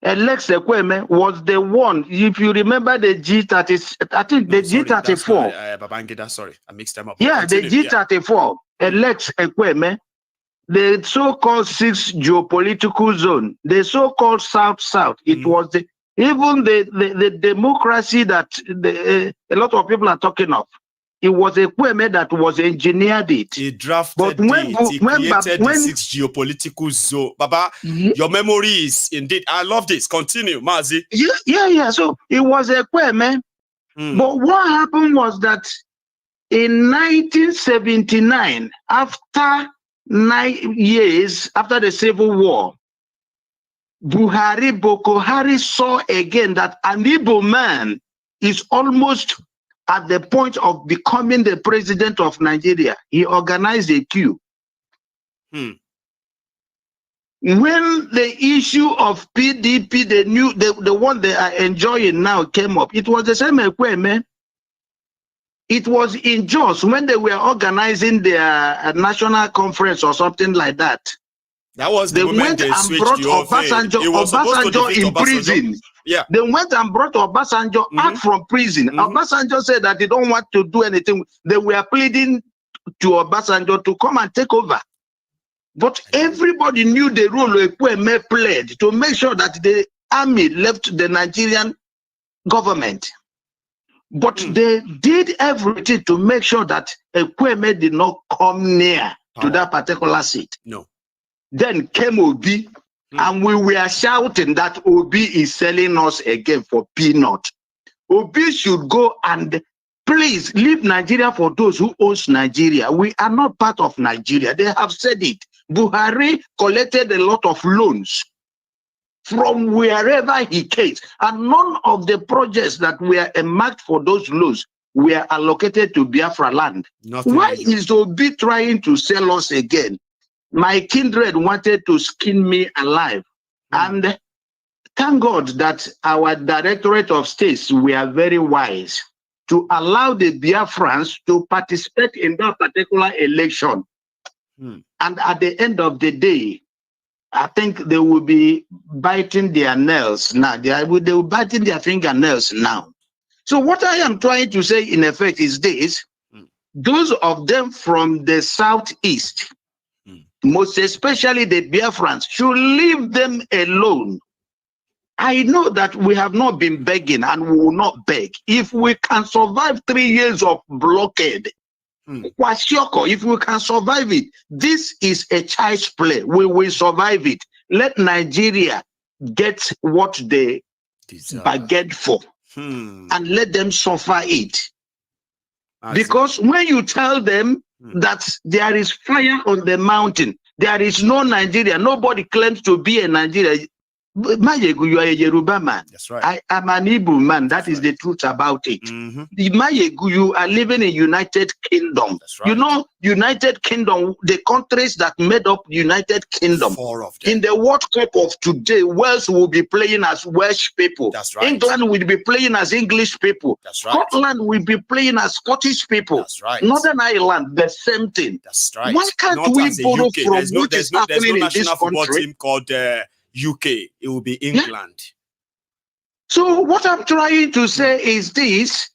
Alex Ekweme was the one, if you remember the G30, I think the G34. Babangida, sorry, I mixed them up. Yeah, Continue. the G34, Alex Ekweme, the so-called 6th geopolitical zone, the so-called South-South, it was even the democracy that a lot of people are talking of. It was Ekweme that was engineered it. He drafted He created the 6th geopolitical zone. Baba, your memory is indeed. I love this. Continue, Mazi. Yeah. So it was Ekweme. But what happened was that in 1979, after 9 years after the Civil War, Boko Haram saw again that an Igbo man is almost at the point of becoming the president of Nigeria. He organized a coup. When the issue of PDP, the one they are enjoying now, came up, it was the same Ekweme. It was in Jos when they were organizing their national conference or something like that. That was the moment they switched the whole thing. It was Obasanjo in prison. Yeah. They went and brought Obasanjo out from prison. Obasanjo said that they don't want to do anything. They were pleading to Obasanjo to come and take over. But everybody knew the role Ekweme played to make sure that the army left the Nigerian government. But they did everything to make sure that Ekweme did not come near to that particular seat. No. Then came Obi, and we were shouting that Obi is selling us again for peanut. Obi should go and please leave Nigeria for those who owns Nigeria. We are not part of Nigeria. They have said it. Buhari collected a lot of loans from wherever he came, and none of the projects that were earmarked for those loans were allocated to Biafra land. Why is Obi trying to sell us again? My kindred wanted to skin me alive. And thank God that our Directorate of States were very wise to allow the Biafrans to participate in that particular election. And at the end of the day, I think they will be biting their nails now. They will be biting their fingernails now. So what I am trying to say in effect is this: those of them from the southeast, most especially the Biafrans, should leave them alone. I know that we have not been begging and we will not beg. If we can survive 3 years of blockade, if we can survive it, this is a child's play. We will survive it. Let Nigeria get what they bargained for and let them suffer it. Because when you tell them that there is fire on the mountain, there is no Nigeria, nobody claims to be a Nigeria. Mayegu, you are a Yoruba man. That's right. I am an Igbo man. That is the truth about it. Mayegu, you are living in United Kingdom. That's right. You know, United Kingdom, the countries that made up United Kingdom. 4 of them. In the World Cup of today, Wales will be playing as Welsh people. That's right. England will be playing as English people. That's right. Scotland will be playing as Scottish people. That's right. Northern Ireland, the same thing. That's right. Why can't we borrow from what is happening in this country? Team called UK, it will be England. Yeah. So what I'm trying to say is this: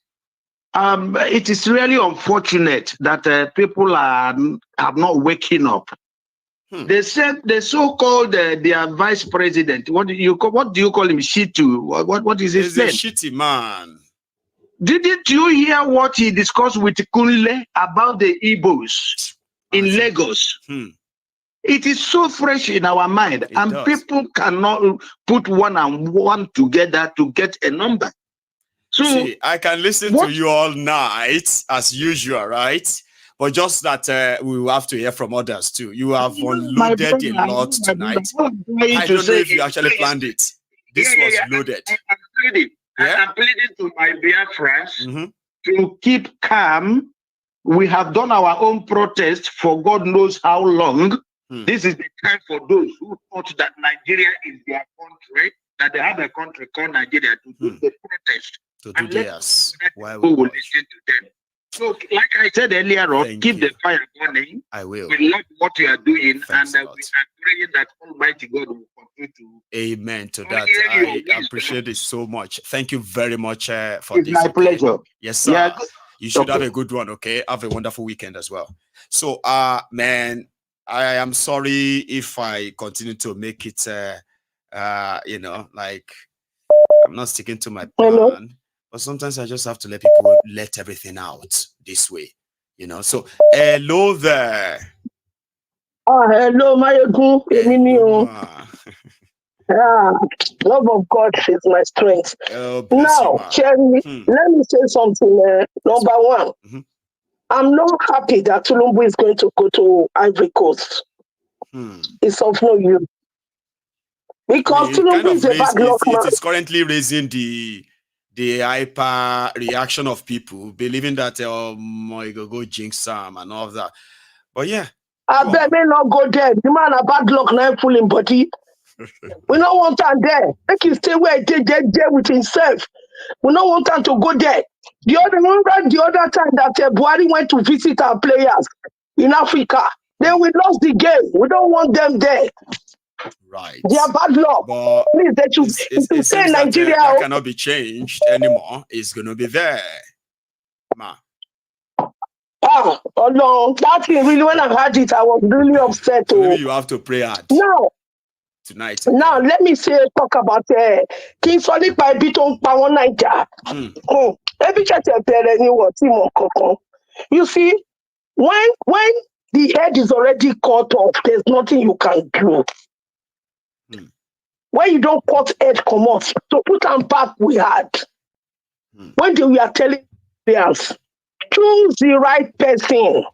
it is really unfortunate that people are not waking up. They said the so-called their vice president. What do you call him? Shitu. What is his name? He's a shitty man. Didn't you hear what he discussed with Kunle about the Igbos in Lagos? It is so fresh in our mind, and people cannot put one and one together to get a number. So see, I can listen to you all night as usual, right? But just that we will have to hear from others too. You have unloaded a lot tonight. I don't know if you actually planned it. This was loaded. I'm pleading to my Biafrans to keep calm. We have done our own protest for God knows how long. This is the time for those who thought that Nigeria is their country, that they have a country called Nigeria, to do the protest. To do theirs. Who will listen to them. So, like I said earlier on, keep the fire burning. I will. We love what you are doing, and we are praying that Almighty God will continue to. Amen to that. I appreciate it so much. Thank you very much for it's this. My pleasure. Yes, sir. Yeah. You should have a good one, okay? Have a wonderful weekend as well. So, man, I am sorry if I continue to make it, you know, like I'm not sticking to my plan. But sometimes I just have to let people let everything out this way, you know. So, hello there. Hello, Mayegun. Love of God is my strength. Now, Cherry, let me say something. Number one, I'm not happy that Tinubu is going to go to Ivory Coast. It's of no use. Because Tinubu is a bad luck man. It is currently raising the hyper reaction of people believing that you go jinx Sam and all of that. But yeah, I bet may not go there. The man a bad luck now fooling body. We don't want him there. Make him stay where he did there with himself. We don't want him to go there. The other time that Buhari went to visit our players in Africa, then we lost the game. We don't want them there. Right. They are bad luck. But please, they should say Nigeria. That cannot be changed anymore. It's going to be there. Ma. Oh no, that thing really, when I heard it, I was really upset. So maybe you have to pray hard. No. Tonight. Now, let me talk about King Solid by Biton Power Niger. You see, when the head is already cut off, there's nothing you can do. When you don't cut head, come off. So put on back we had. When we are telling players, choose the right person.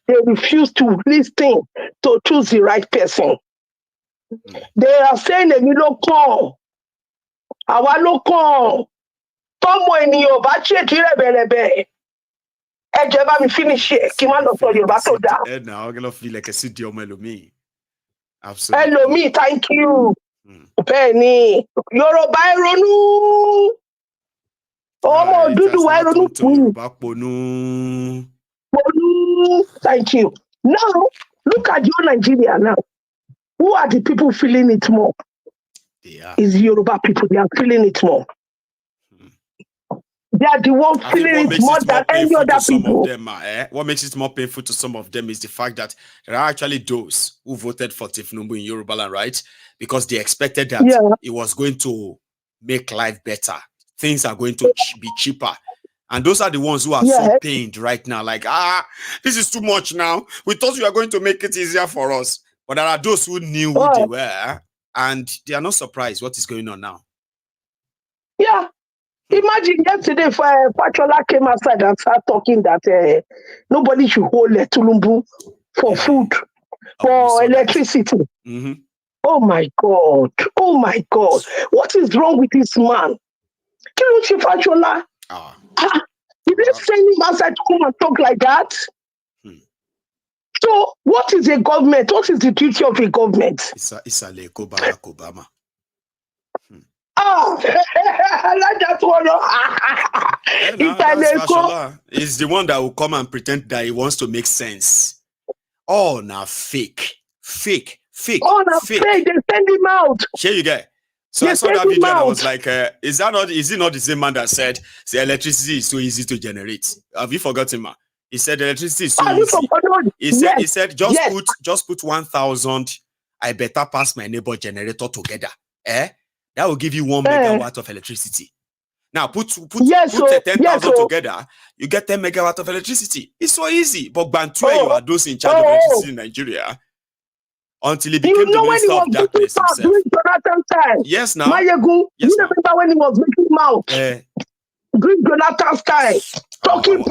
They refuse to listen to choose the right person. They are saying that you don't come. Our local. Tomo in your battery, me finish here. Now I'm gonna feel like a city of Melomi. Absolutely. Hello, me, thank you. Penny. Yoruba Ironu. Oh, thank you. Now, look at your Nigeria now. Who are the people feeling it more? It's Yoruba people. They are feeling it more. They are the one I think feeling what it makes more it more than any painful other to some people. of them, what makes it more painful to some of them is the fact that there are actually those who voted for Tinubu in Yoruba land, right? Because they expected that it was going to make life better. Things are going to be cheaper. And those are the ones who are so pained right now. Like, this is too much now. We thought you were going to make it easier for us. But there are those who knew who they were, and they are not surprised what is going on now. Yeah. Imagine yesterday if Pachola came outside and started talking that nobody should hold Tulumbu for food, for electricity. Mm-hmm. Oh my God. Oh my God. What is wrong with this man? Kiluchi Pachola. Did they send him outside to come and talk like that? So what is a government? What is the duty of a government? It's a Leko Barack Obama. I like that one. It's the one that will come and pretend that he wants to make sense. Oh, now fake. Oh, now fake. They send him out. Here you go. So I saw that video and I was like, is it not the same man that said the electricity is so easy to generate? Have you forgotten, man? He said electricity is so easy. He said just put 1,000. I better pass my neighbor generator together. That will give you 1 megawatt of electricity. Now put 10,000 together, you get 10 megawatt of electricity. It's so easy. But Bantu, you are those in charge of electricity in Nigeria. Until he became the minister of darkness himself. Yes, now. Mayegun, you remember when he was making mouth? During Jonathan's time. Talking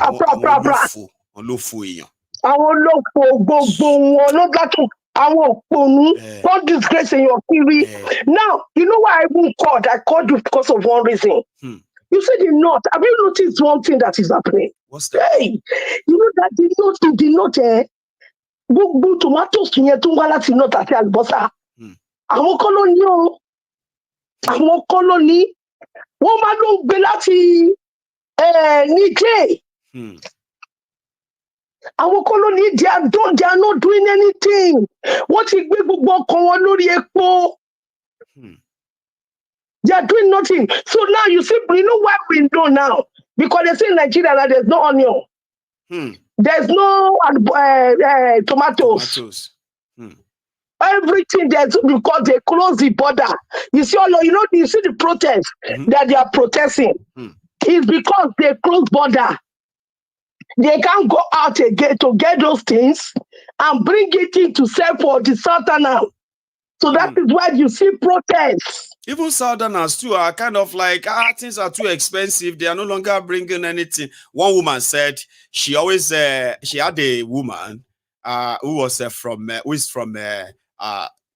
àwọn òpònú don't disgrace in your theory. Now, you know why I even called? I called you because of one reason. You said the North. Have you noticed one thing that is happening? What's that? Hey, you know that the North, gbogbo tomatoes yẹn tó wá láti North àti àlùbọ́sà. Àwọn kọ́lọ́nì o. Àwọn kọ́lọ́nì. Wọ́n máa ló ń gbé láti Niger. Àwọn colony, they are not doing anything. What is gbé gbogbo ọkàn wọn lórí epo? They are doing nothing. So now you see, you know why we know now? Because they say in Nigeria that there's no onion. There's no tomatoes. Everything there's because they close the border. You see you see the protest that they are protesting. It's because they close border. They can't go out again to get those things and bring it in to sell for the Southerners. So that is why you see protests. Even Southerners too are kind of like, things are too expensive. They are no longer bringing anything. One woman said she always, she had a woman who is from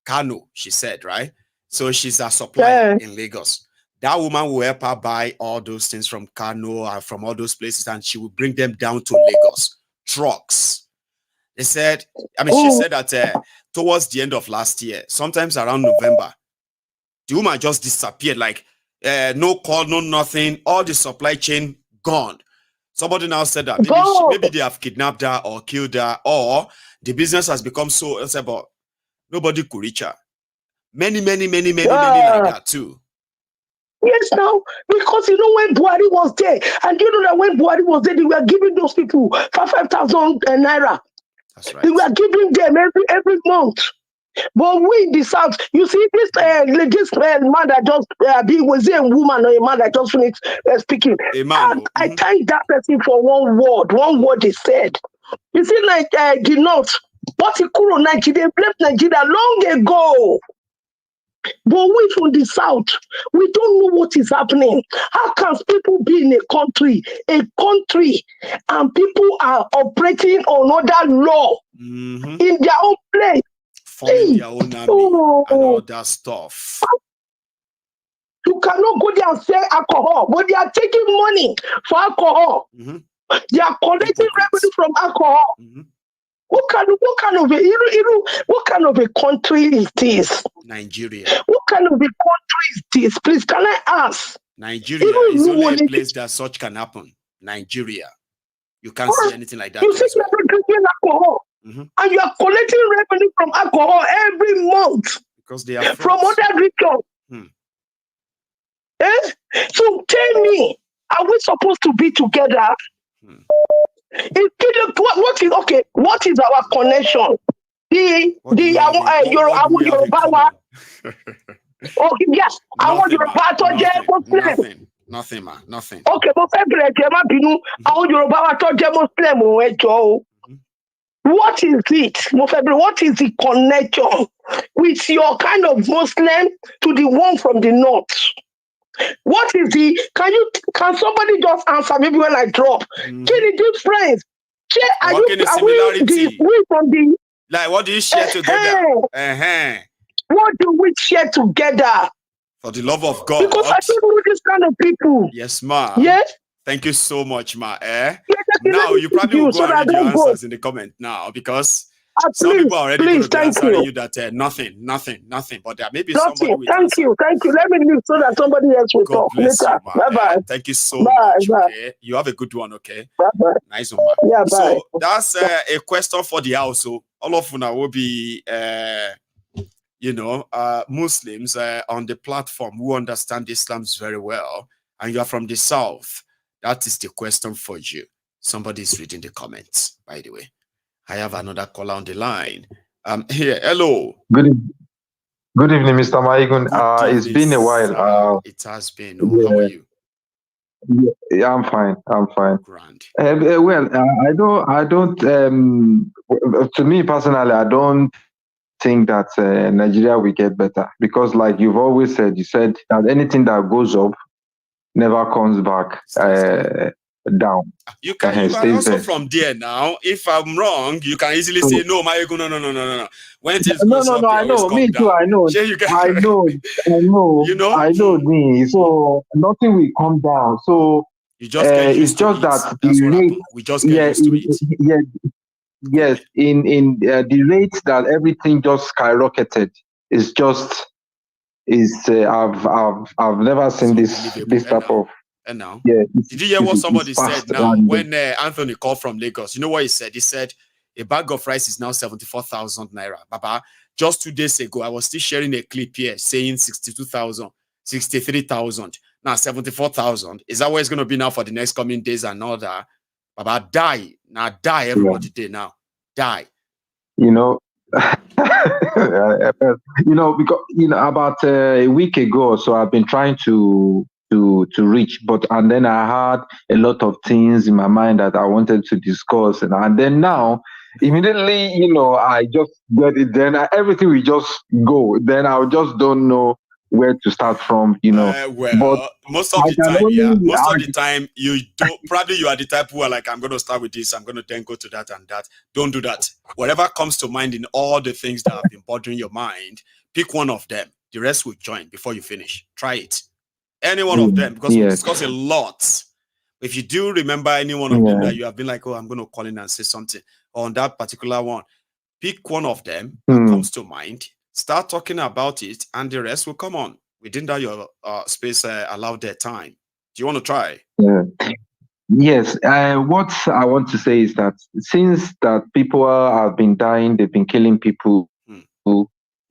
Kano, she said, right? So she's a supplier in Lagos. That woman will help her buy all those things from Kano and from all those places, and she will bring them down to Lagos. Trucks. They said, she said that towards the end of last year, sometimes around November, the woman just disappeared, like no call, no nothing, all the supply chain gone. Somebody now said that maybe they have kidnapped her or killed her, or the business has become so, but nobody could reach her. Many like that too. Yes, now, because you know when Buhari was there, and you know that when Buhari was there, they were giving those people 5,000 naira. That's right. They were giving them every month. But we in the South, you see this man that just was a woman or a man that just finished speaking. I thank that person for one word they said. You see, like the North, what he could on Nigeria, they left Nigeria long ago. But we from the South, we don't know what is happening. How can people be in a country, and people are operating on other law in their own place? Forming their own army and all that stuff. You cannot go there and sell alcohol, but they are taking money for alcohol. They are collecting revenue from alcohol. What kind of a country is this? Nigeria. What kind of a country is this? Please, can I ask? Nigeria is only a place that such can happen. Nigeria. You can't see anything like that. You see, you're drinking alcohol. And you are collecting revenue from alcohol every month. Because they are from other regions. So tell me, Are we supposed to be together? What is okay? What is our connection? Yoruba. Okay, yes, I want Yoruba to jẹ́ Muslim. Nothing, man. Nothing. Okay, mo fẹ́ bẹ̀rẹ̀ jẹ́ má bínú. Àwọn Yoruba wa tó jẹ́ Muslim o, ẹ jọ̀ọ́ o. What is it? Mo fẹ́ bẹ̀rẹ̀, what is the connection with your kind of Muslim to the one from the north? What is the? Can somebody just answer? Maybe when I drop. What the difference? We from the? Like, what do you share together? What do we share together? For the love of God. Because I don't know this kind of people. Yes, ma. Yes. Thank you so much, ma. Now you probably will go and read your answers in the comment now, because some people are already going to be answering you that nothing. But there may be somebody with Thank you. Let me leave so that somebody else will talk later. Bye-bye. Thank you so much. Okay? You have a good one, okay? Bye-bye. Nice one, ma. Yeah, bye. So that's a question for the house. So all of you will be Muslims on the platform who understand Islam very well, and you are from the south. That is the question for you. Somebody is reading the comments, by the way. I have another caller on the line. Here, hello. Good evening, Mr. Maigun. It's been a while. It has been. Yeah. How are you? Yeah, I'm fine. Grand. I don't. To me personally, I don't think that Nigeria will get better, because, like you've always said, you said that anything that goes up never comes back down. You are also from there now. If I'm wrong, you can easily say no. No. When things goes up, I know. Me too. I know. You know. I know me. So nothing will come down. So you just get used to it. That that's what happened. We just get used to it. Yes. In the rate that everything just skyrocketed I've never seen this type of. And now, yeah, did you hear what somebody said now when Anthony called from Lagos? You know what he said? He said a bag of rice is now 74,000 naira. Baba, just 2 days ago, I was still sharing a clip here saying 62,000, 63,000, now 74,000. Is that what it's going to be now for the next coming days and all that? Baba, die. Now die everybody day now. Die. Because about a week ago or so, I've been trying to reach, and then I had a lot of things in my mind that I wanted to discuss, and then now immediately I just get it, then everything will just go, then I just don't know where to start from, but most of the time you don't. Probably you are the type who are like, I'm going to start with this, I'm going to then go to that and that. Don't do that. Whatever comes to mind in all the things that have been bothering your mind, pick one of them. The rest will join before you finish. Try it. Any one of them, because we discuss a lot. If you do remember any one of them that you have been like, oh, I'm going to call in and say something on that particular one, pick one of them that comes to mind, start talking about it, and the rest will come on. Within that, your space allowed their time. Do you want to try? Yes. What I want to say is that since that people have been dying, they've been killing people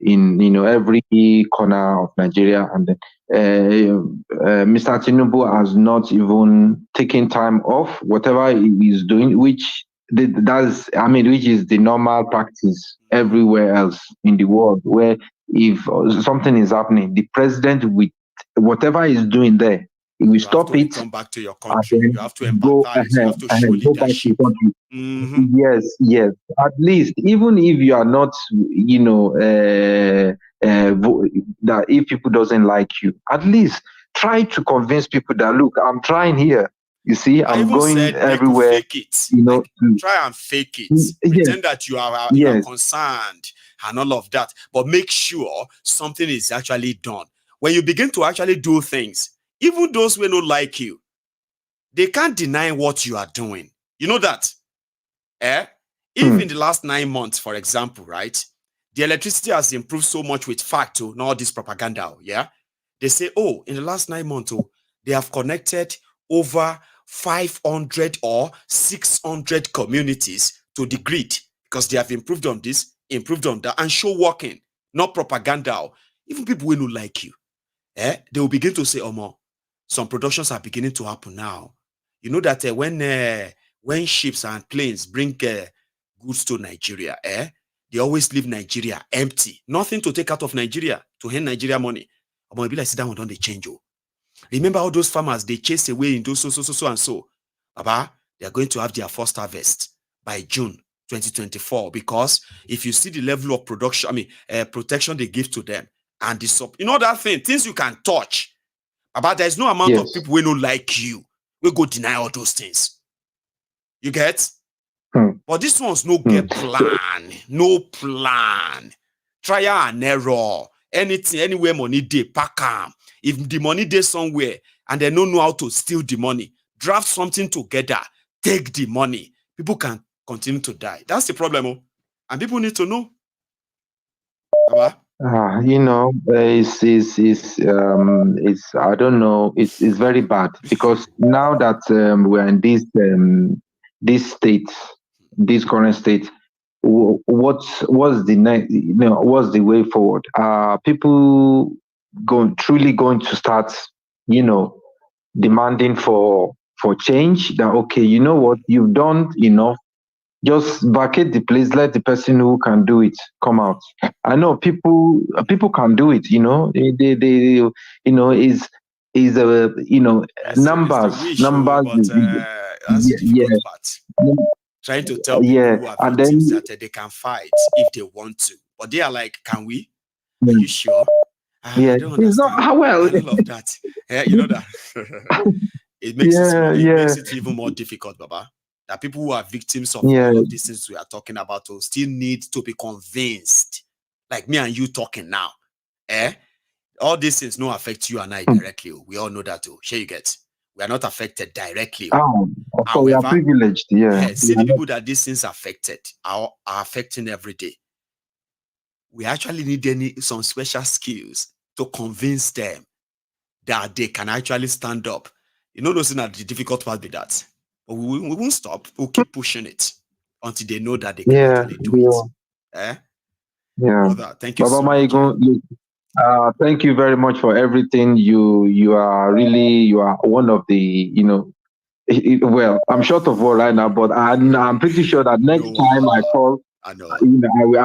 in every corner of Nigeria, and Mr. Tinubu has not even taken time off whatever he is doing, which is the normal practice everywhere else in the world, where if something is happening, the president, with whatever he's doing there, he will stop it. Come back to your country. You have to empathize. You have to show leadership. Yes. At least, even if you are not, that if people doesn't like you, at least try to convince people that, look, I'm trying here. You see, I'm going everywhere. Fake it. Try and fake it. Pretend that you are concerned and all of that, but make sure something is actually done. When you begin to actually do things, even those who don't like you, they can't deny what you are doing. You know that? If in the last 9 months, for example, right, the electricity has improved so much with fact, not all this propaganda, yeah? They say, oh, in the last 9 months, they have connected over 500 or 600 communities to the grid because they have improved on this, improved on that, and show working, not propaganda. Even people who don't like you, they will begin to say, some productions are beginning to happen now. You know that when ships and planes bring goods to Nigeria, they always leave Nigeria empty. Nothing to take out of Nigeria to hand Nigeria money. I'm going to be like, sit down, don't they change? Oh. Remember all those farmers, they chase away in those so and so. Baba, they are going to have their first harvest by June 2024, because if you see the level of production, protection they give to them, and that thing, things you can touch. Baba, there's no amount of people who don't like you. We go deny all those things. You get? But this one's no get plan. No plan. Trial and error. Anything, anywhere money they pack them. If the money they somewhere and they don't know how to steal the money, draft something together, take the money. People can continue to die. That's the problem. Oh. And people need to know. Baba? It's I don't know. It's very bad, because now that we're in this state, this current state, what's the next? What's the way forward? Are people truly going to start, demanding for change? That okay, you know what, you've done enough. Just vacate the place, let the person who can do it come out. I know people can do it, numbers. That's the difficult part. Trying to tell people who are victims that they can fight if they want to. But they are like, can we? Are you sure? I don't understand. I don't love that. You know that. It makes it even more difficult, Baba. That people who are victims of all of these things we are talking about will still need to be convinced. Like me and you talking now. All these things don't affect you and I directly. We all know that too. Sure you get. We are not affected directly. However, we are privileged. See the people that these things affected are affecting every day. We actually need some special skills to convince them that they can actually stand up. Those things are the difficult part with that. But we won't stop. We'll keep pushing it until they know that they can actually do it. Brother, thank you so much. Thank you very much for everything. You are one of the, well, I'm short of word right now, but I'm pretty sure that next time I call, I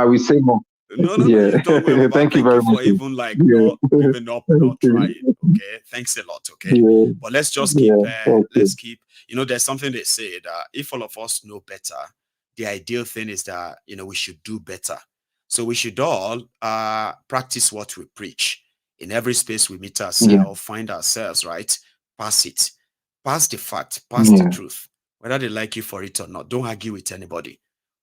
will say more. No, don't worry about. Thank you very much for even not giving up, not trying. Okay, thanks a lot. Okay, but let's just keep. Let's keep. There's something they say that if all of us know better, the ideal thing is that we should do better. So we should all practice what we preach. In every space we meet ourselves, find ourselves, right? Pass it, pass the fact, pass the truth. Whether they like you for it or not, don't argue with anybody.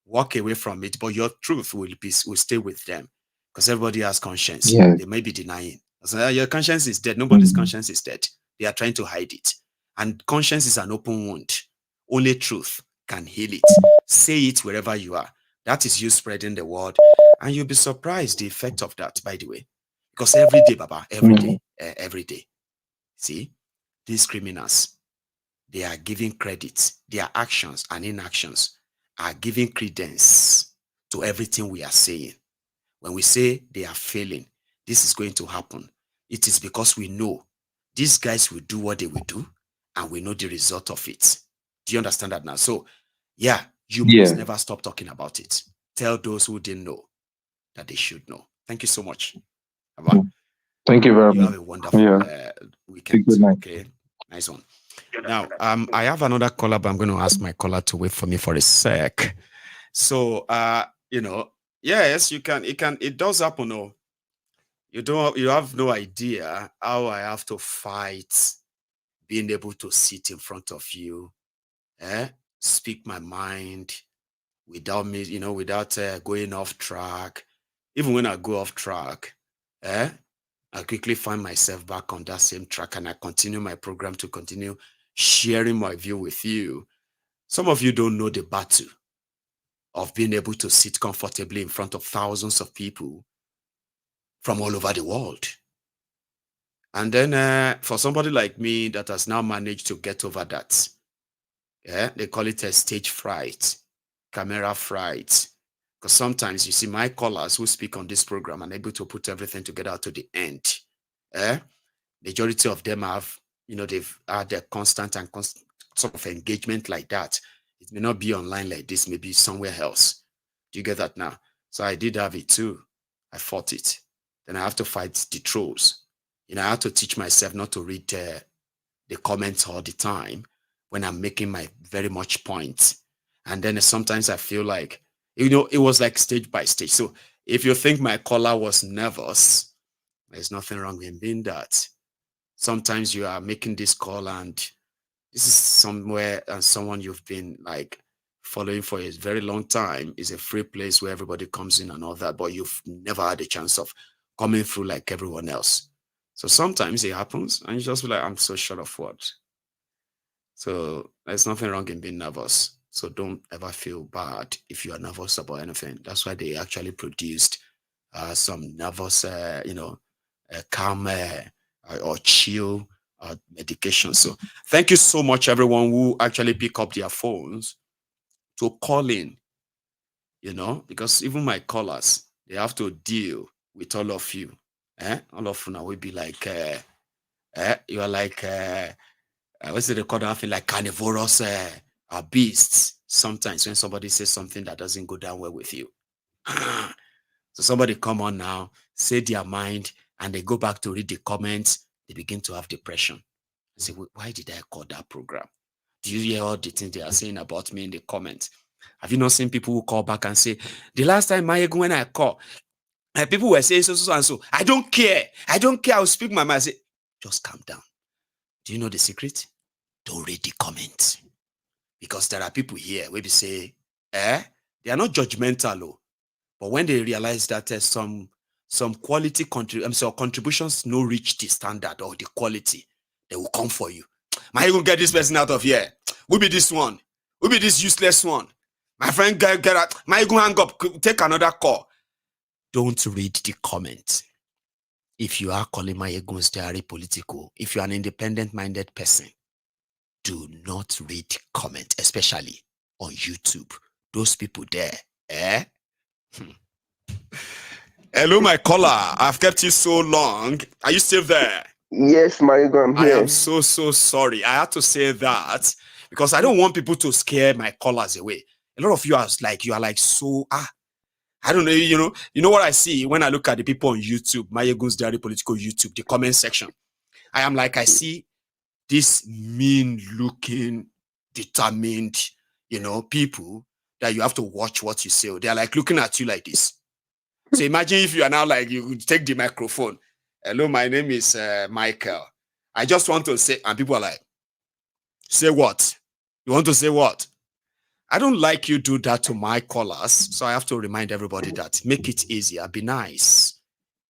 Walk away from it, but your truth will stay with them, because everybody has conscience. They may be denying. So your conscience is dead. Nobody's conscience is dead. They are trying to hide it, and conscience is an open wound. Only truth can heal it. Say it wherever you are. That is you spreading the word, and you'll be surprised the effect of that. By the way, because every day, Baba, every day. See, these criminals, they are giving credit. Their actions and inactions are giving credence to everything we are saying. When we say they are failing, this is going to happen. It is because we know these guys will do what they will do, and we know the result of it. Do you understand that now? So, you must never stop talking about it. Tell those who didn't know that they should know. Thank you so much. Thank you very much. You have a wonderful weekend. Okay, nice one. Now, I have another caller, but I'm going to ask my caller to wait for me for a sec. So, yes, you can. It does happen. No, you have no idea how I have to fight being able to sit in front of you, speak my mind without me, without going off track. Even when I go off track, I quickly find myself back on that same track, and I continue my program to continue sharing my view with you. Some of you don't know the battle of being able to sit comfortably in front of thousands of people from all over the world. And then for somebody like me that has now managed to get over that, they call it a stage fright, camera fright. Because sometimes you see my callers who speak on this program and able to put everything together to the end. Majority of them have they've had a constant and sort of engagement like that. It may not be online like this, maybe somewhere else. Do you get that now? So I did have it too. I fought it. Then I have to fight the trolls. I have to teach myself not to read the comments all the time when I'm making my very much points. And then sometimes I feel like, it was like stage by stage. So if you think my caller was nervous, there's nothing wrong with being that. Sometimes you are making this call and this is somewhere and someone you've been like following for a very long time. Is a free place where everybody comes in and all that, but you've never had a chance of coming through like everyone else. So sometimes it happens and you just feel like, I'm so short of words. So there's nothing wrong in being nervous. So don't ever feel bad if you are nervous about anything. That's why they actually produced some nervous, calm or chill medication. So thank you so much, everyone who actually pick up their phones to call in, because even my callers, they have to deal with all of you. All of you now will be like, you are like, what's it called? I feel like carnivorous beasts sometimes when somebody says something that doesn't go down well with you. So somebody come on now, say their mind, and they go back to read the comments, they begin to have depression. I say, why did I call that program? Do you hear all the things they are saying about me in the comments? Have you not seen people who call back and say, the last time when I call, people were saying so and so. I don't care. I'll speak my mind. I say, just calm down. Do you know the secret? Don't read the comments. Because there are people here where they say, they are not judgmental, but when they realize that some quality contributions no reach the standard or the quality, they will come for you. Man, you gonna get this person out of here. Who be this one? Who be this useless one? My friend, get out. Man, you gonna hang up. Take another call. Don't read the comments. If you are calling my ego's diary political, if you are an independent-minded person, do not read comment, especially on YouTube. Those people there, Hello, my caller. I've kept you so long. Are you still there? Yes, Marigo, I'm here. I am so sorry. I had to say that because I don't want people to scare my callers away. A lot of you are like so I don't know, you know what I see when I look at the people on YouTube, Mayegun's Diary Political YouTube, the comment section. I see this mean-looking, determined, people that you have to watch what you say. They're like looking at you like this. So imagine if you are now like, you take the microphone. Hello, my name is Michael. I just want to say, and people are like, say what? You want to say what? I don't like you do that to my callers. So I have to remind everybody that make it easier, be nice.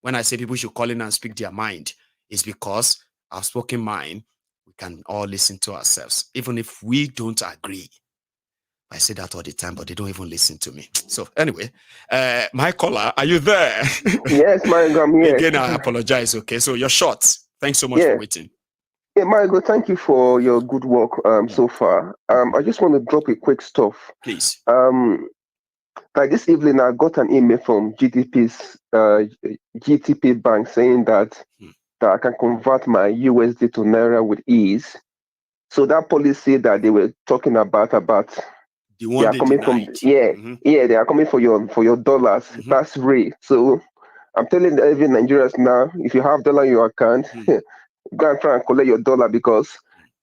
When I say people should call in and speak their mind, it's because our spoken mind, we can all listen to ourselves, even if we don't agree. I say that all the time, but they don't even listen to me. So anyway, my caller, are you there? Yes, Marigo, I'm here. Again, I apologize. Okay, so you're short. Thanks so much for waiting. Yeah, Marigo, thank you for your good work so far. I just want to drop a quick stuff. Please. Like this evening, I got an email from GTP Bank saying that I can convert my USD to Naira with ease. So that policy that they were talking about the one they coming denied. from they are coming for your dollars. That's real. So I'm telling every Nigerians now, if you have dollar in your account, go and try and collect your dollar, because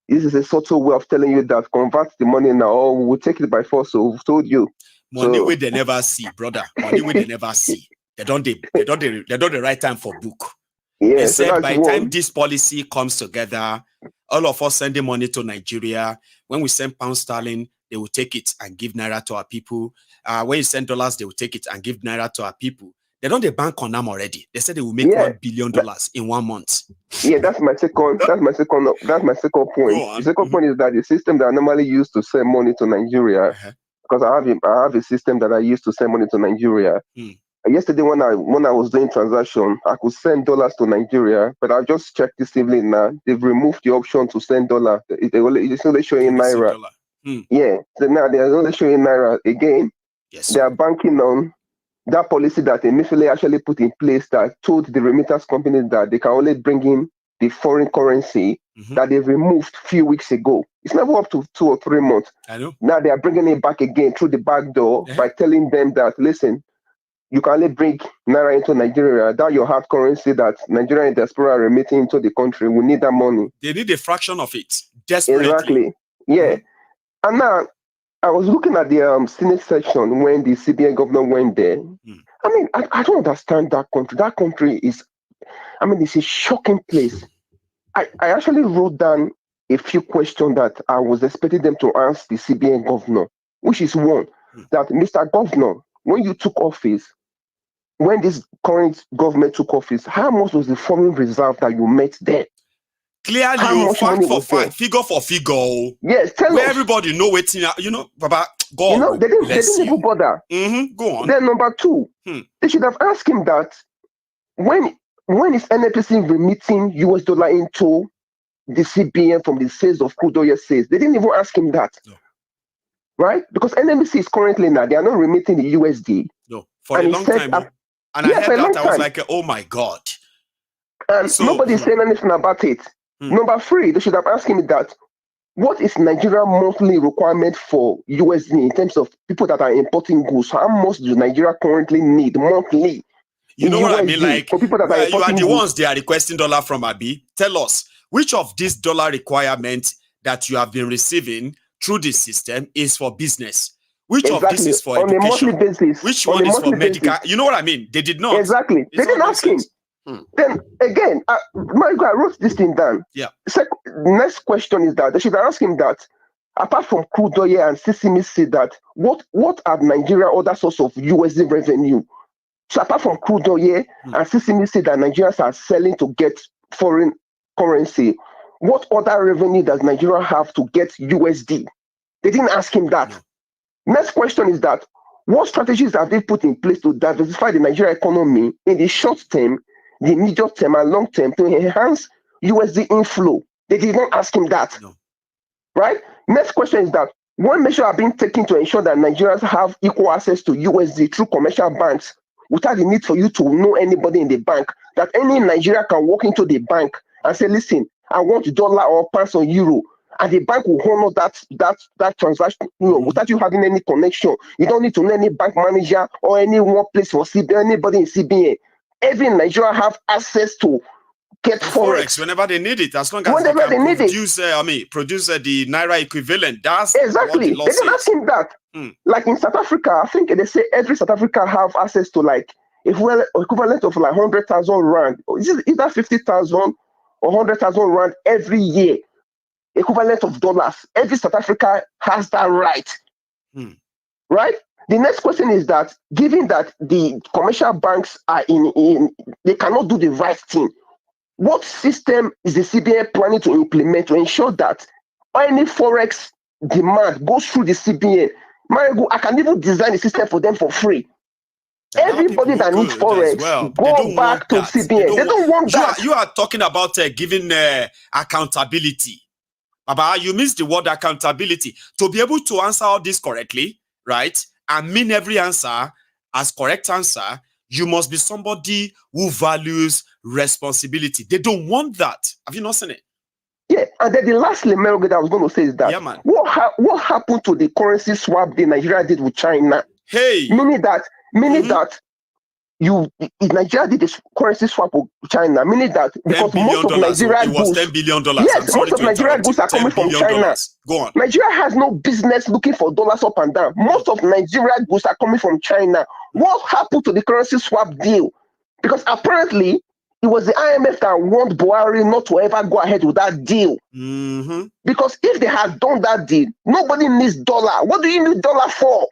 this is a subtle way of telling you that convert the money now, or we'll take it by force. So we've told you. Money where they never see, brother. Money where they never see. They don't the right time for book. Yeah, they said by the time this policy comes together, all of us sending money to Nigeria, when we send pound sterling, they will take it and give naira to our people. When you send dollars, they will take it and give naira to our people. They don't bank on them already. They said they will make $1 billion in 1 month. Yeah, that's my second point. The second point is that the system that I normally use to send money to Nigeria, because I have a system that I use to send money to Nigeria. Yesterday when I was doing transaction, I could send dollars to Nigeria, but I just checked this evening now. They've removed the option to send dollar. It's only showing naira. Yeah, so now they're only showing naira again. Yes. They are banking on that policy that initially actually put in place that told the remittance companies that they can only bring in the foreign currency that they removed a few weeks ago. It's never up to 2 or 3 months. I know. Now they are bringing it back again through the back door by telling them that, listen, you can only bring naira into Nigeria. That your hard currency that Nigerian diaspora are remitting into the country. We need that money. They need a fraction of it, desperately. Exactly. Yeah. And now, I was looking at the Senate section when the CBN governor went there. I mean, I don't understand that country. That country is, I mean, it's a shocking place. I actually wrote down a few questions that I was expecting them to ask the CBN governor, which is one, that Mr. Governor, when you took office, when this current government took office, how much was the foreign reserve that you met there? Clearly, fact for fact, figure for figure. Yes, tell where us. Everybody know what Baba. God, you know, they didn't even bother. Go on. Then number two, they should have asked him that when is NNPC remitting US dollar into the CBN from the sales of crude oil sales? They didn't even ask him that. No. Right? Because NNPC is currently now, they are not remitting the USD. No, for a long time. And I heard that, I was like, oh my God. And nobody's saying anything about it. Number three, they should have asked him that, what is Nigeria monthly requirement for USD in terms of people that are importing goods? How much do Nigeria currently need monthly? You know what I mean? Like, for people that are you are the goods? ones they are requesting dollar from Abi. Tell us, which of these dollar requirements that you have been receiving through this system is for business? Which of this is for on education? A monthly basis. Which one is for medical? You know what I mean? They did not. Exactly. They didn't ask him. Then again, I wrote this thing down. Yeah. Next question is that they should ask him that, apart from crude oil and sesame seed, that what are Nigeria other source of USD revenue? So apart from crude oil and sesame seed that Nigerians are selling to get foreign currency, what other revenue does Nigeria have to get USD? They didn't ask him that. Next question is that, what strategies have they put in place to diversify the Nigerian economy in the short term, the medium term, and long term to enhance USD inflow? They did not ask him that. No. Right? Next question is that, what measures are being taken to ensure that Nigerians have equal access to USD through commercial banks without the need for you to know anybody in the bank? That any Nigerian can walk into the bank and say, listen, I want dollar or pounds or euro. And the bank will honor that transaction, without you having any connection. You don't need to know any bank manager or any workplace for CBN, anybody in CBN. Every Nigeria have access to get forex whenever they need it, as long as they can produce the naira equivalent. That's exactly. They didn't ask him that. Like in South Africa, I think they say every South Africa have access to like equivalent of like 100,000 rand, either 50,000 or 100,000 rand every year. Equivalent of dollars. Every South Africa has that right. Right? The next question is that, given that the commercial banks are they cannot do the right thing, what system is the CBN planning to implement to ensure that any forex demand goes through the CBN? I can even design a system for them for free. Everybody that needs forex, go back to CBN. They don't want that. You are talking about giving accountability. Baba, you missed the word accountability. To be able to answer all this correctly, right, and mean every answer as correct answer, you must be somebody who values responsibility. They don't want that. Have you not seen it? Yeah, and then the last lemon that I was going to say is that, what happened to the currency swap that Nigeria did with China? Hey, meaning that Nigeria did this currency swap with China, meaning that because most of Nigeria goods, $10 billion. Yes, most of Nigeria goods are coming from China. Go on. Nigeria has no business looking for dollars up and down. Most of Nigeria goods are coming from China. What happened to the currency swap deal? Because apparently it was the IMF that warned Buhari not to ever go ahead with that deal. Because if they had done that deal, nobody needs dollar. What do you need dollar for?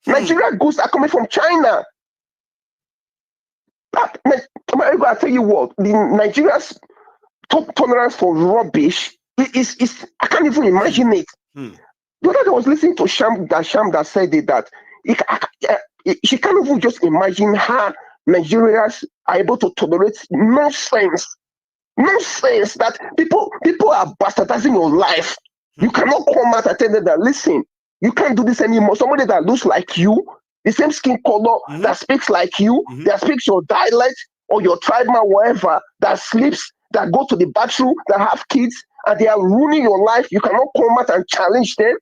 Nigeria goods are coming from China. I'll tell you what, the Nigeria's top tolerance for rubbish is I can't even imagine it. The other day I was listening to Sham that said it, that she can't even just imagine how Nigerians are able to tolerate nonsense that people are bastardizing your life. You cannot come out and tell them that, listen, you can't do this anymore. Somebody that looks like you, the same skin color, that speaks like you, that speaks your dialect or your tribe, whatever, that sleeps that go to the bathroom, that have kids, and they are ruining your life. You cannot come out and challenge them.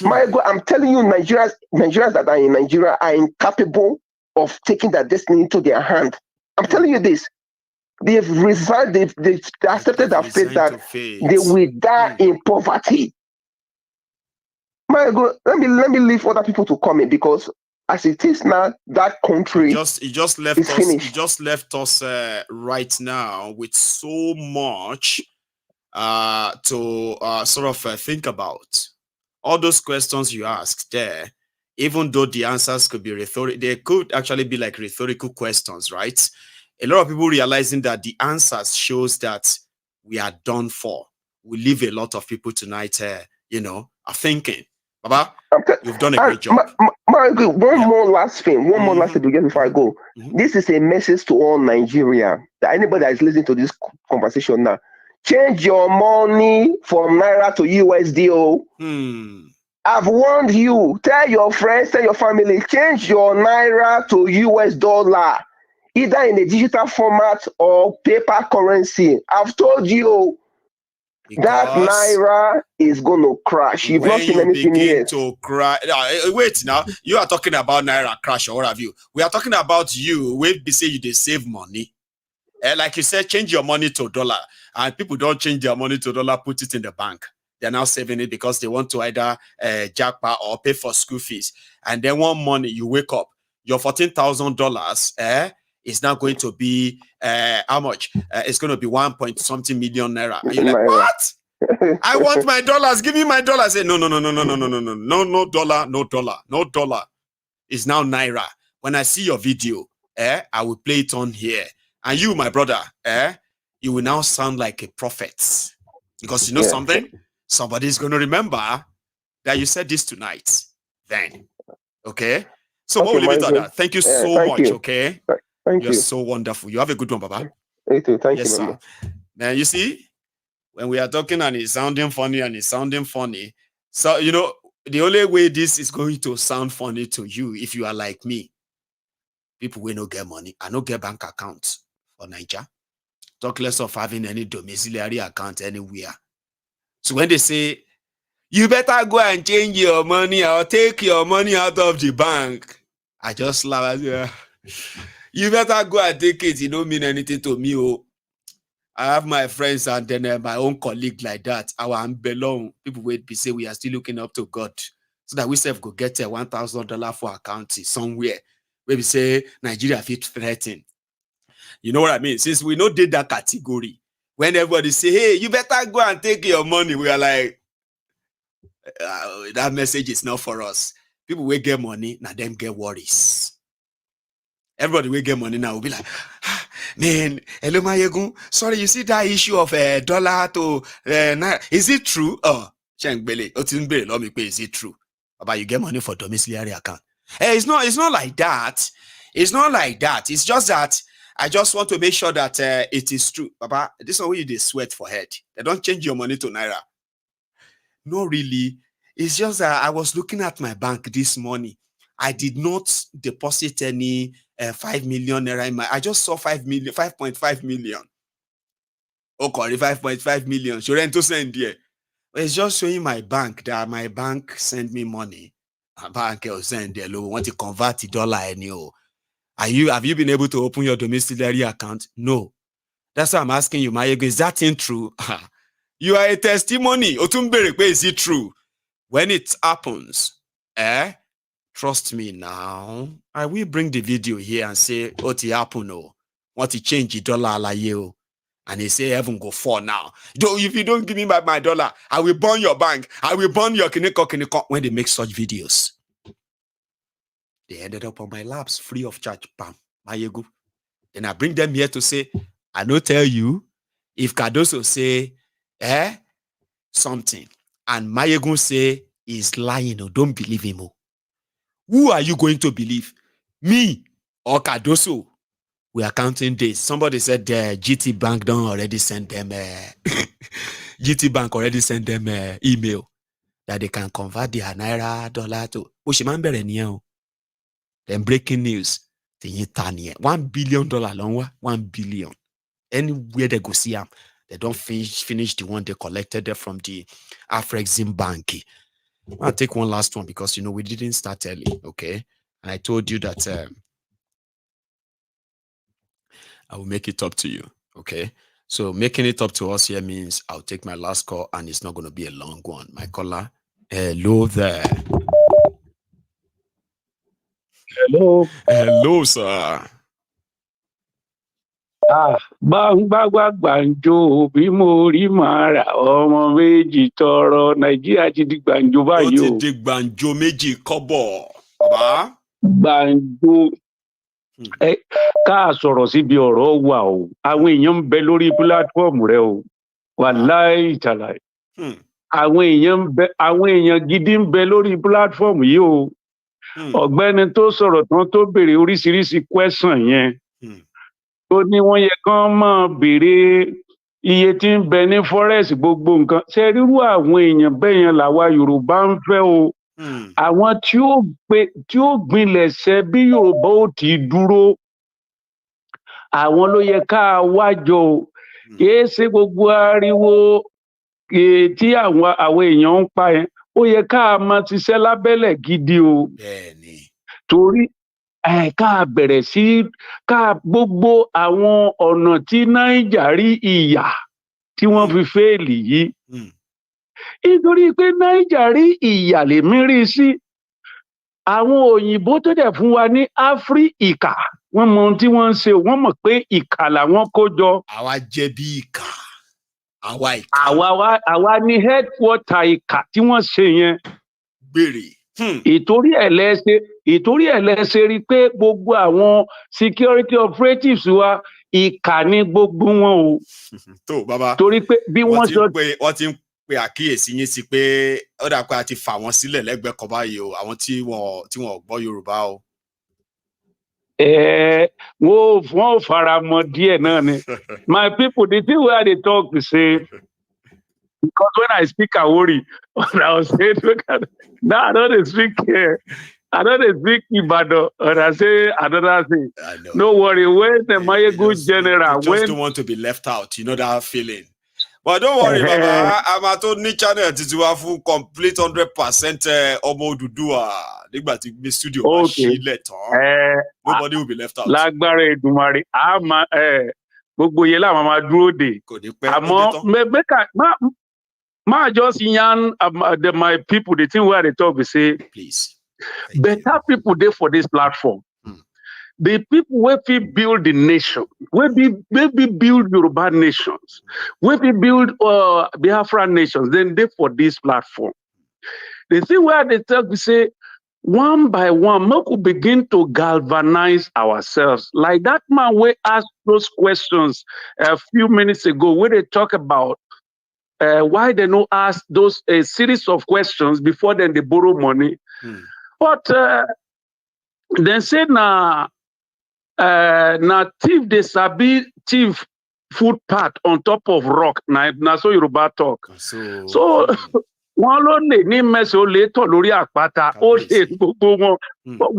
My God, I'm telling you, Nigerians that are in Nigeria are incapable of taking their destiny into their hand. I'm telling you this. They've resigned, they've accepted their fate that they will die in poverty. My God, let me leave other people to comment, because as it is now, that country he just left is us. finished. He just left us right now with so much to sort of think about. All those questions you asked there, even though the answers could be rhetorical, they could actually be like rhetorical questions, right? A lot of people realizing that the answers shows that we are done for. We leave a lot of people tonight, are thinking, Baba, you've done a great job. One more last thing before I go. This is a message to all Nigeria. That anybody that is listening to this conversation now, change your money from naira to USD. I've warned you. Tell your friends, tell your family, change your naira to US dollar, either in a digital format or paper currency. I've told you. That naira is going to crash. You've not seen anything yet. To cry. Wait, now you are talking about naira crash or what have you? We are talking about you. We be say you they save money. Like you said, change your money to dollar, and people don't change their money to dollar, put it in the bank. They're now saving it because they want to either jackpot or pay for school fees. And then one morning you wake up, your $14,000 is now going to be how much? It's going to be 1.something million naira. And you're like, what? I want my dollars. Give me my dollars. Say, no, no dollar. It's now naira. When I see your video, I will play it on here. And you, my brother, you will now sound like a prophet. Because you know something? Somebody's going to remember that you said this tonight. Then. Okay? So what will leave it at that? Thank you so much, okay? You're so wonderful. You have a good one, Baba. You too. Thank you, sir. Now, you see, when we are talking and it's sounding funny, so, the only way this is going to sound funny to you, if you are like me, people will not get money. I don't get bank accounts for Niger. Talk less of having any domiciliary account anywhere. So when they say, you better go and change your money or take your money out of the bank, I just laugh. You better go and take it. It don't mean anything to me. I have my friends and then my own colleague like that. Our unbelong people will be say we are still looking up to God, so that we self go get a $1,000 for account somewhere. Where we say Nigeria fit threaten. You know what I mean? Since we know did that category, when everybody say, "Hey, you better go and take your money," we are like, that message is not for us. People will get money, now them get worries. Everybody will get money now will be like, man, hello, Mayegun. Sorry, you see that issue of dollar to naira? Is it true? Oh, let me pay. Is it true? About you get money for domiciliary account? It's not like that. It's not like that. It's just that I just want to make sure that it is true. Baba, this is why you sweat for head. They don't change your money to naira. No, really. It's just that I was looking at my bank this morning. I did not deposit any 5 million naira in my. I just saw 5.5 million. Okay, 5.5 million. Should I to send here? It's just showing my bank that my bank sent me money. My bank will send there. Want to convert the dollar anyway. Have you been able to open your domiciliary account? No. That's why I'm asking you, Mayego, is that thing true? You are a testimony. Otumbere, is it true? When it happens, trust me now. I will bring the video here and say, what it happened, what it change the dollar la you. And they say heaven go for now. If you don't give me back my dollar, I will burn your bank. I will burn your kineko. When they make such videos. They ended up on my laps free of charge. Bam. Mayegu. Then I bring them here to say, I don't tell you, if Cardoso say, something, and Mayegu say he's lying or don't believe him. Who are you going to believe? Me or Cardoso? We are counting days. Somebody said GT Bank don't already send them GT Bank already sent them email that they can convert their naira dollar to then breaking news. $1 billion long $1 billion. Anywhere they go see them, they don't finish the one they collected there from the Afrexim Bank. I'll take one last one because, we didn't start early, okay? And I told you that I will make it up to you, okay? So making it up to us here means I'll take my last call and it's not going to be a long one. My caller, hello there. Hello. Hello, sir. Gbàǹjo bí mo rí màá rà ọmọ méjì tọrọ Nàìjíríà ti di gbàǹjo báyìí o. Ó ti di gbàǹjo méjì kọ́bọ̀, bàbá. Gbàǹjo ká sọ̀rọ̀ síbi ọ̀rọ̀ wà o. Àwọn èèyàn ń bẹ lórí pílátífọ̀mù rẹ o. Wàláhì tàláhì. Àwọn èèyàn gidi ń bẹ lórí pílátífọ̀mù yìí o. Ọ̀gbẹ́ni tó sọ̀rọ̀ tán tó béèrè oríṣiríṣi question yẹn. Ó ní wọ́n yẹ kán máa béèrè iye tí ń bẹ ní forest gbogbo nǹkan. Ṣé rírú àwọn èèyàn bẹ́ẹ̀ yẹn làwa Yorùbá ń fẹ́ o. Àwọn tí ó gbinlẹ̀ṣẹ̀ bí Yorùbá ó ti dúró. Àwọn ló yẹ ká wájọ o. Kìí ṣe gbogbo ariwo tí àwọn èèyàn ń pa yẹn. Ó yẹ ká máa ṣiṣẹ́ lábẹ́lẹ̀ gidi o. Torí ká bẹ̀rẹ̀ sí ká gbogbo àwọn ọ̀nà tí Niger rí ìyà tí wọ́n fi fẹ́ẹ̀lì yìí. Nítorí pé Niger rí ìyà lèmi rí sí. Àwọn òyìnbó tó dẹ̀ fún wa ní Áfíríkà wọ́n mọ ohun tí wọ́n ń ṣe, wọ́n mọ̀ pé ìkà làwọn kó jọ. Àwa jẹ́ bí ìkà. Àwa ní headquarter ìkà tí wọ́n ṣe yẹn. Gbèrè. Ìtorí ẹ̀ lẹ́sẹ̀ rí pé gbogbo àwọn security operatives wa ìkà ní gbogbo wọn o. Tó bàbá. Torí pé bí wọ́n sọ. Wọ́n ti ń pe àkíyèsí yín sí pé ó dà pé a ti fà wọ́n sílẹ̀ lẹ́gbẹ̀ẹ́ kan báyìí o, àwọn tí wọ́n gbọ́ Yorùbá o. Wọ́n fara mọ́ díẹ̀ náà ni. My people, the thing where they talk to say, because when I speak Awori, I was saying, now I don't speak here. I don't speak Ibadan, and I say another thing. No worry, when the Mayegun general, you just don't want to be left out, you know that feeling. But don't worry, Baba. I'm at Oni channel to have full complete 100% Omo Odùduwà. Nígbà tí gbé studio bá sílẹ̀ tán. Nobody will be left out. Lágbára Èdùmàrè, gbogbo yẹn la máa dúró dè. Àmọ́ ma just yarn my people, the thing where they talk, we say, please. Better people there for this platform. The people where we build the nation, where we build Yoruba nations, where we build Biafra nations, then they for this platform. The thing where they talk, we say, one by one, we could begin to galvanize ourselves. Like that man we asked those questions a few minutes ago, where they talk about why they don't ask those a series of questions before then they borrow money. But then say na thief they sabi thief footpath on top of rock. Na so Yoruba talk. So wọ́n ló lè ní mẹ́sàn-án ó lè tọ̀ lórí àpáta ó lè gbogbo wọn.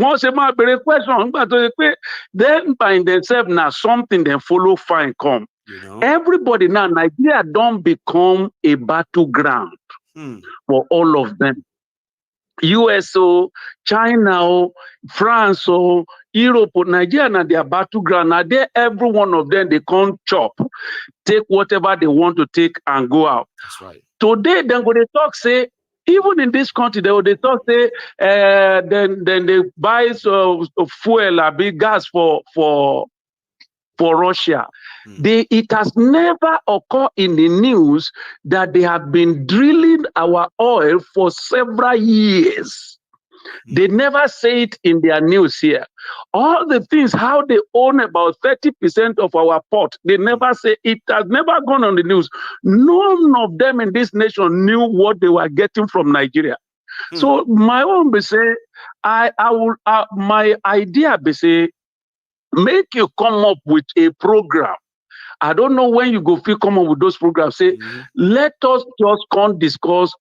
Wọ́n ṣe máa béèrè question nígbà tó ṣe pé then by themselves na something dem follow fine come. Everybody now, Nigeria don't become a battleground for all of them. US, China, France, Europe, Nigeria, now their battleground. Now there, every one of them, they can't chop, take whatever they want to take and go out. That's right. Today, then when they talk, say, even in this country, they talk, say, then they buy fuel, big gas for Russia. It has never occurred in the news that they have been drilling our oil for several years. They never say it in their news here. All the things, how they own about 30% of our port, they never say it. Has never gone on the news. None of them in this nation knew what they were getting from Nigeria. So my own be say, my idea be say, make you come up with a program. I don't know when you go come up with those programs. Say, let us just come discuss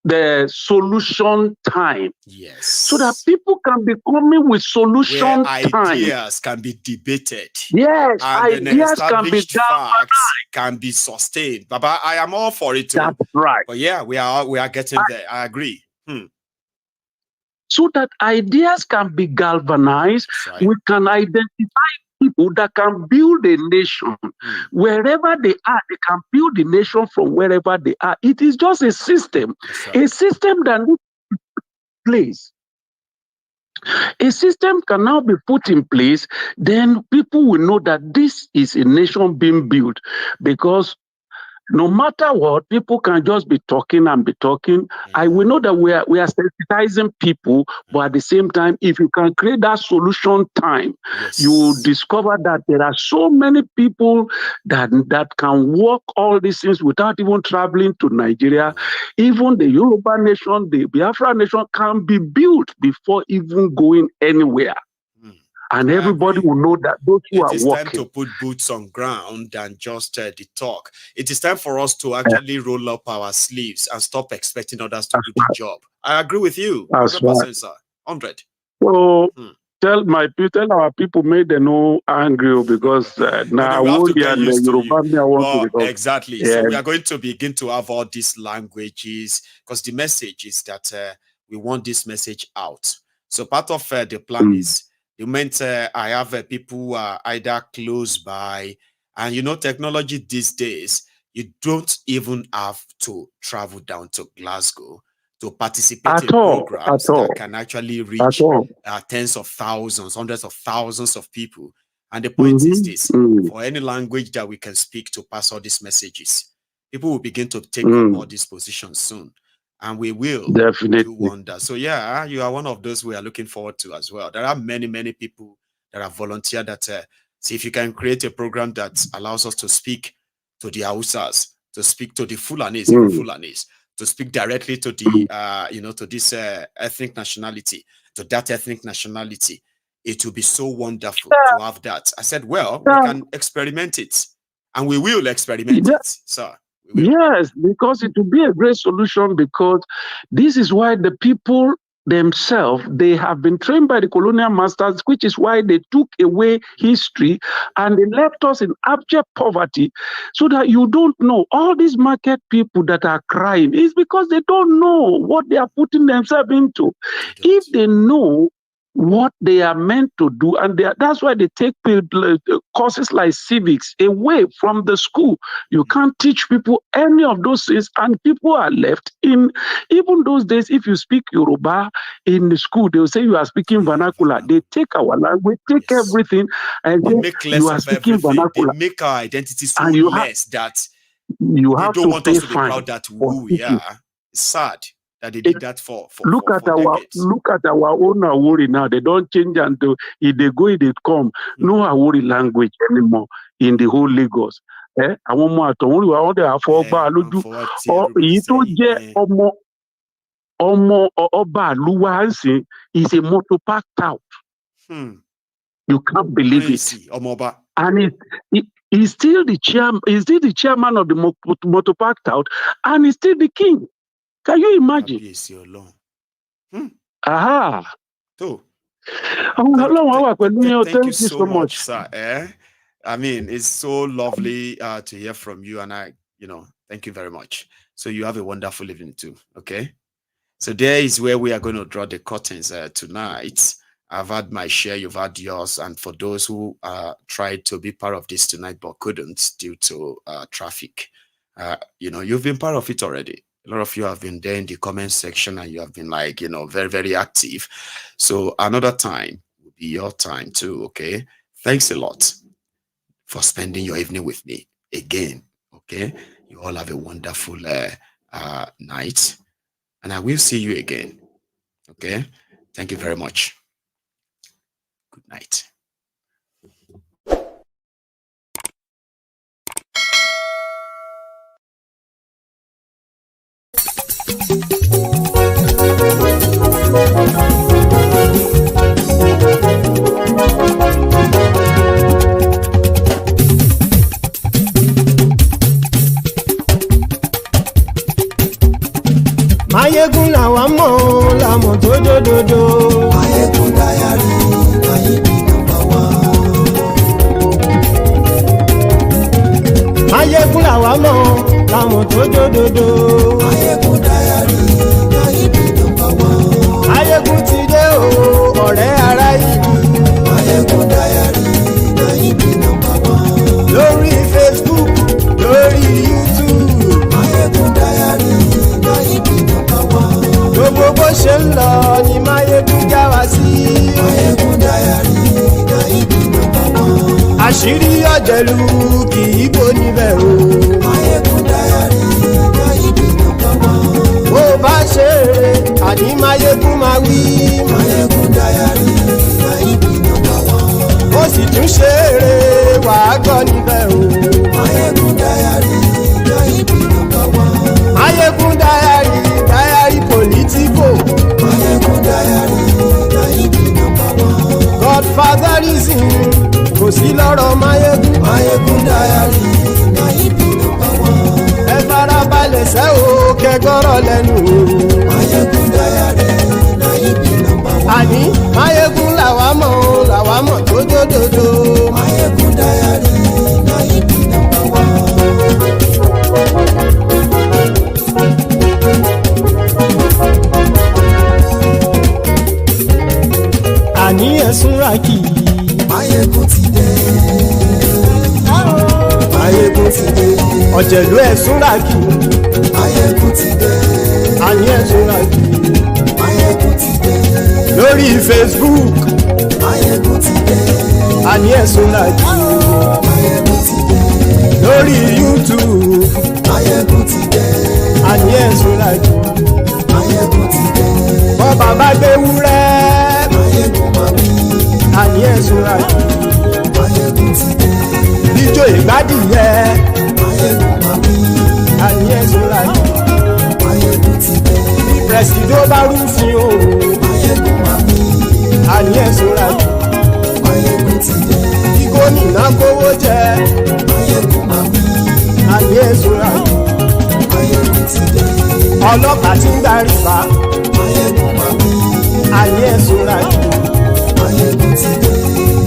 the solution time. Yes. So that people can be coming with solution where time. ideas can be debated. Yes, and then ideas can be established facts can be sustained. Baba, I am all for it too. That's right. But yeah, we are getting there. I agree. So that ideas can be galvanized, right. we can identify people that can build a nation. Wherever they are, they can build the nation from wherever they are. It is just a system, a system that needs to be place. A system can now be put in place, then people will know that this is a nation being built, because no matter what, people can just be talking and be talking. I will know that we are sensitizing people, but at the same time, if you can create that solution time, you will discover that there are so many people that can work all these things without even traveling to Nigeria. Even the Yoruba nation, the Biafra nation can be built before even going anywhere. And everybody will know that those who are working. It is time to put boots on ground than just the talk. It is time for us to actually roll up our sleeves and stop expecting others to do the job. I agree with you. 100%, sir. 100. So tell our people, make them no angry, because now I want to exactly. Yeah. So we are going to begin to have all these languages, because the message is that we want this message out. So part of the plan is, you meant I have people who are either close by, and technology these days, you don't even have to travel down to Glasgow to participate in programs that can actually reach tens of thousands, hundreds of thousands of people. And the point is this: for any language that we can speak to pass all these messages, people will begin to take up all these positions soon. And we will do wonders. So yeah, you are one of those we are looking forward to as well. There are many, many people that have volunteered that see if you can create a program that allows us to speak to the Hausas, to speak to the Fulanis, to speak directly to the to this ethnic nationality, to that ethnic nationality. It will be so wonderful to have that. I said, well, we can experiment it, and we will experiment it, sir. Yes, because it will be a great solution, because this is why the people themselves, they have been trained by the colonial masters, which is why they took away history and they left us in abject poverty, so that you don't know. All these market people that are crying is because they don't know what they are putting themselves into. If they know what they are meant to do, and that's why they take courses like civics away from the school. You can't teach people any of those things, and people are left in. Even those days, if you speak Yoruba in the school, they will say you are speaking vernacular. They take our language, take everything, and they make less you are speaking vernacular. They make our identity so less that you have they don't want us to be proud that we are. It's sad that they did that for decades. Look at our own Awori now. They don't change until if they go, if they come. No Awori language anymore in the whole Lagos. Àwọn ọmọ àtọ̀hún wà wọ́n dẹ̀ àfọwọ́gbá lójú. Èyí tó jẹ́ ọmọ ọba àlúwà ń sìn is a motor packed out. You can't believe it. And he's still the chairman of the motor packed out, and he's still the king. Can you imagine? Aha. So, thank you so much, sir. I mean, it's so lovely to hear from you, and thank you very much. So you have a wonderful evening too. Okay. So there is where we are going to draw the curtains tonight. I've had my share, you've had yours, and for those who tried to be part of this tonight but couldn't due to traffic, you've been part of it already. A lot of you have been there in the comment section, and you have been very, very active. So another time will be your time too, okay? Thanks a lot for spending your evening with me again, okay? You all have a wonderful night, and I will see you again, okay? Thank you very much. Good night. Máyégún làwa mọ̀ làmọ̀ tó dòdòdò. Máyégún dáyàrí Máyégún nọ́mbà wá. Máyégún làwa mọ̀ làmọ̀ tó dòdòdò. Máyégún dáyàrí Máyégún nọ́mbà wá. Máyégún ti dé o ọ̀rẹ́ ará ìlú. Máyégún dáyàrí Máyégún nọ́mbà wá. Lórí Facebook lórí YouTube. Máyégún dáyàrí Máyégún nọ́mbà wá. Gbogbo bó ṣe ń lọ ni Máyégún já wa sí. Máyégún dáyàrí Máyégún nọ́mbà wá. Àṣírí ọ̀jẹ̀lú kì í bò níbẹ̀ o. Máyégún dáyàrí Máyégún nọ́mbà wá. Bó bá ṣe eré àní Máyégún máa wí. Máyégún dáyàrí Máyégún nọ́mbà wá. Ó sì tún ṣe eré wàá gbọ́ níbẹ̀ o. Máyégún dáyàrí Máyégún nọ́mbà wá. Máyégún dáyàrí pòlítíkò. Máyégún dáyàrí Máyégún nọ́mbà wá. Godfatherism kò sí lọ́rọ̀ Máyégún. Máyégún dáyàrí Máyégún nọ́mbà wá. Ẹ farabalẹ̀ sẹ́ o kẹgọ́rọ̀ lẹ́nu o. Máyégún dáyàrí Máyégún nọ́mbà wá. Àní Máyégún làwa mọ̀ tó dòdòdò. Máyégún dáyàrí Máyégún nọ́mbà wá. Àní ẹ̀sùn rákì. Máyégún ti dé. Máyégún ti dé. Ọ̀jẹ̀lú ẹ̀sùn rákì. Máyégún ti dé. Àní ẹ̀sùn rákì. Máyégún ti dé. Lórí Facebook. Máyégún ti dé. Àní ẹ̀sùn rákì. Máyégún ti dé. Lórí YouTube. Máyégún ti dé. Àní ẹ̀sùn rákì. Máyégún ti dé. Bọ́ bàbá gbé wúrẹ́. Máyégún máa wí. Àní ẹ̀sùn rákì. Máyégún ti dé. Ijó ìgbádìyẹ. Máyégún máa wí. Àní ẹ̀sùn rákì. Máyégún ti dé. Pẹ̀sìdó bá rúfin o. Máyégún máa wí. Àní ẹ̀sùn rákì. Máyégún ti dé. Kí gómìnà kówó jẹ. Máyégún máa wí. Àní ẹ̀sùn rákì. Máyégún ti dé. Ọlọ́pàá tí ń gba rìbá. Máyégún máa wí. Àní ẹ̀sùn rákì. Máyégún ti dé.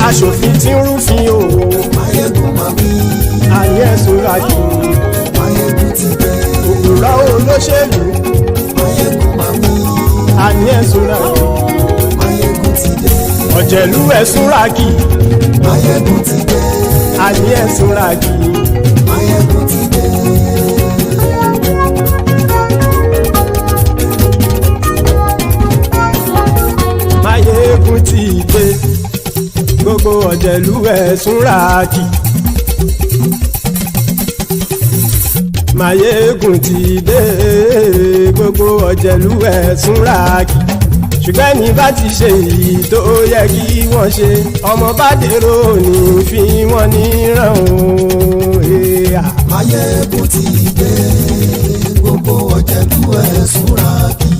Aṣòfin tí ń rúfin o. Máyégún máa wí. Àní ẹ̀sùn rákì. Máyégún ti dé. Òpùrọ́ olóṣèlú. Máyégún máa wí. Àní ẹ̀sùn rákì. Máyégún ti dé. Ọ̀jẹ̀lú ẹ̀sùn rákì. Máyégún ti dé. Àní ẹ̀sùn rákì. Máyégún ti dé. Máyégún ti dé. Gbogbo ọ̀jẹ̀lú ẹ̀sùn rákì. Máyégún ti dé. Gbogbo ọ̀jẹ̀lú ẹ̀sùn rákì. Ṣùgbọ́n ní bá ti ṣe èyí tó yẹ kí wọ́n ṣe, ọmọ bá dèrò ní fi wọ́n níran o. Máyégún ti dé. Gbogbo ọ̀jẹ̀lú ẹ̀sùn rákì.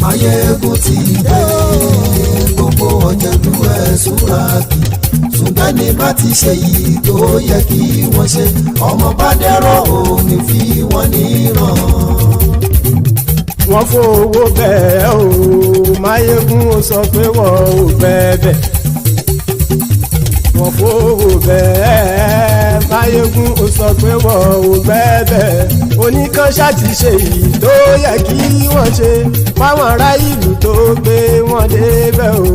Máyégún ti dé. Gbogbo ọ̀jẹ̀lú ẹ̀sùn rákì. Ṣùgbọ́n ní bá ti ṣe èyí tó yẹ kí wọ́n ṣe, ọmọ bá dèrò ní fi wọ́n níran. Wọ́n fowó bẹ́ẹ̀ o, Máyégún ó sọ pé wọ́n ò bẹ́ẹ̀. Wọ́n fowó bẹ́ẹ̀, Máyégún ó sọ pé wọ́n ò bẹ́ẹ̀. Oníkan ṣáàtì ṣe èyí tó yẹ kí wọ́n ṣe, fáwọn ará ìlú tó gbé wọn débẹ̀ o.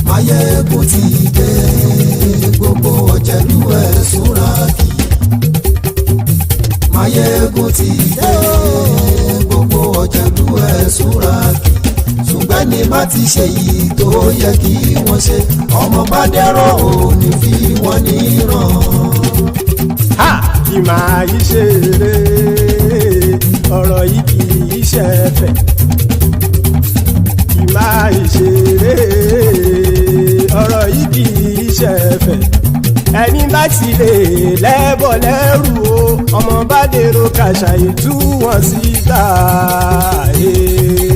Máyégún ti dé. Gbogbo ọ̀jẹ̀lú ẹ̀sùn rákì. Máyégún ti dé. Gbogbo ọ̀jẹ̀lú ẹ̀sùn rákì. Ṣùgbọ́n ní má ti ṣe yìí tó yẹ kí wọ́n ṣe, ọmọ bá dẹ́rọ̀ ò ní fi wọ́n níran. Kì máa yí ṣe eré, ọ̀rọ̀ yìí kì í ṣe ẹ̀fẹ̀. Kì máa yí ṣe eré, ọ̀rọ̀ yìí kì í ṣe ẹ̀fẹ̀. Ẹni bá ti lè lẹ́bọ̀ lẹ́rù o, ọmọ bá dèrò kàṣàyè tú wọn síta.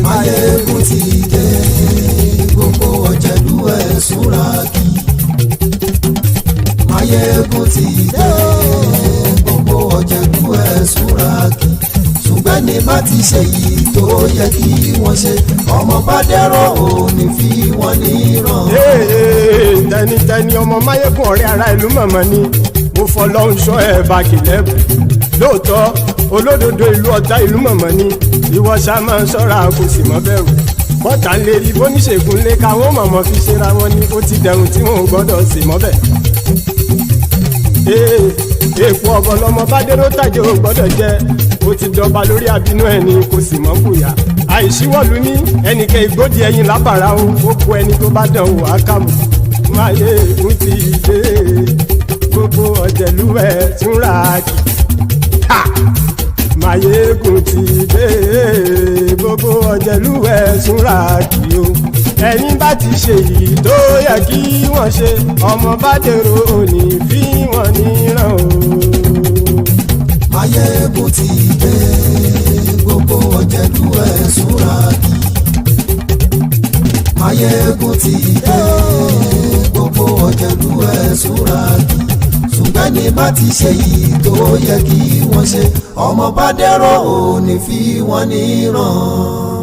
Máyégún ti dé. Gbogbo ọ̀jẹ̀lú ẹ̀sùn rákì. Máyégún ti dé. Gbogbo ọ̀jẹ̀lú ẹ̀sùn rákì. Ṣùgbọ́n ṣùgbọ́n ní má ti ṣe yìí tó yẹ kí wọ́n ṣe ọmọ bá dẹ́rọ̀ ò ní fi wọ́n níran. tẹnitẹni ọmọ máyégún ọ̀rẹ́ ara ìlú mọ̀mọ́ ni mo fọlọ́hún sọ ẹ̀ bá kìlẹ́bù lóòótọ́ olódodo ìlú ọ̀tá ìlú mọ̀mọ́ ni ìwọ ṣá máa ń ṣọ́ra kò sì mọ́ bẹ̀rù bọ́tà ń lè rí bóníṣègùn lé káwọn mọ̀mọ́ fi ṣera wọn ni ó ti dẹrùn tí wọn ò gbọ́dọ̀ sì mọ́ bẹ̀. èèpo ọ̀bọ̀lọmọ bá dérò tàjẹ́ ò gbọ́dọ̀ jẹ́ ó ti dọba lórí abínú ẹni kò sì mọ́ fòyà àìsíwọ́lu ní ẹnìkẹ́ ìgbódì ẹyin lábàrá o ó kó ẹni tó bá dán o àkàmù máyé ègún ti dé gbogbo ọ̀jẹ̀lúwẹ̀ túnra kì máyé ègún ti dé gbogbo ọ̀jẹ̀lúwẹ̀ túnra kì o ẹni bá ti ṣe yìí tó yẹ kí wọ́n ṣe ọmọ bá dèrò òní fi wọ́n níran o. máyé ègún ti dé gbogbo ọ̀jẹ̀lúwẹ̀ túnra kì máyé ègún ti dé gbogbo ọ̀jẹ̀lúwẹ̀ túnra kì ṣùgbọ́n ní bá ti ṣe yìí tó yẹ kí wọ́n ṣe ọmọ bá dẹ́rọ̀ ò ní fi wọ́n níran.